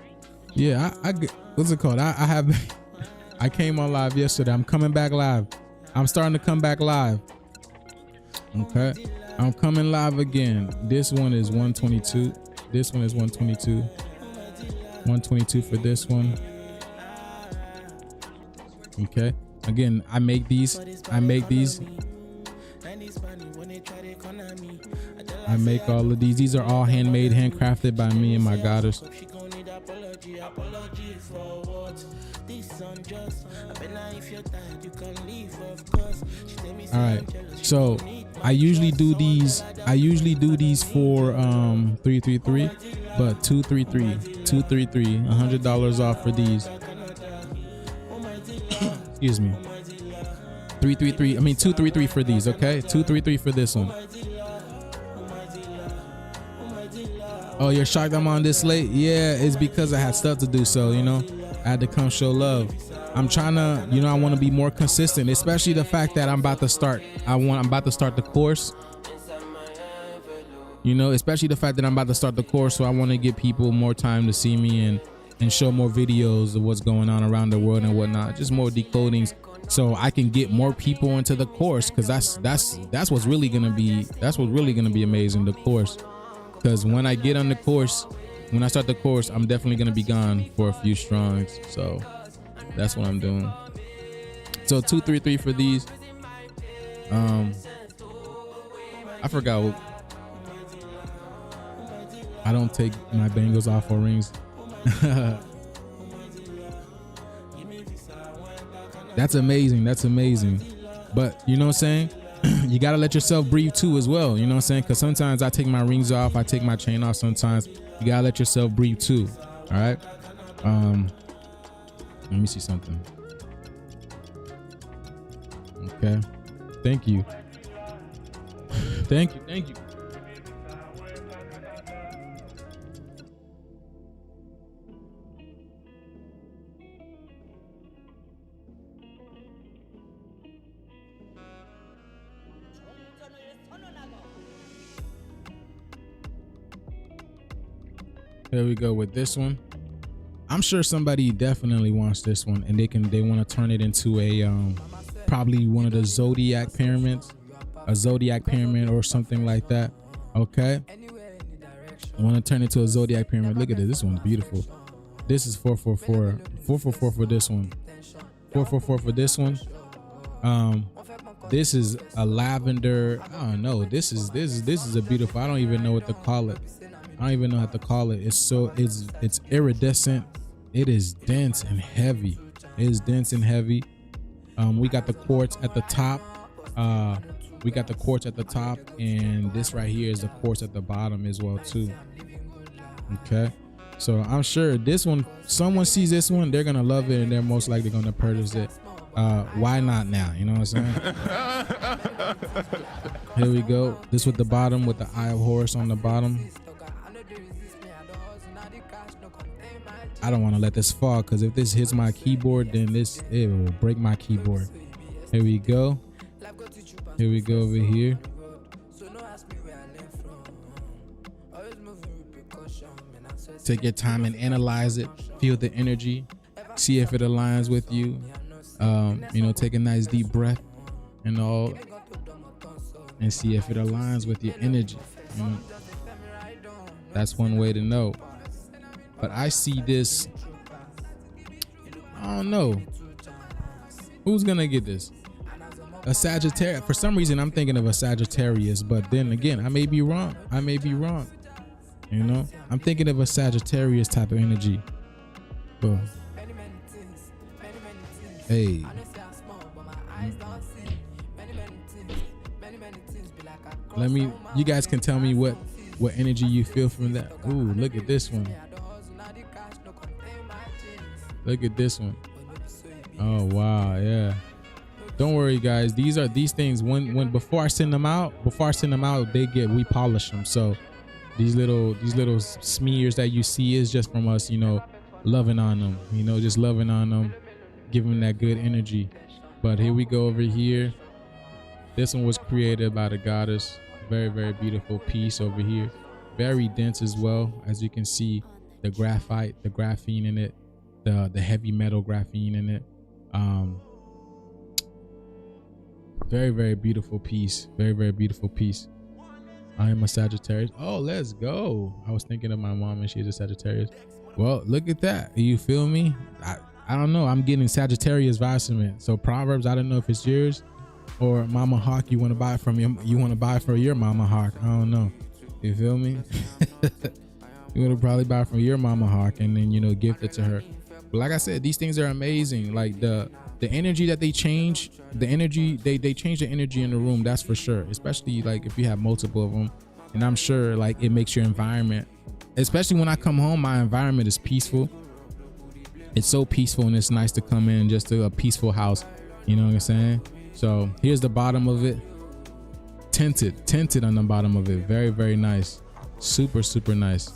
Yeah, I what's it called? I came on live yesterday. I'm coming back live. I'm starting to come back live. Okay, I'm coming live again. This one is 122. 122 for this one. Okay, again, I make these. I make all of these. These are all handmade, handcrafted by me and my goddess. All right, so I usually do these for 333, but 233 $100 off for these. Excuse me, 233 for these. Okay, 233 for this one. Oh, you're shocked I'm on this late? Yeah, it's because I had stuff to do, so I had to come show love. I'm trying to, I want to be more consistent, especially the fact that I'm about to start the course. Especially the fact that I'm about to start the course, so I want to give people more time to see me and show more videos of what's going on around the world and whatnot, just more decodings, so I can get more people into the course, because that's what's really gonna be amazing, the course. Because when I get on the course, when I start the course, I'm definitely gonna be gone for a few strongs. So that's what I'm doing. So 233 for these. I forgot what. I don't take my bangles off or rings. That's amazing. But you know what I'm saying? You gotta let yourself breathe too as well. You know what I'm saying? Because sometimes I take my rings off, I take my chain off. Sometimes you gotta let yourself breathe too. All right. Let me see something. Okay. Thank you. Thank you. There we go with this one. I'm sure somebody definitely wants this one, and they want to turn it into a probably one of the zodiac pyramids, a zodiac pyramid or something like that. Okay, I want to turn it to a zodiac pyramid. Look at this. This one's beautiful. This is 444 for this one. 444 for this one. This is a lavender. I don't know. This is a beautiful. I don't even know what to call it. I don't even know how to call it. It's iridescent. It is dense and heavy. It is dense and heavy. We got the quartz at the top. And this right here is the quartz at the bottom as well too. Okay, so I'm sure this one, someone sees this one, they're gonna love it, and they're most likely gonna purchase it. Why not now? You know what I'm saying? Here we go. This with the bottom, with the Eye of Horus on the bottom. I don't want to let this fall, because if this hits my keyboard, then it will break my keyboard. Here we go. Here we go over here. Take your time and analyze it. Feel the energy. See if it aligns with you. Take a nice deep breath and all, and see if it aligns with your energy. That's one way to know. But I see this. I don't know. Who's gonna get this? A Sagittarius. For some reason, I'm thinking of a Sagittarius, but then again, I may be wrong. You know, I'm thinking of a Sagittarius type of energy. But hey, you guys can tell me what energy you feel from that. Ooh, look at this one. Look at this one. Oh wow, yeah. Don't worry, guys. These things when before I send them out, we polish them. So these little smears that you see is just from us, loving on them. Just loving on them, giving them that good energy. But here we go over here. This one was created by the goddess. Very, very beautiful piece over here. Very dense as well, as you can see. The graphite, the graphene in it, the heavy metal graphene in it. Very, very beautiful piece. Very, very beautiful piece. I am a Sagittarius. Oh, let's go. I was thinking of my mom, and she's a Sagittarius. Well, look at that. You feel me? I don't know. I'm getting Sagittarius vibes from it. So Proverbs, I don't know if it's yours or Mama Hawk. You want to buy it from you want to buy it for your Mama Hawk. I don't know. You feel me? You want to probably buy it from your Mama Hawk and then gift it to her. But like I said, these things are amazing. Like the energy that they change, they change the energy in the room. That's for sure. Especially like if you have multiple of them, and I'm sure like it makes your environment. Especially when I come home, my environment is peaceful. It's so peaceful, and it's nice to come in just to a peaceful house. You know what I'm saying? So here's the bottom of it. Tinted on the bottom of it. Very, very nice. Super, super nice.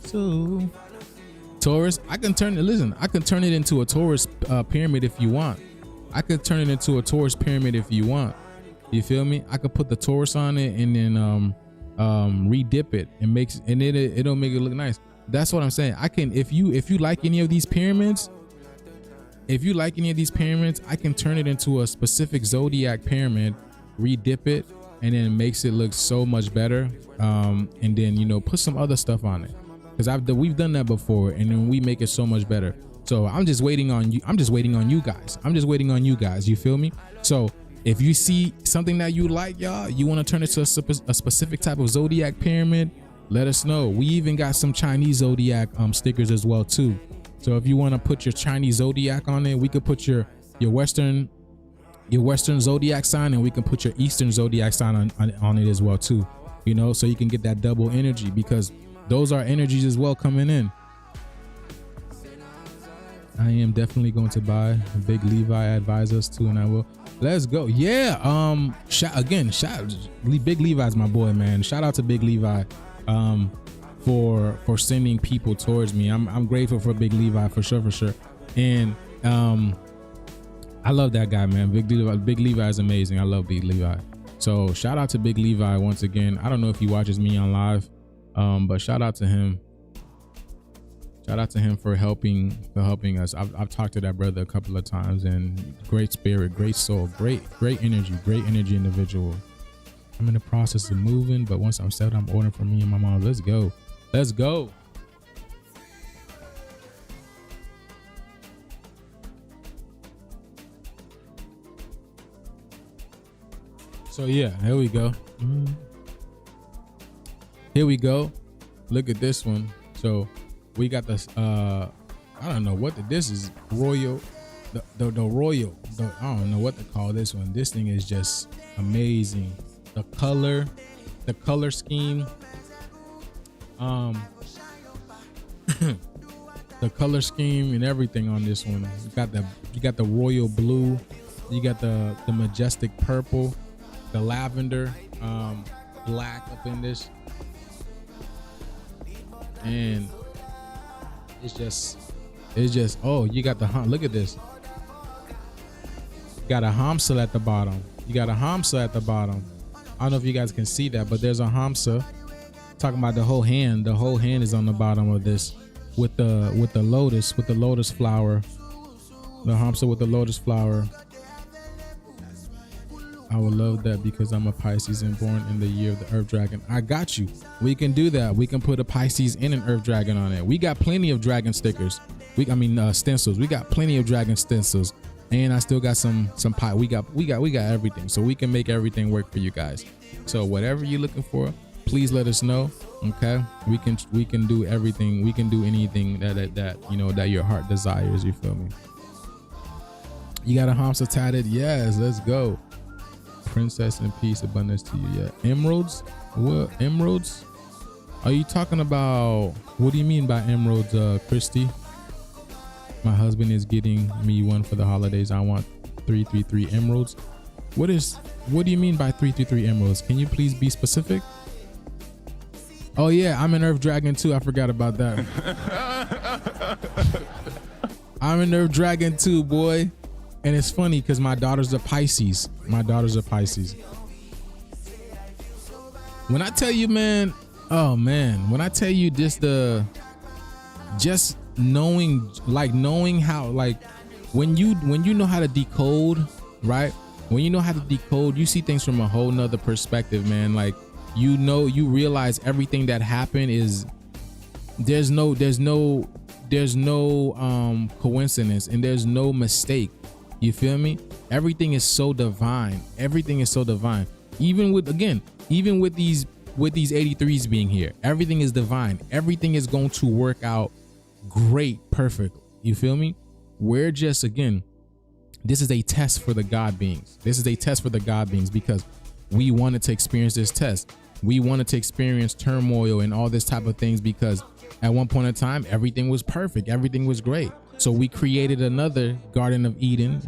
So Taurus, I can turn it into a Taurus pyramid if you want. I could turn it into a Taurus pyramid if you want. You feel me? I could put the Taurus on it and then redip it and it'll make it look nice. That's what I'm saying. I can, if you like any of these pyramids, I can turn it into a specific zodiac pyramid, redip it, and then it makes it look so much better. And then put some other stuff on it, because we've done that before, and then we make it so much better. So I'm just waiting on you. I'm just waiting on you guys. You feel me? So if you see something that you like, y'all, you want to turn it to a specific type of zodiac pyramid, let us know. We even got some Chinese zodiac stickers as well too. So if you want to put your Chinese zodiac on it, we could put your Western zodiac sign, and we can put your Eastern zodiac sign on it as well too. So you can get that double energy, because those are energies as well coming in. I am definitely going to buy. Big Levi advised us to, and I will. Let's go. Yeah. Big Levi's my boy, man. Shout out to Big Levi for sending people towards me. I'm grateful for Big Levi for sure. And I love that guy, man. Big Levi is amazing. I love Big Levi. So shout out to Big Levi once again. I don't know if he watches me on live, but shout out to him. Shout out to him for helping us. I've talked to that brother a couple of times, and great spirit, great soul, great energy individual. I'm in the process of moving, but once I'm settled, I'm ordering for me and my mom. Let's go. Let's go. So yeah, here we go. Here we go. Look at this one. So we got this. I don't know what this is. Royal. The royal. I don't know what to call this one. This thing is just amazing. The color scheme. The color scheme and everything on this one. You got the royal blue. You got the majestic purple. The lavender, black up in this, and it's just. Oh, you got look at this. You got a Hamsa at the bottom. I don't know if you guys can see that, but there's a Hamsa. Talking about the whole hand. The whole hand is on the bottom of this, with the lotus flower. The Hamsa with the lotus flower. I would love that because I'm a Pisces and born in the year of the Earth Dragon. I got you. We can do that. We can put a Pisces and an Earth Dragon on it. We got plenty of dragon stickers. Stencils. We got plenty of dragon stencils, and I still got some pie. We got everything, so we can make everything work for you guys. So whatever you're looking for, please let us know. Okay, we can do everything. We can do anything that your heart desires. You feel me? You got a Hamsa tatted? Yes, let's go. Princess and peace, abundance to you. Yeah, emeralds. What emeralds? Are you talking about? What do you mean by emeralds, Christy? My husband is getting me one for the holidays. I want 333 emeralds. What do you mean by 333 emeralds? Can you please be specific? Oh yeah, I'm an Earth Dragon too. I forgot about that. I'm an Earth Dragon too, boy. And it's funny because my daughters are Pisces. When I tell you, man, when I tell you just knowing how, like, when you know how to decode, right? When you know how to decode, you see things from a whole nother perspective, man. Like, you realize everything that happened is there's no coincidence, and there's no mistake. You feel me? Everything is so divine. Even with these 83s being here, everything is divine. Everything is going to work out great, perfect. You feel me? We're just, again, this is a test for the God beings. Because we wanted to experience this test. We wanted to experience turmoil and all this type of things, because at one point in time, everything was perfect. Everything was great. So we created another Garden of Eden,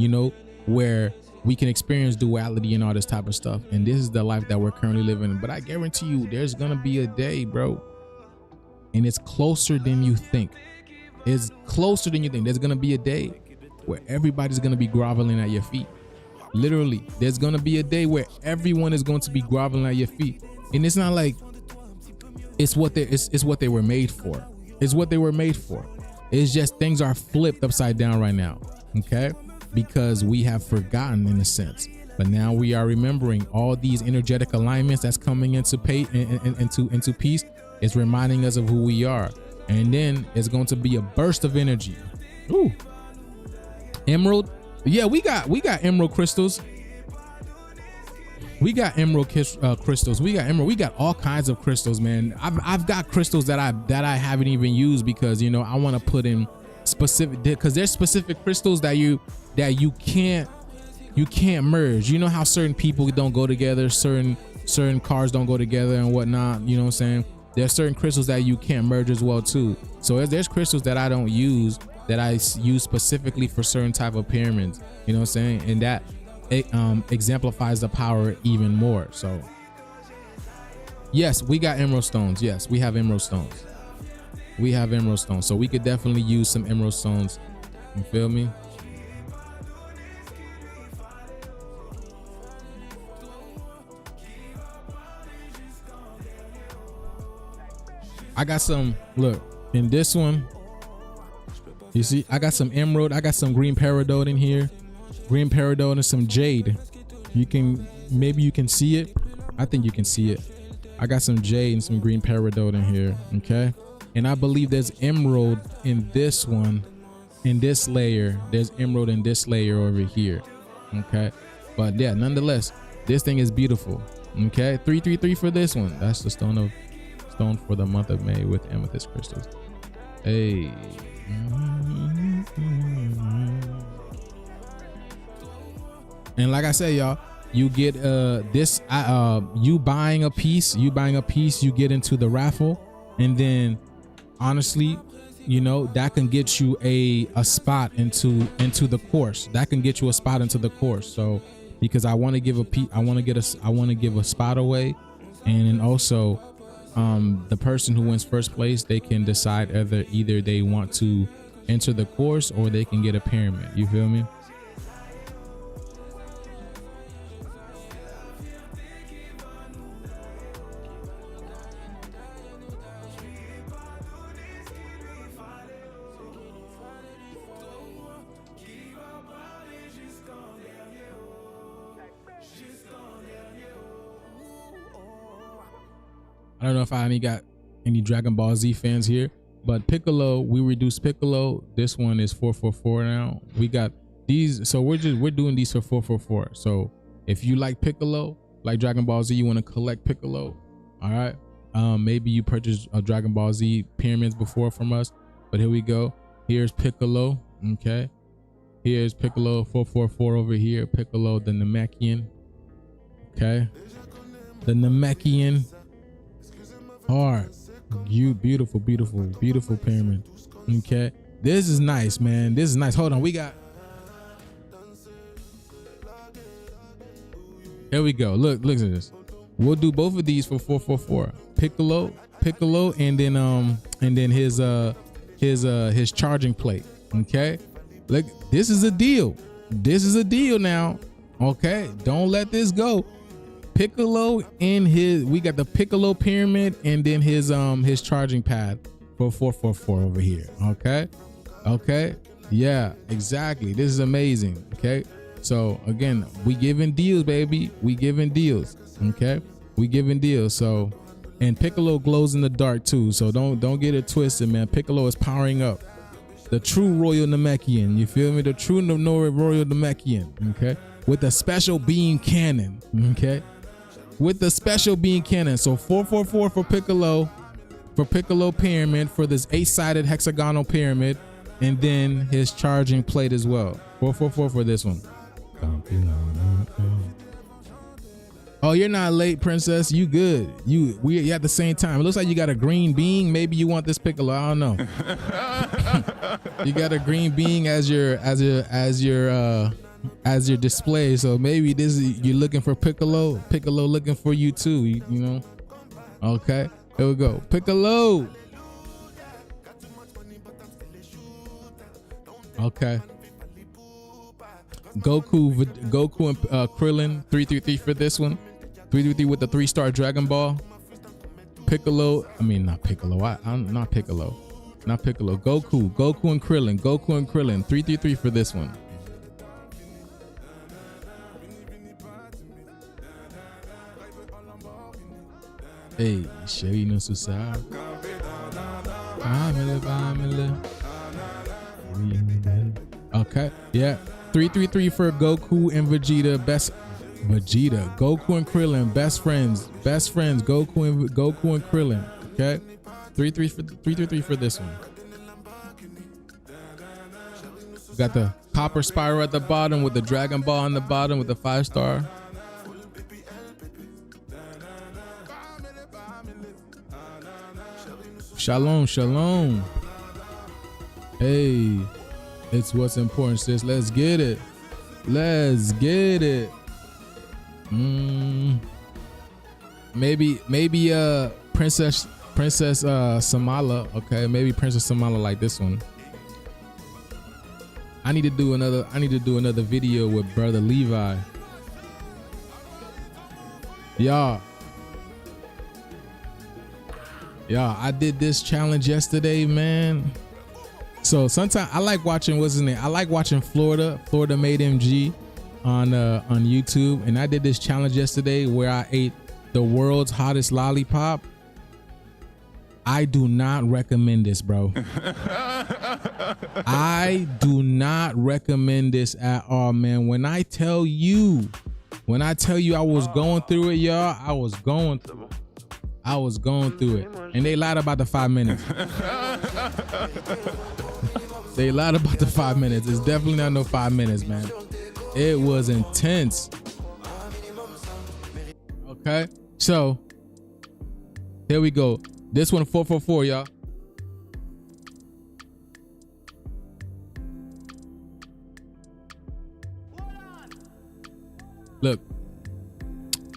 where we can experience duality and all this type of stuff. And this is the life that we're currently living in. But I guarantee you, there's going to be a day, bro. And it's closer than you think. There's going to be a day where everybody's going to be groveling at your feet. Literally, there's going to be a day where everyone is going to be groveling at your feet. And it's not like it's what they were made for. It's just things are flipped upside down right now, okay? Because we have forgotten, in a sense. But now we are remembering all these energetic alignments that's coming into peace. It's reminding us of who we are. And then it's going to be a burst of energy. Ooh. Emerald. Yeah, we got emerald crystals. We got emerald crystals. We got all kinds of crystals, man. I've got crystals that I haven't even used because, I want to put in specific, because there's specific crystals that you can't merge. You know how certain people don't go together, certain cars don't go together and whatnot. You know what I'm saying? There's certain crystals that you can't merge as well too. So there's crystals that I don't use, that I use specifically for certain type of pyramids. You know what I'm saying? And that exemplifies the power even more. So yes, we got emerald stones. Yes, we have emerald stones. So we could definitely use some emerald stones. You feel me? I got some, look, in this one, you see, I got some emerald, I got some green peridot in here. Green peridot and some jade. Maybe you can see it. I think you can see it. I got some jade and some green peridot in here. Okay. And I believe there's emerald in this one, in this layer. There's emerald in this layer over here. Okay. But yeah, nonetheless, this thing is beautiful. Okay. 333 for this one. That's the stone for the month of May with amethyst crystals. Hey. And like I said, y'all, you get this you buying a piece, you get into the raffle, and then honestly, you know, that can get you a spot into the course. That can get you a spot into the course. So because I want to give a spot away, and then also the person who wins first place, they can decide either they want to enter the course or they can get a pyramid. You feel me? I don't know if I got any Dragon Ball Z fans here, but Piccolo, we reduced Piccolo. This one is 444 now. We got these, so we're doing these for 444. So if you like Piccolo, like Dragon Ball Z, you want to collect Piccolo, all right? Maybe you purchased a Dragon Ball Z pyramids before from us, but here we go. Here's Piccolo, okay? Here's Piccolo 444 over here. Piccolo the Namekian, okay? The Namekian. Hard, you beautiful pyramid. Okay, this is nice, man. This is nice. Hold on, we got. Here we go. Look at this. We'll do both of these for 444. Piccolo, and then his charging plate. Okay, look, this is a deal. This is a deal now. Okay, don't let this go. Piccolo in we got the Piccolo pyramid and then his charging pad for 444 over here. Okay, yeah, exactly. This is amazing. Okay, so again, we giving deals, baby. We giving deals. Okay, we giving deals. So, and Piccolo glows in the dark too, so don't get it twisted, man. Piccolo is powering up, the true Royal Namekian. You feel me? The true Royal Namekian. Okay, with a special beam cannon. Okay, with the special beam cannon. So 444 for Piccolo pyramid, for this 8-sided hexagonal pyramid, and then his charging plate as well. 444 for this one. Oh, you're not late, princess. You good? We at the same time. It looks like you got a green bean. Maybe you want this Piccolo. I don't know. You got a green bean as your display, so maybe you're looking for Piccolo looking for you too, you know. Okay, here we go. Piccolo. Okay, Goku and Krillin 333 for this one. 333 with the 3-star Dragon Ball. Piccolo, not Piccolo, Goku and Krillin 333 for this one. Hey, Sherry no susah. Okay, yeah. 333 for Goku and Vegeta, Goku and Krillin, best friends. Goku and Krillin. Okay, 333 for this one. Got the copper spiral at the bottom with the Dragon Ball on the bottom with the 5-star. Shalom. Hey, it's what's important, sis. Let's get it. Maybe Princess Samala. Okay, maybe Princess Samala like this one. I need to do another video with Brother Levi. Y'all, I did this challenge yesterday, man. So sometimes I like watching, I like watching Florida Made MG on YouTube, and I did this challenge yesterday where I ate the world's hottest lollipop, I do not recommend this, bro. I do not recommend this at all, man. When I tell you I was going through it, y'all, I was going through it. And they lied about the 5 minutes. They lied about the 5 minutes. It's definitely not no 5 minutes, man. It was intense. Okay, so here we go. This one 444, y'all. Look,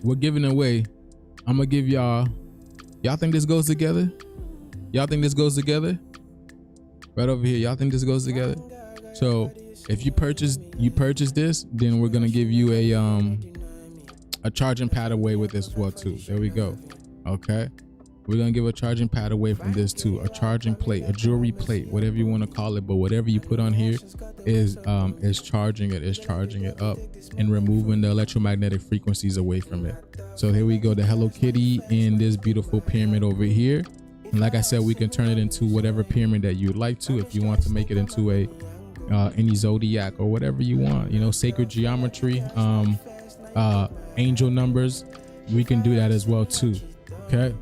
we're giving away. I'm gonna give y'all think this goes together? Y'all think this goes together? Right over here, y'all think this goes together? So if you purchase this, then we're gonna give you a charging pad away with this as well too. There we go. Okay, we're gonna give a charging pad away from this too. A charging plate, a jewelry plate, whatever you want to call it, but whatever you put on here is charging it up and removing the electromagnetic frequencies away from it. So here we go, the Hello Kitty in this beautiful pyramid over here. And like I said, we can turn it into whatever pyramid that you'd like to. If you want to make it into a any zodiac or whatever you want, you know, sacred geometry, angel numbers, we can do that as well too. Okay.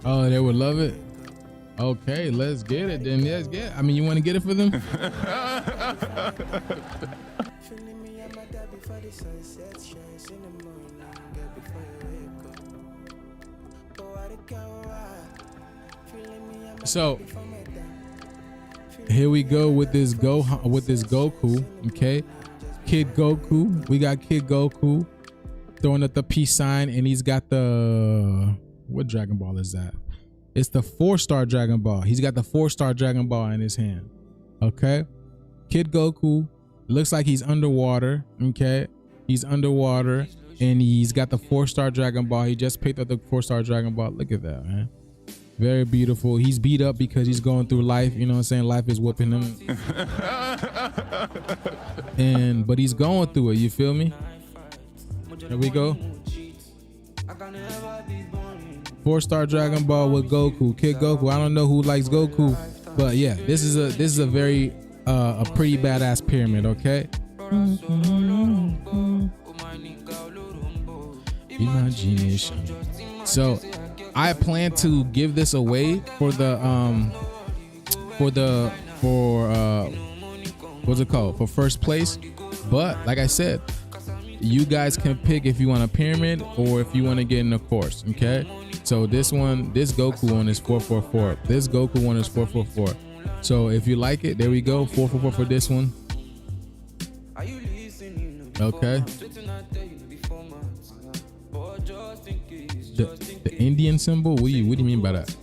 Oh, they would love it. Okay, let's get it then. Let's get it. I mean, you want to get it for them? So here we go with this Goku. Okay, Kid Goku. We got Kid Goku throwing up the peace sign, and he's got the, what Dragon Ball is that? It's the 4-star Dragon Ball. He's got the 4-star Dragon Ball in his hand. Okay, Kid Goku looks like he's underwater. Okay, he's underwater and he's got the 4-star Dragon Ball. He just picked up the 4-star Dragon Ball. Look at that, man. Very beautiful. He's beat up because he's going through life. You know what I'm saying? Life is whooping him. But he's going through it. You feel me? There we go. 4-star Dragon Ball with Goku. Kid Goku. I don't know who likes Goku, but yeah, this is a very a pretty badass pyramid. Okay. Imagination. So I plan to give this away for what's it called, for first place. But like I said, you guys can pick if you want a pyramid or if you want to get in a course. Okay, so this Goku one is 444. This Goku one is 444. So if you like it, there we go, 444 for this one. Okay. The Indian symbol? What do you mean by that?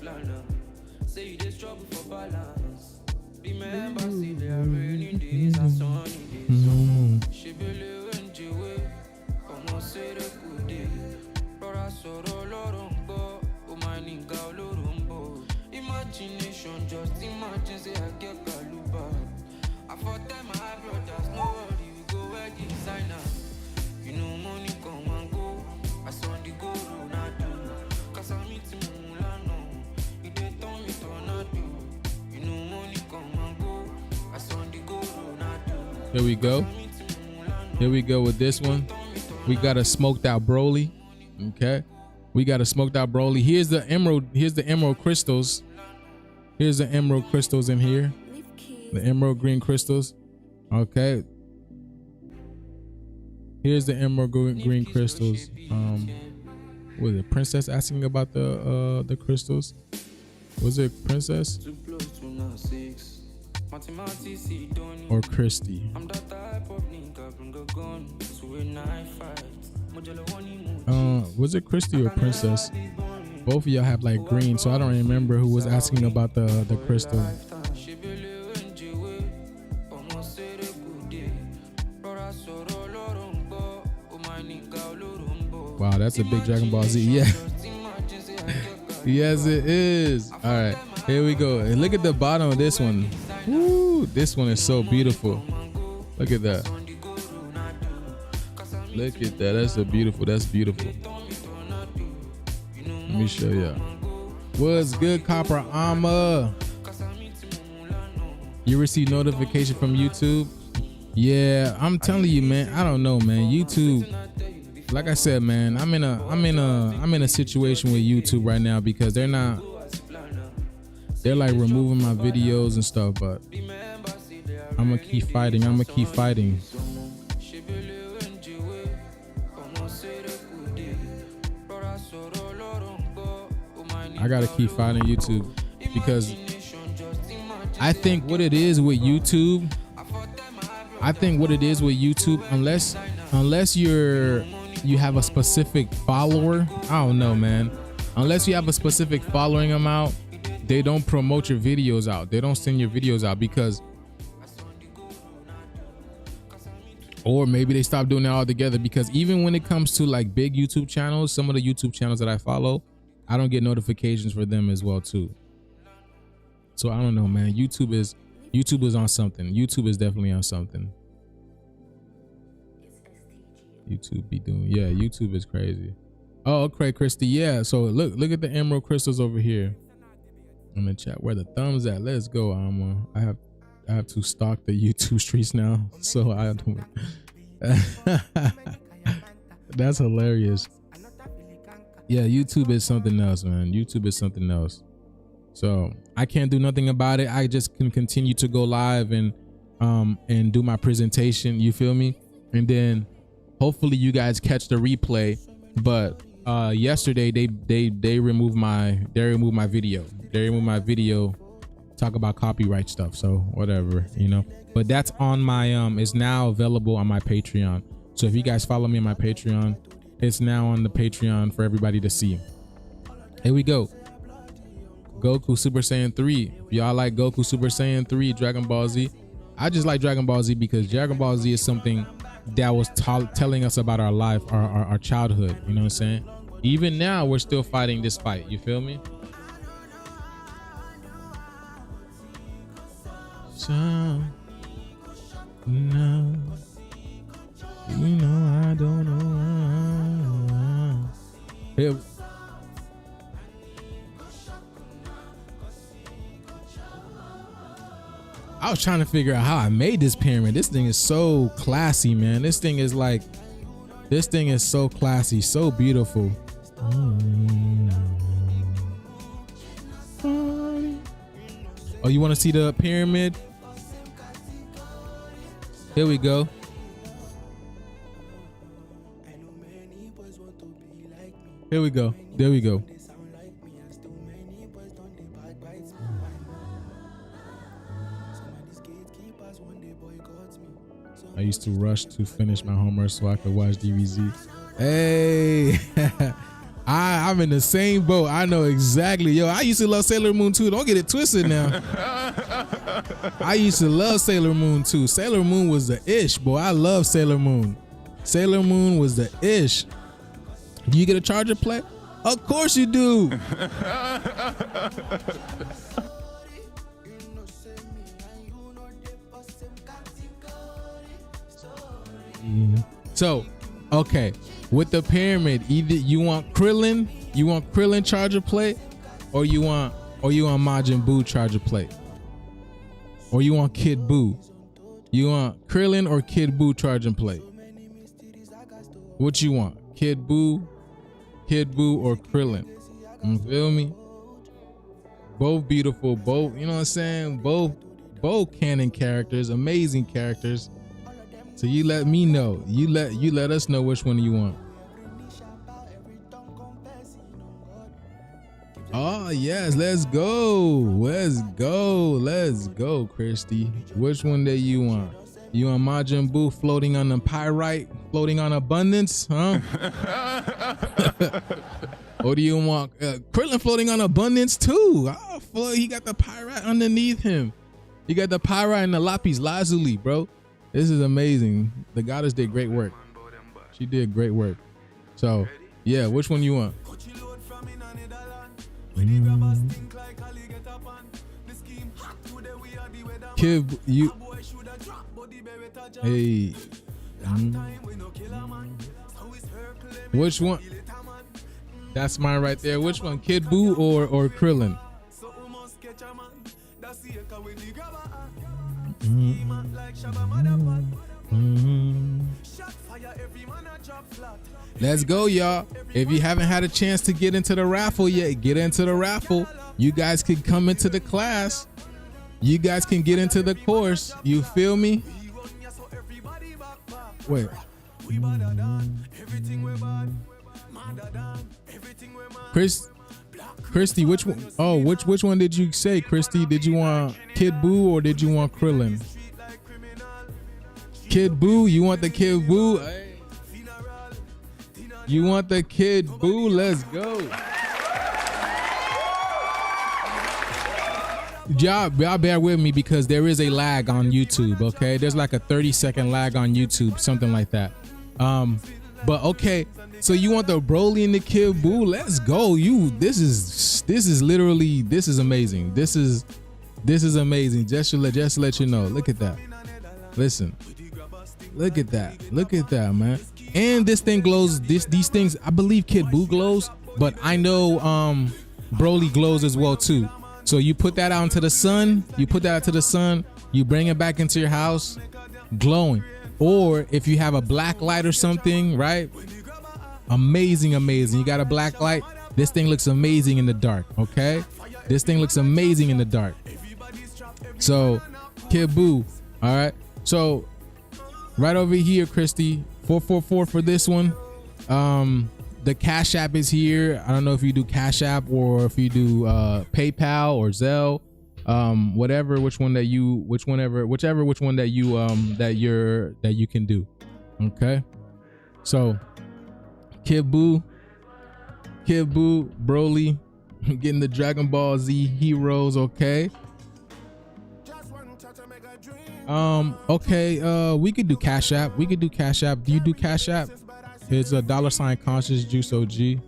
Here we go. Here we go with this one. We got a smoked out Broly. Okay. We got a smoked out Broly. Here's the emerald crystals. Here's the emerald crystals in here. The emerald green crystals. Okay. Here's the emerald green crystals. Was it Princess asking about the crystals? Was it Princess? Or Christy? Was it Christy or Princess? Both of y'all have like green, so I don't remember who was asking about the crystal. Wow, that's a big Dragon Ball Z. Yeah. Yes, it is. All right, here we go. And look at the bottom of this one. Woo, this one is so beautiful. Look at that. Look at that. That's beautiful. Let me show y'all. What's good, Copper Armor? You receive notification from YouTube? Yeah, I'm telling you, man. I don't know, man. YouTube. Like I said, man, I'm in a situation with YouTube right now because they're like removing my videos and stuff, but I'm gonna keep fighting. I gotta keep fighting YouTube because I think what it is with YouTube, unless you have a specific follower, I don't know, man. Unless you have a specific following amount, they don't promote your videos out. They don't send your videos out because, or maybe they stop doing that altogether because even when it comes to like big YouTube channels, some of the YouTube channels that I follow, I don't get notifications for them as well too. So I don't know, man. YouTube is on something. YouTube is definitely on something. YouTube be doing, yeah, YouTube is crazy. Oh, okay, Christy, yeah. So look at the emerald crystals over here in the chat. Where the thumbs at? Let's go, Alma. I have to stalk the YouTube streets now, so I don't. That's hilarious. Yeah, YouTube is something else, man. YouTube is something else. So I can't do nothing about it. I just can continue to go live and do my presentation. You feel me? And then hopefully you guys catch the replay. But yesterday they removed my video. They removed my video. Talk about copyright stuff. So whatever, you know. But that's on my it's now available on my Patreon. So if you guys follow me on my Patreon, it's now on the Patreon for everybody to see. Here we go. Goku Super Saiyan 3. If y'all like Goku Super Saiyan 3, Dragon Ball Z. I just like Dragon Ball Z because Dragon Ball Z is something that was telling us about our life, our childhood. You know what I'm saying? Even now, we're still fighting this fight. You feel me? So, no, you know I don't know. Here. I was trying to figure out how I made this pyramid. This thing is so classy, man. This thing is so classy, so beautiful. Oh, you want to see the pyramid? Here we go. Here we go. There we go. I used to rush to finish my homework so I could watch DBZ. Hey, I'm in the same boat. I know exactly. Yo, I used to love Sailor Moon too. Don't get it twisted now. I used to love Sailor Moon too. Sailor Moon was the ish, boy. I love Sailor Moon. Sailor Moon was the ish. Do you get a charger play? Of course you do. So, okay, with the pyramid, either you want Krillin charger plate, or you want Majin Buu charger plate, or you want Kid Buu. You want Krillin or Kid Buu charging plate? What you want? Kid Buu, or Krillin? You feel me? Both beautiful, both, you know what I'm saying? Both canon characters, amazing characters. So you let me know. You let us know which one you want. Oh yes, let's go, Christy. Which one that you want? You want Majin Buu floating on the pyrite, floating on abundance, huh? Or do you want Krillin floating on abundance too? Oh, he got the pyrite underneath him. You got the Pyra and the Lapis Lazuli, bro. This is amazing. The goddess did great work. She did great work. So, yeah, which one you want? Kid, you. Hey. Which one? That's mine right there. Which one? Kid Boo or Krillin? Let's go, y'all. If you haven't had a chance to get into the raffle yet, get into the raffle. You guys can come into the class. You guys can get into the course. You feel me? Wait. Christy, which one? Oh, which one did you say, Christy? Did you want Kid Boo or did you want Krillin? Kid Boo, you want the Kid Boo? Hey. You want the Kid Boo? Let's go. Y'all bear with me because there is a lag on YouTube, okay? There's like a 30-second lag on YouTube, something like that. But okay, so you want the Broly and the Kid Boo? Let's go. This is literally, this is amazing. This is amazing. Just to let you know. Look at that. Listen. Look at that. Look at that, man. And this thing glows. These things, I believe Kid Boo glows, but I know Broly glows as well too. So you put that out into the sun, you bring it back into your house, glowing. Or if you have a black light or something, right? Amazing. You got a black light, this thing looks amazing in the dark, okay? This thing looks amazing in the dark. So, Kid Boo, all right? So, right over here, Christy, 444 for this one. The Cash App is here. I don't know if you do Cash App or if you do PayPal or Zelle, whichever one that you can do. Okay. So Kid Boo, Broly, getting the Dragon Ball Z heroes. Okay. Okay. We could do Cash App. Do you do Cash App? It's a $ conscious Joose OG.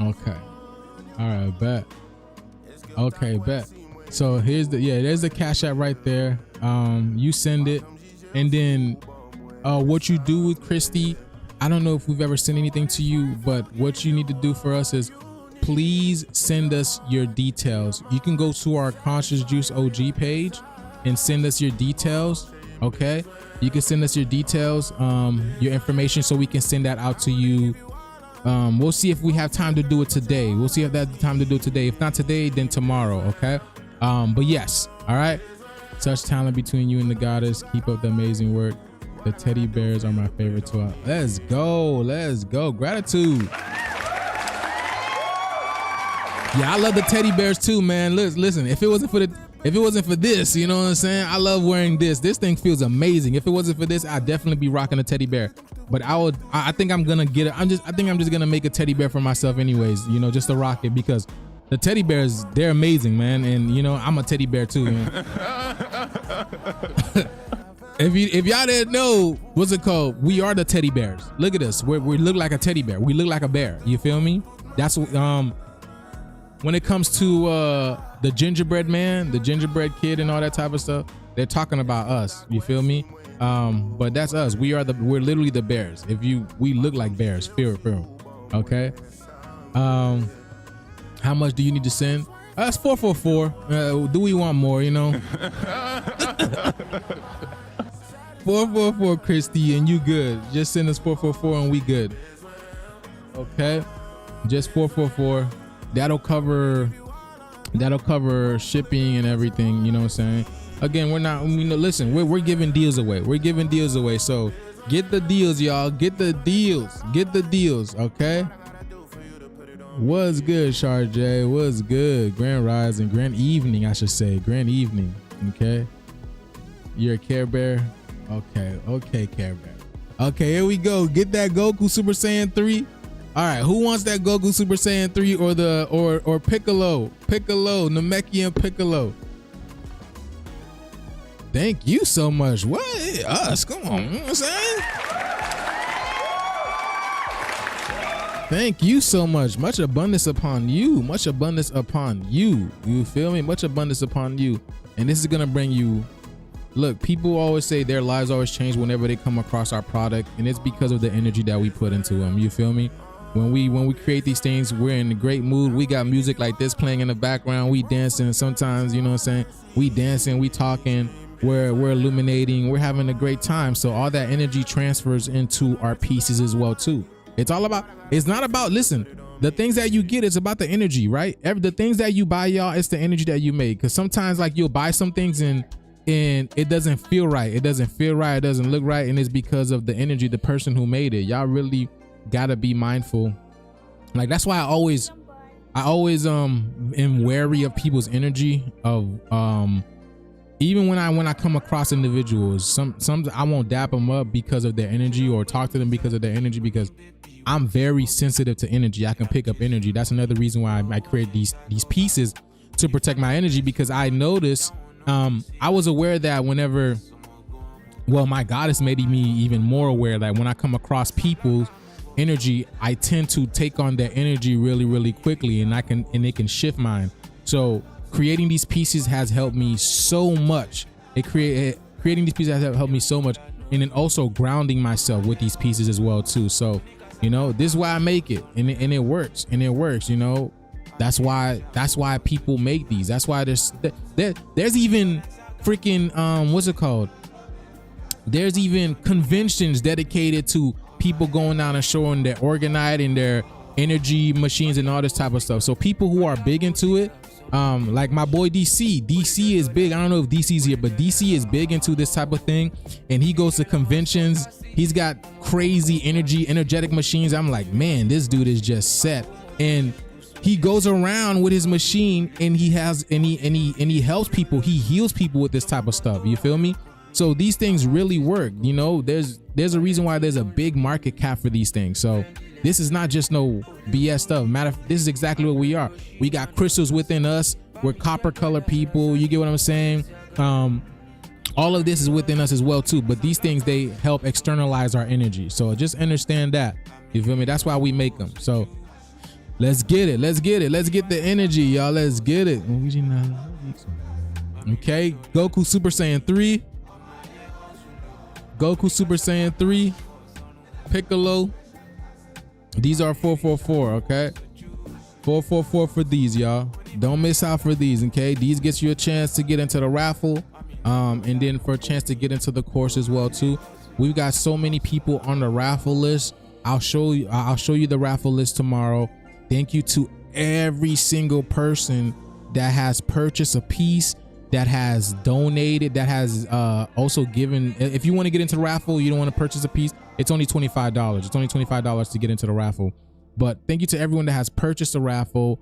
Okay. All right, bet. Okay, bet. So there's the Cash App right there. You send it, and then what you do with Christy, I don't know if we've ever sent anything to you, but what you need to do for us is please send us your details. You can go to our Conscious Joose OG page and send us your details. Okay, you can send us your details, your information, so we can send that out to you. We'll see if we have time to do it today. If not today, then tomorrow. Okay. But yes. All right. Such talent between you and the goddess. Keep up the amazing work. The teddy bears are my favorite toy. Let's go. Gratitude. Yeah, I love the teddy bears too, man. Listen, if it wasn't for this, you know what I'm saying? I love wearing this. This thing feels amazing. If it wasn't for this, I'd definitely be rocking a teddy bear. But I think I'm gonna get it. I think I'm just gonna make a teddy bear for myself anyways, you know, just to rock it, because the teddy bears, they're amazing, man. And you know, I'm a teddy bear too, man. If y'all didn't know, what's it called? We are the teddy bears. Look at us. We look like a teddy bear. We look like a bear. You feel me? That's when it comes to the gingerbread man, the gingerbread kid, and all that type of stuff, they're talking about us. You feel me? But that's us. We're literally the bears. We look like bears. Feel. Okay. How much do you need to send? That's 444. Do we want more? You know. 444, Christy, and you good. Just send us 444 and we good. Okay. Just 444. That'll cover shipping and everything, you know what I'm saying? Again, we're giving deals away. So get the deals, y'all. Get the deals, okay? What's good, Sharjay? What's good? Grand Rising, Grand Evening, I should say. Grand Evening, okay? You're a Care Bear? Okay, Care Bear. Okay, here we go. Get that Goku Super Saiyan 3. All right, who wants that Goku Super Saiyan 3 or the or Piccolo, Namekian Piccolo? Thank you so much. What? Us? Come on. You know what I'm saying? Thank you so much. Much abundance upon you. Much abundance upon you. You feel me? Much abundance upon you. And this is gonna bring you. Look, people always say their lives always change whenever they come across our product, and it's because of the energy that we put into them. You feel me? When we create these things, we're in a great mood. We got music like this playing in the background. We dancing. Sometimes, you know what I'm saying? We dancing. We talking. We're illuminating. We're having a great time. So all that energy transfers into our pieces as well too. It's all about. It's not about. Listen, the things that you get, it's about the energy, right? The things that you buy, y'all, it's the energy that you make. Because sometimes, like, you'll buy some things and it doesn't feel right. It doesn't feel right. It doesn't look right, and it's because of the energy, the person who made it. Y'all really gotta be mindful. Like, that's why I always am wary of people's energy. Of even when I come across individuals, some I won't dap them up because of their energy or talk to them because of their energy, because I'm very sensitive to energy. I can pick up energy. That's another reason why I create these pieces to protect my energy, because I notice I was aware that whenever, well, my goddess made me even more aware that when I come across people's energy, I tend to take on their energy really, really quickly, and it can shift mine. So creating these pieces has helped me so much. Creating these pieces has helped me so much, and then also grounding myself with these pieces as well too. So, you know, this is why I make it, and it works, you know. That's why people make these. That's why there's even freaking what's it called? There's even conventions dedicated to people going down and showing their orgonite and their energy machines and all this type of stuff. So people who are big into it, like my boy DC is big. I don't know if DC's here, but DC is big into this type of thing, and he goes to conventions. He's got crazy energetic machines. I'm like, man, this dude is just set. And he goes around with his machine, and he helps people. He heals people with this type of stuff. You feel me? So these things really work. You know, there's a reason why there's a big market cap for these things. So this is not just no BS stuff. This is exactly what we are. We got crystals within us. We're copper color people. You get what I'm saying? All of this is within us as well too. But these things, they help externalize our energy. So just understand that. You feel me? That's why we make them. So let's get it. Let's get the energy, y'all. Let's get it. Okay. Goku Super Saiyan 3. Goku Super Saiyan 3. Piccolo. These are 444, okay? 444 for these, y'all. Don't miss out for these, okay? These gets you a chance to get into the raffle, and then for a chance to get into the course as well too. We've got so many people on the raffle list. I'll show you the raffle list tomorrow. Thank you to every single person that has purchased a piece, that has donated, that has also given. If you want to get into the raffle, you don't want to purchase a piece, it's only $25. It's only $25 to get into the raffle. But thank you to everyone that has purchased a raffle.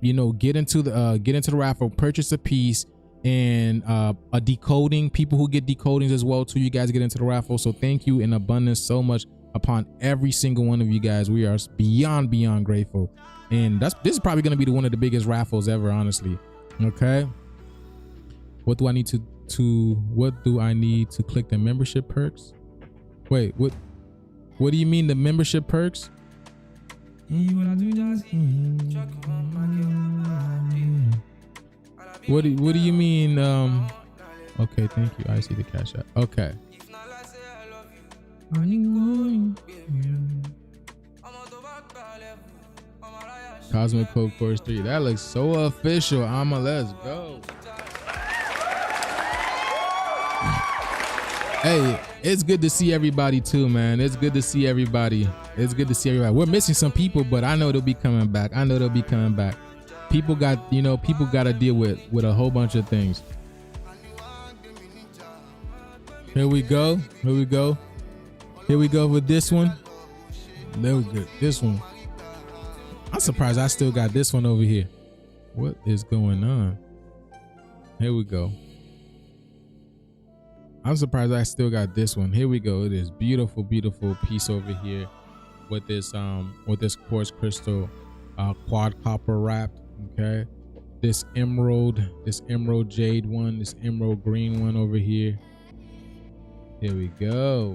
You know, get into the raffle, purchase a piece, and a decoding. People who get decodings as well too, you guys get into the raffle. So thank you in abundance so much upon every single one of you guys. We are beyond grateful, and this is probably going to be one of the biggest raffles ever, honestly. Okay, what do I need to click the membership perks? Wait, what do you mean the membership perks? What do you mean? Okay, thank you. I see the cash app. Okay. Cosmic Code Course 3. That looks so official. Let's go. Hey, it's good to see everybody too, man. It's good to see everybody. We're missing some people, but I know they'll be coming back. People got to deal with a whole bunch of things. Here we go with this one. There we go. This one. I'm surprised I still got this one over here. What is going on? Here we go. I'm surprised I still got this one. Here we go. It is beautiful piece over here. with this quartz crystal, quad copper wrapped. Okay, this emerald jade one, this emerald green one over here. Here we go.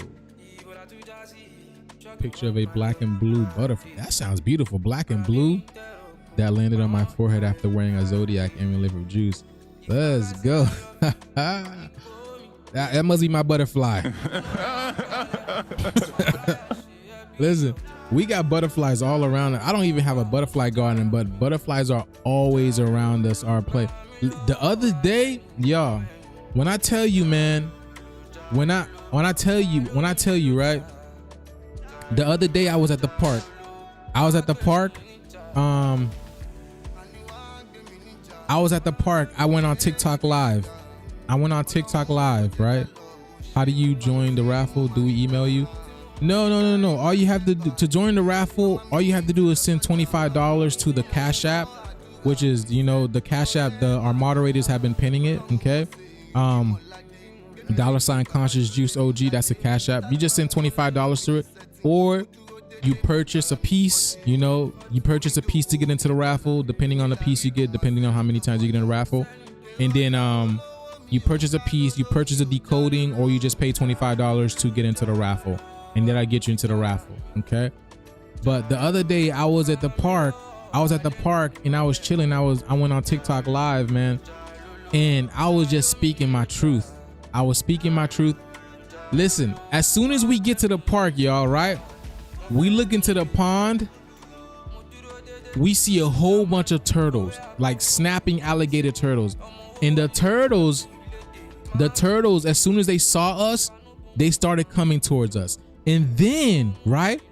Picture of a black and blue butterfly. That sounds beautiful. Black and blue. That landed on my forehead after wearing a zodiac amulet of Joose. Let's go. That must be my butterfly. Listen, we got butterflies all around. I don't even have a butterfly garden, but butterflies are always around us, our place. The other day, y'all, when I tell you, man, when I tell you, right? The other day I was at the park. I was at the park, I went on TikTok live. Right? How do you join the raffle? Do we email you? No. All you have to do to join the raffle, all you have to do is send $25 to the Cash App, which is, the Cash App, our moderators have been pinning it, okay? $conscious Joose OG, that's the Cash App. You just send $25 to it, or you purchase a piece, you purchase a piece to get into the raffle, depending on the piece you get, depending on how many times you get in the raffle. And then you purchase a piece, you purchase a decoding, or you just pay $25 to get into the raffle. And then I get you into the raffle, okay? But the other day I was at the park and I was chilling. I went on TikTok live, man, and I was just speaking my truth. Listen, as soon as we get to the park, y'all, right? We look into the pond. We see a whole bunch of turtles, like snapping alligator turtles. And the turtles, as soon as they saw us, they started coming towards us. And then, right,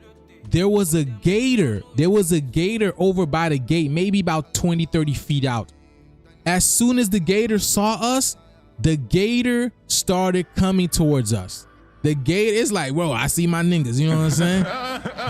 there was a gator over by the gate, maybe about 20-30 feet out. As soon as the gator saw us, the gator started coming towards us. The gator is like, bro, I see my ninjas, you know what I'm saying?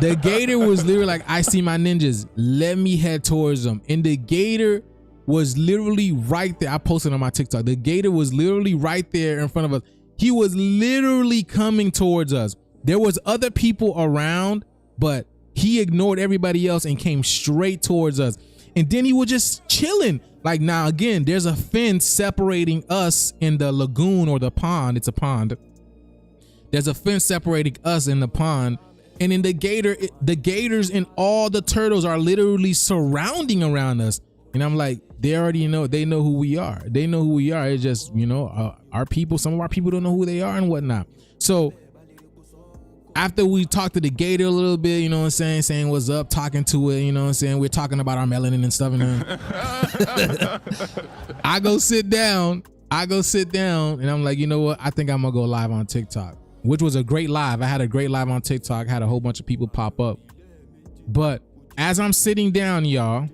The gator was literally like, I see my ninjas, let me head towards them. And the gator was literally right there. I posted on my TikTok. The gator was literally right there in front of us. He was literally coming towards us. There was other people around, but he ignored everybody else and came straight towards us. And then he was just chilling. Like, now again, there's a fence separating us in the lagoon or the pond. It's a pond. There's a fence separating us in the pond. And in the gators and all the turtles are literally surrounding around us. And I'm like, they already know. They know who we are. It's just, our people, some of our people don't know who they are and whatnot. So after we talked to the gator a little bit, you know what I'm saying what's up, talking to it, you know what I'm saying? We're talking about our melanin and stuff. I go sit down and I'm like, you know what? I think I'm gonna go live on TikTok, which was a great live. I had a great live on TikTok, had a whole bunch of people pop up. But as I'm sitting down, y'all,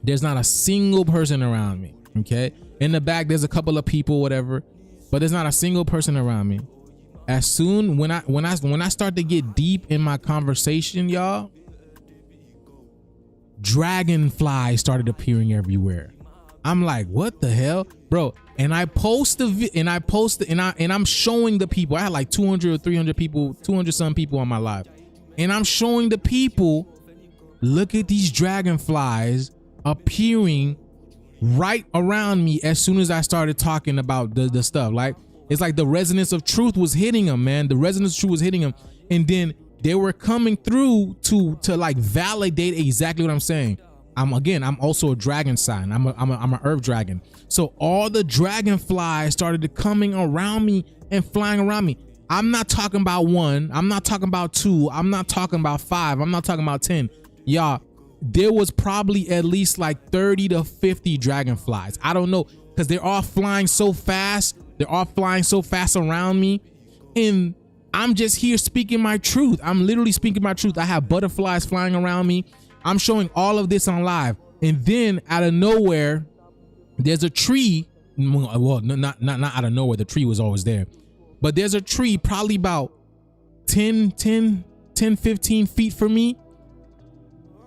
there's not a single person around me, okay? In the back, there's a couple of people, whatever, but there's not a single person around me. As soon when I start to get deep in my conversation, y'all, dragonflies started appearing everywhere. I'm like, what the hell, bro? And I'm showing the people. I had like 200 or 300 people, 200 some people on my live, and I'm showing the people, look at these dragonflies appearing right around me as soon as I started talking about the stuff. Like, it's like the resonance of truth was hitting them, man. The resonance of truth was hitting them. And then they were coming through to like validate exactly what I'm saying. I'm also a dragon sign. I'm an earth dragon. So all the dragonflies started coming around me and flying around me. I'm not talking about one. I'm not talking about two. I'm not talking about five. I'm not talking about 10. Y'all, there was probably at least like 30 to 50 dragonflies. I don't know, because they're all flying so fast. They're all flying so fast around me. And I'm just here speaking my truth. I'm literally speaking my truth. I have butterflies flying around me. I'm showing all of this on live. And then out of nowhere, there's a tree. Well, not out of nowhere. The tree was always there. But there's a tree probably about 10, 15 feet from me.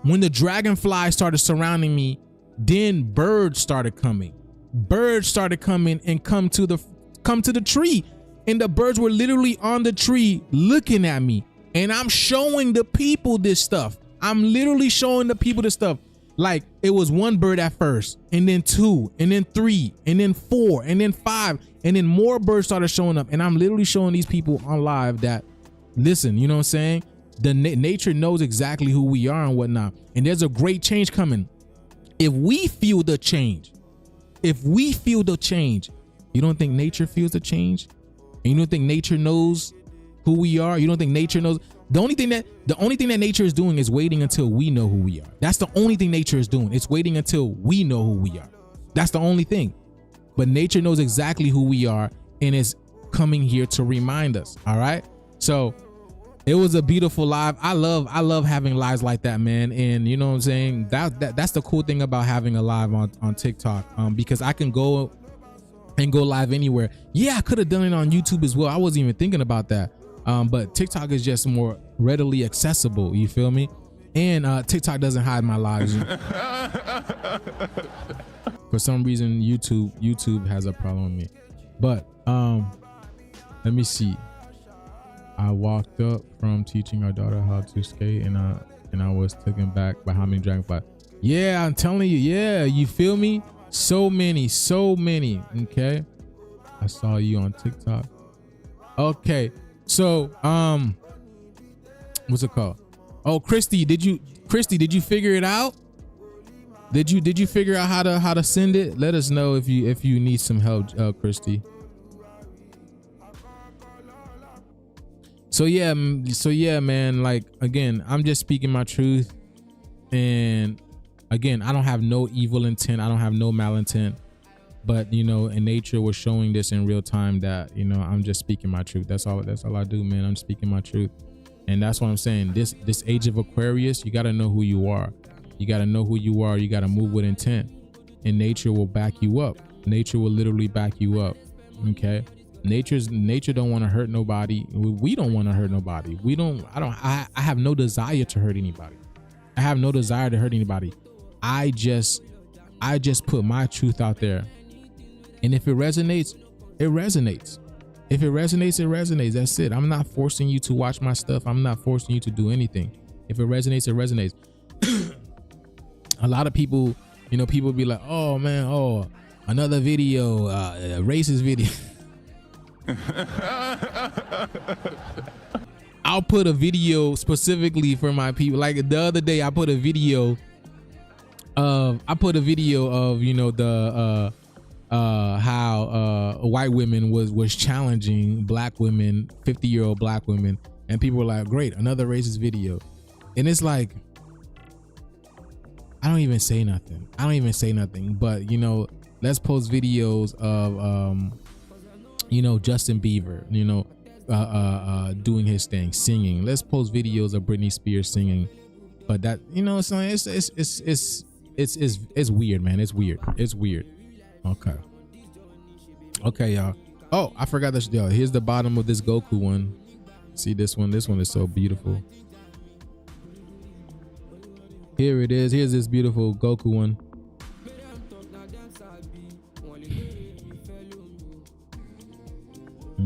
When the dragonflies started surrounding me, then birds started coming. Birds started coming and come to the tree. And the birds were literally on the tree looking at me. And I'm showing the people this stuff. I'm literally showing the people this stuff. Like it was one bird at first, and then 2, and then 3, and then 4, and then 5, and then more birds started showing up. And I'm literally showing these people on live that, listen, you know what I'm saying? The nature knows exactly who we are and whatnot. And there's a great change coming. If we feel the change, you don't think nature feels the change? And you don't think nature knows who we are? You don't think nature knows? The only thing that nature is doing is waiting until we know who we are. That's the only thing nature is doing. It's waiting until we know who we are. That's the only thing. But nature knows exactly who we are and is coming here to remind us. All right. So it was a beautiful live. I love having lives like that, man. And you know what I'm saying? That's the cool thing about having a live on TikTok. Because I can go live anywhere. Yeah, I could have done it on YouTube as well. I wasn't even thinking about that. But TikTok is just more readily accessible. You feel me? And TikTok doesn't hide my lives. For some reason, YouTube has a problem with me. But let me see. I walked up from teaching our daughter how to skate, and I was taken back by how many dragonflies. Yeah, I'm telling you. Yeah, you feel me? So many. Okay, I saw you on TikTok. Okay, so what's it called? Oh, Christy, did you figure it out? Did you figure out how to send it? Let us know if you need some help, Christy. So yeah, man, like, again, I'm just speaking my truth. And again, I don't have no evil intent. I don't have no malintent. But, you know, in nature, we're showing this in real time that, you know, I'm just speaking my truth. That's all I do, man. I'm speaking my truth. And that's what I'm saying. This age of Aquarius, you got to know who you are. You got to know who you are. You got to move with intent. And nature will back you up. Nature will literally back you up. Okay? Nature don't want to hurt nobody. We don't want to hurt nobody. I have no desire to hurt anybody. I have no desire to hurt anybody. I just put my truth out there. And if it resonates, it resonates. If it resonates, it resonates. That's it. I'm not forcing you to watch my stuff. I'm not forcing you to do anything. If it resonates, it resonates. A lot of people, you know, people be like, oh man, another video, a racist video. I'll put a video specifically for my people. Like the other day, I put a video of you know, the how white women was challenging black women, 50-year-old black women, and people were like, great, another racist video. And it's like, I don't even say nothing. But, you know, let's post videos of you know, Justin Bieber, you know, doing his thing, singing. Let's post videos of Britney Spears singing. But that, you know, it's weird, man. It's weird. Okay, y'all. Oh, I forgot this. Yo, here's the bottom of this Goku one. See this one? This one is so beautiful. Here it is. Here's this beautiful Goku one.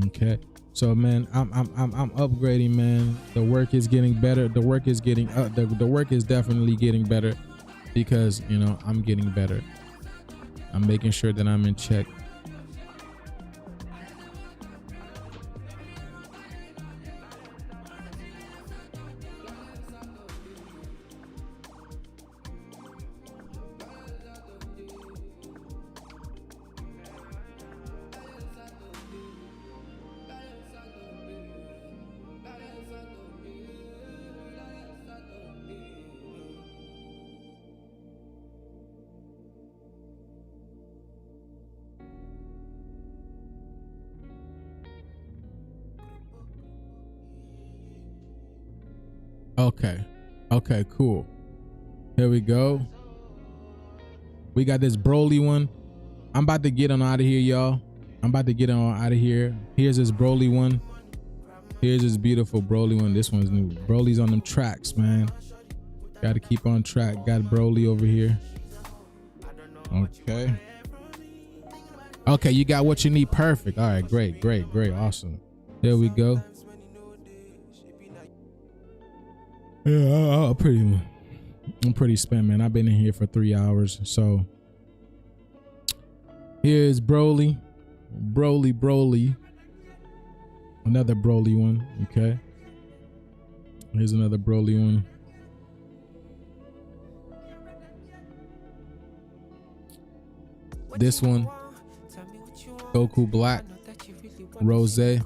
Okay, so man, I'm upgrading, man. The work is getting better. The work is getting the work is definitely getting better because, you know, I'm getting better. I'm making sure that I'm in check. Okay, cool. Here we go. We got this Broly one. I'm about to get on out of here, y'all. Here's this Broly one. Here's this beautiful Broly one. This one's new. Broly's on them tracks, man. Got to keep on track. Got Broly over here. Okay, you got what you need. Perfect. All right, great. Awesome. There we go. Yeah, I'm pretty spent, man. I've been in here for 3 hours. So here's Broly. Another Broly one. Okay. Here's another Broly one. This one, Goku Black, Rose, Goku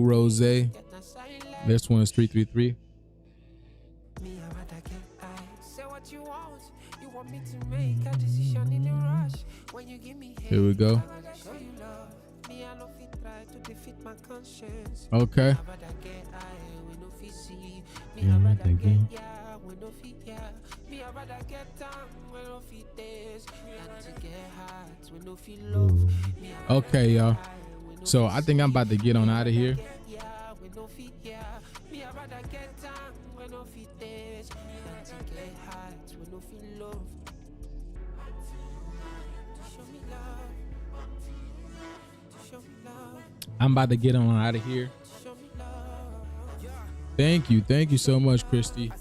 Rose. This one is 333. Here we go. Okay. Okay, y'all. So I think I'm about to get on out of here. I'm about to get on out of here. Thank you so much, Christy.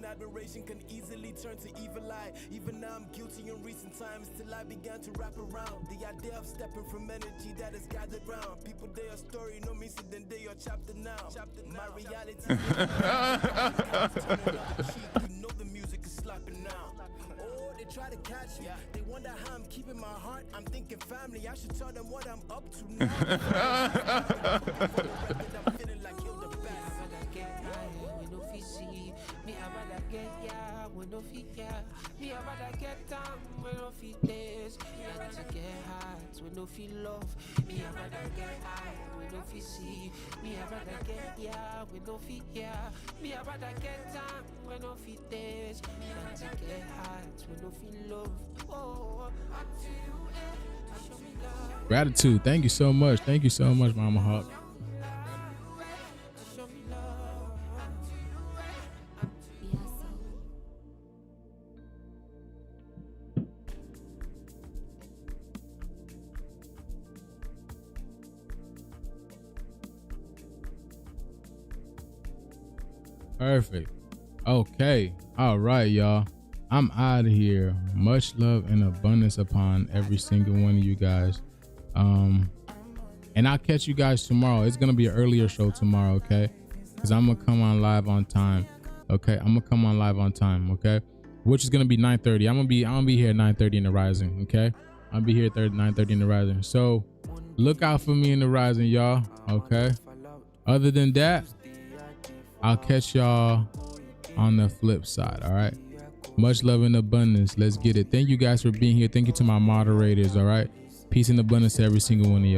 Admiration can easily turn to evil eye. Even now I'm guilty in recent times till I began to wrap around the idea of stepping from energy that is gathered round. People, they are story, no means then they are chapter now. My reality you know the music is slapping now. Oh, they try to catch me. They wonder how I'm keeping my heart. I'm thinking family. I should tell them what I'm up to now. I'm feeling like you're the best. Me I rather get down when no feel this. Got to get hot when no feel love. Me I rather get high when no feel see. Me I rather get when no feel Me I rather get down when no feel this. Got to get hot when no feel love. Oh, show me love. Gratitude. Thank you so much. Thank you so much, Mama Hawk. Perfect. Okay. All right, y'all. I'm out of here. Much love and abundance upon every single one of you guys. And I'll catch you guys tomorrow. It's gonna be an earlier show tomorrow, okay? Because I'm gonna come on live on time. Okay, I'm gonna come on live on time, okay? Which is gonna be 9:30. I'm gonna be here at 9:30 in the rising, okay? I'll be here at 9:30 in the rising. So look out for me in the rising, y'all. Okay. Other than that, I'll catch y'all on the flip side. All right. Much love and abundance. Let's get it. Thank you guys for being here. Thank you to my moderators. All right. Peace and abundance to every single one of y'all.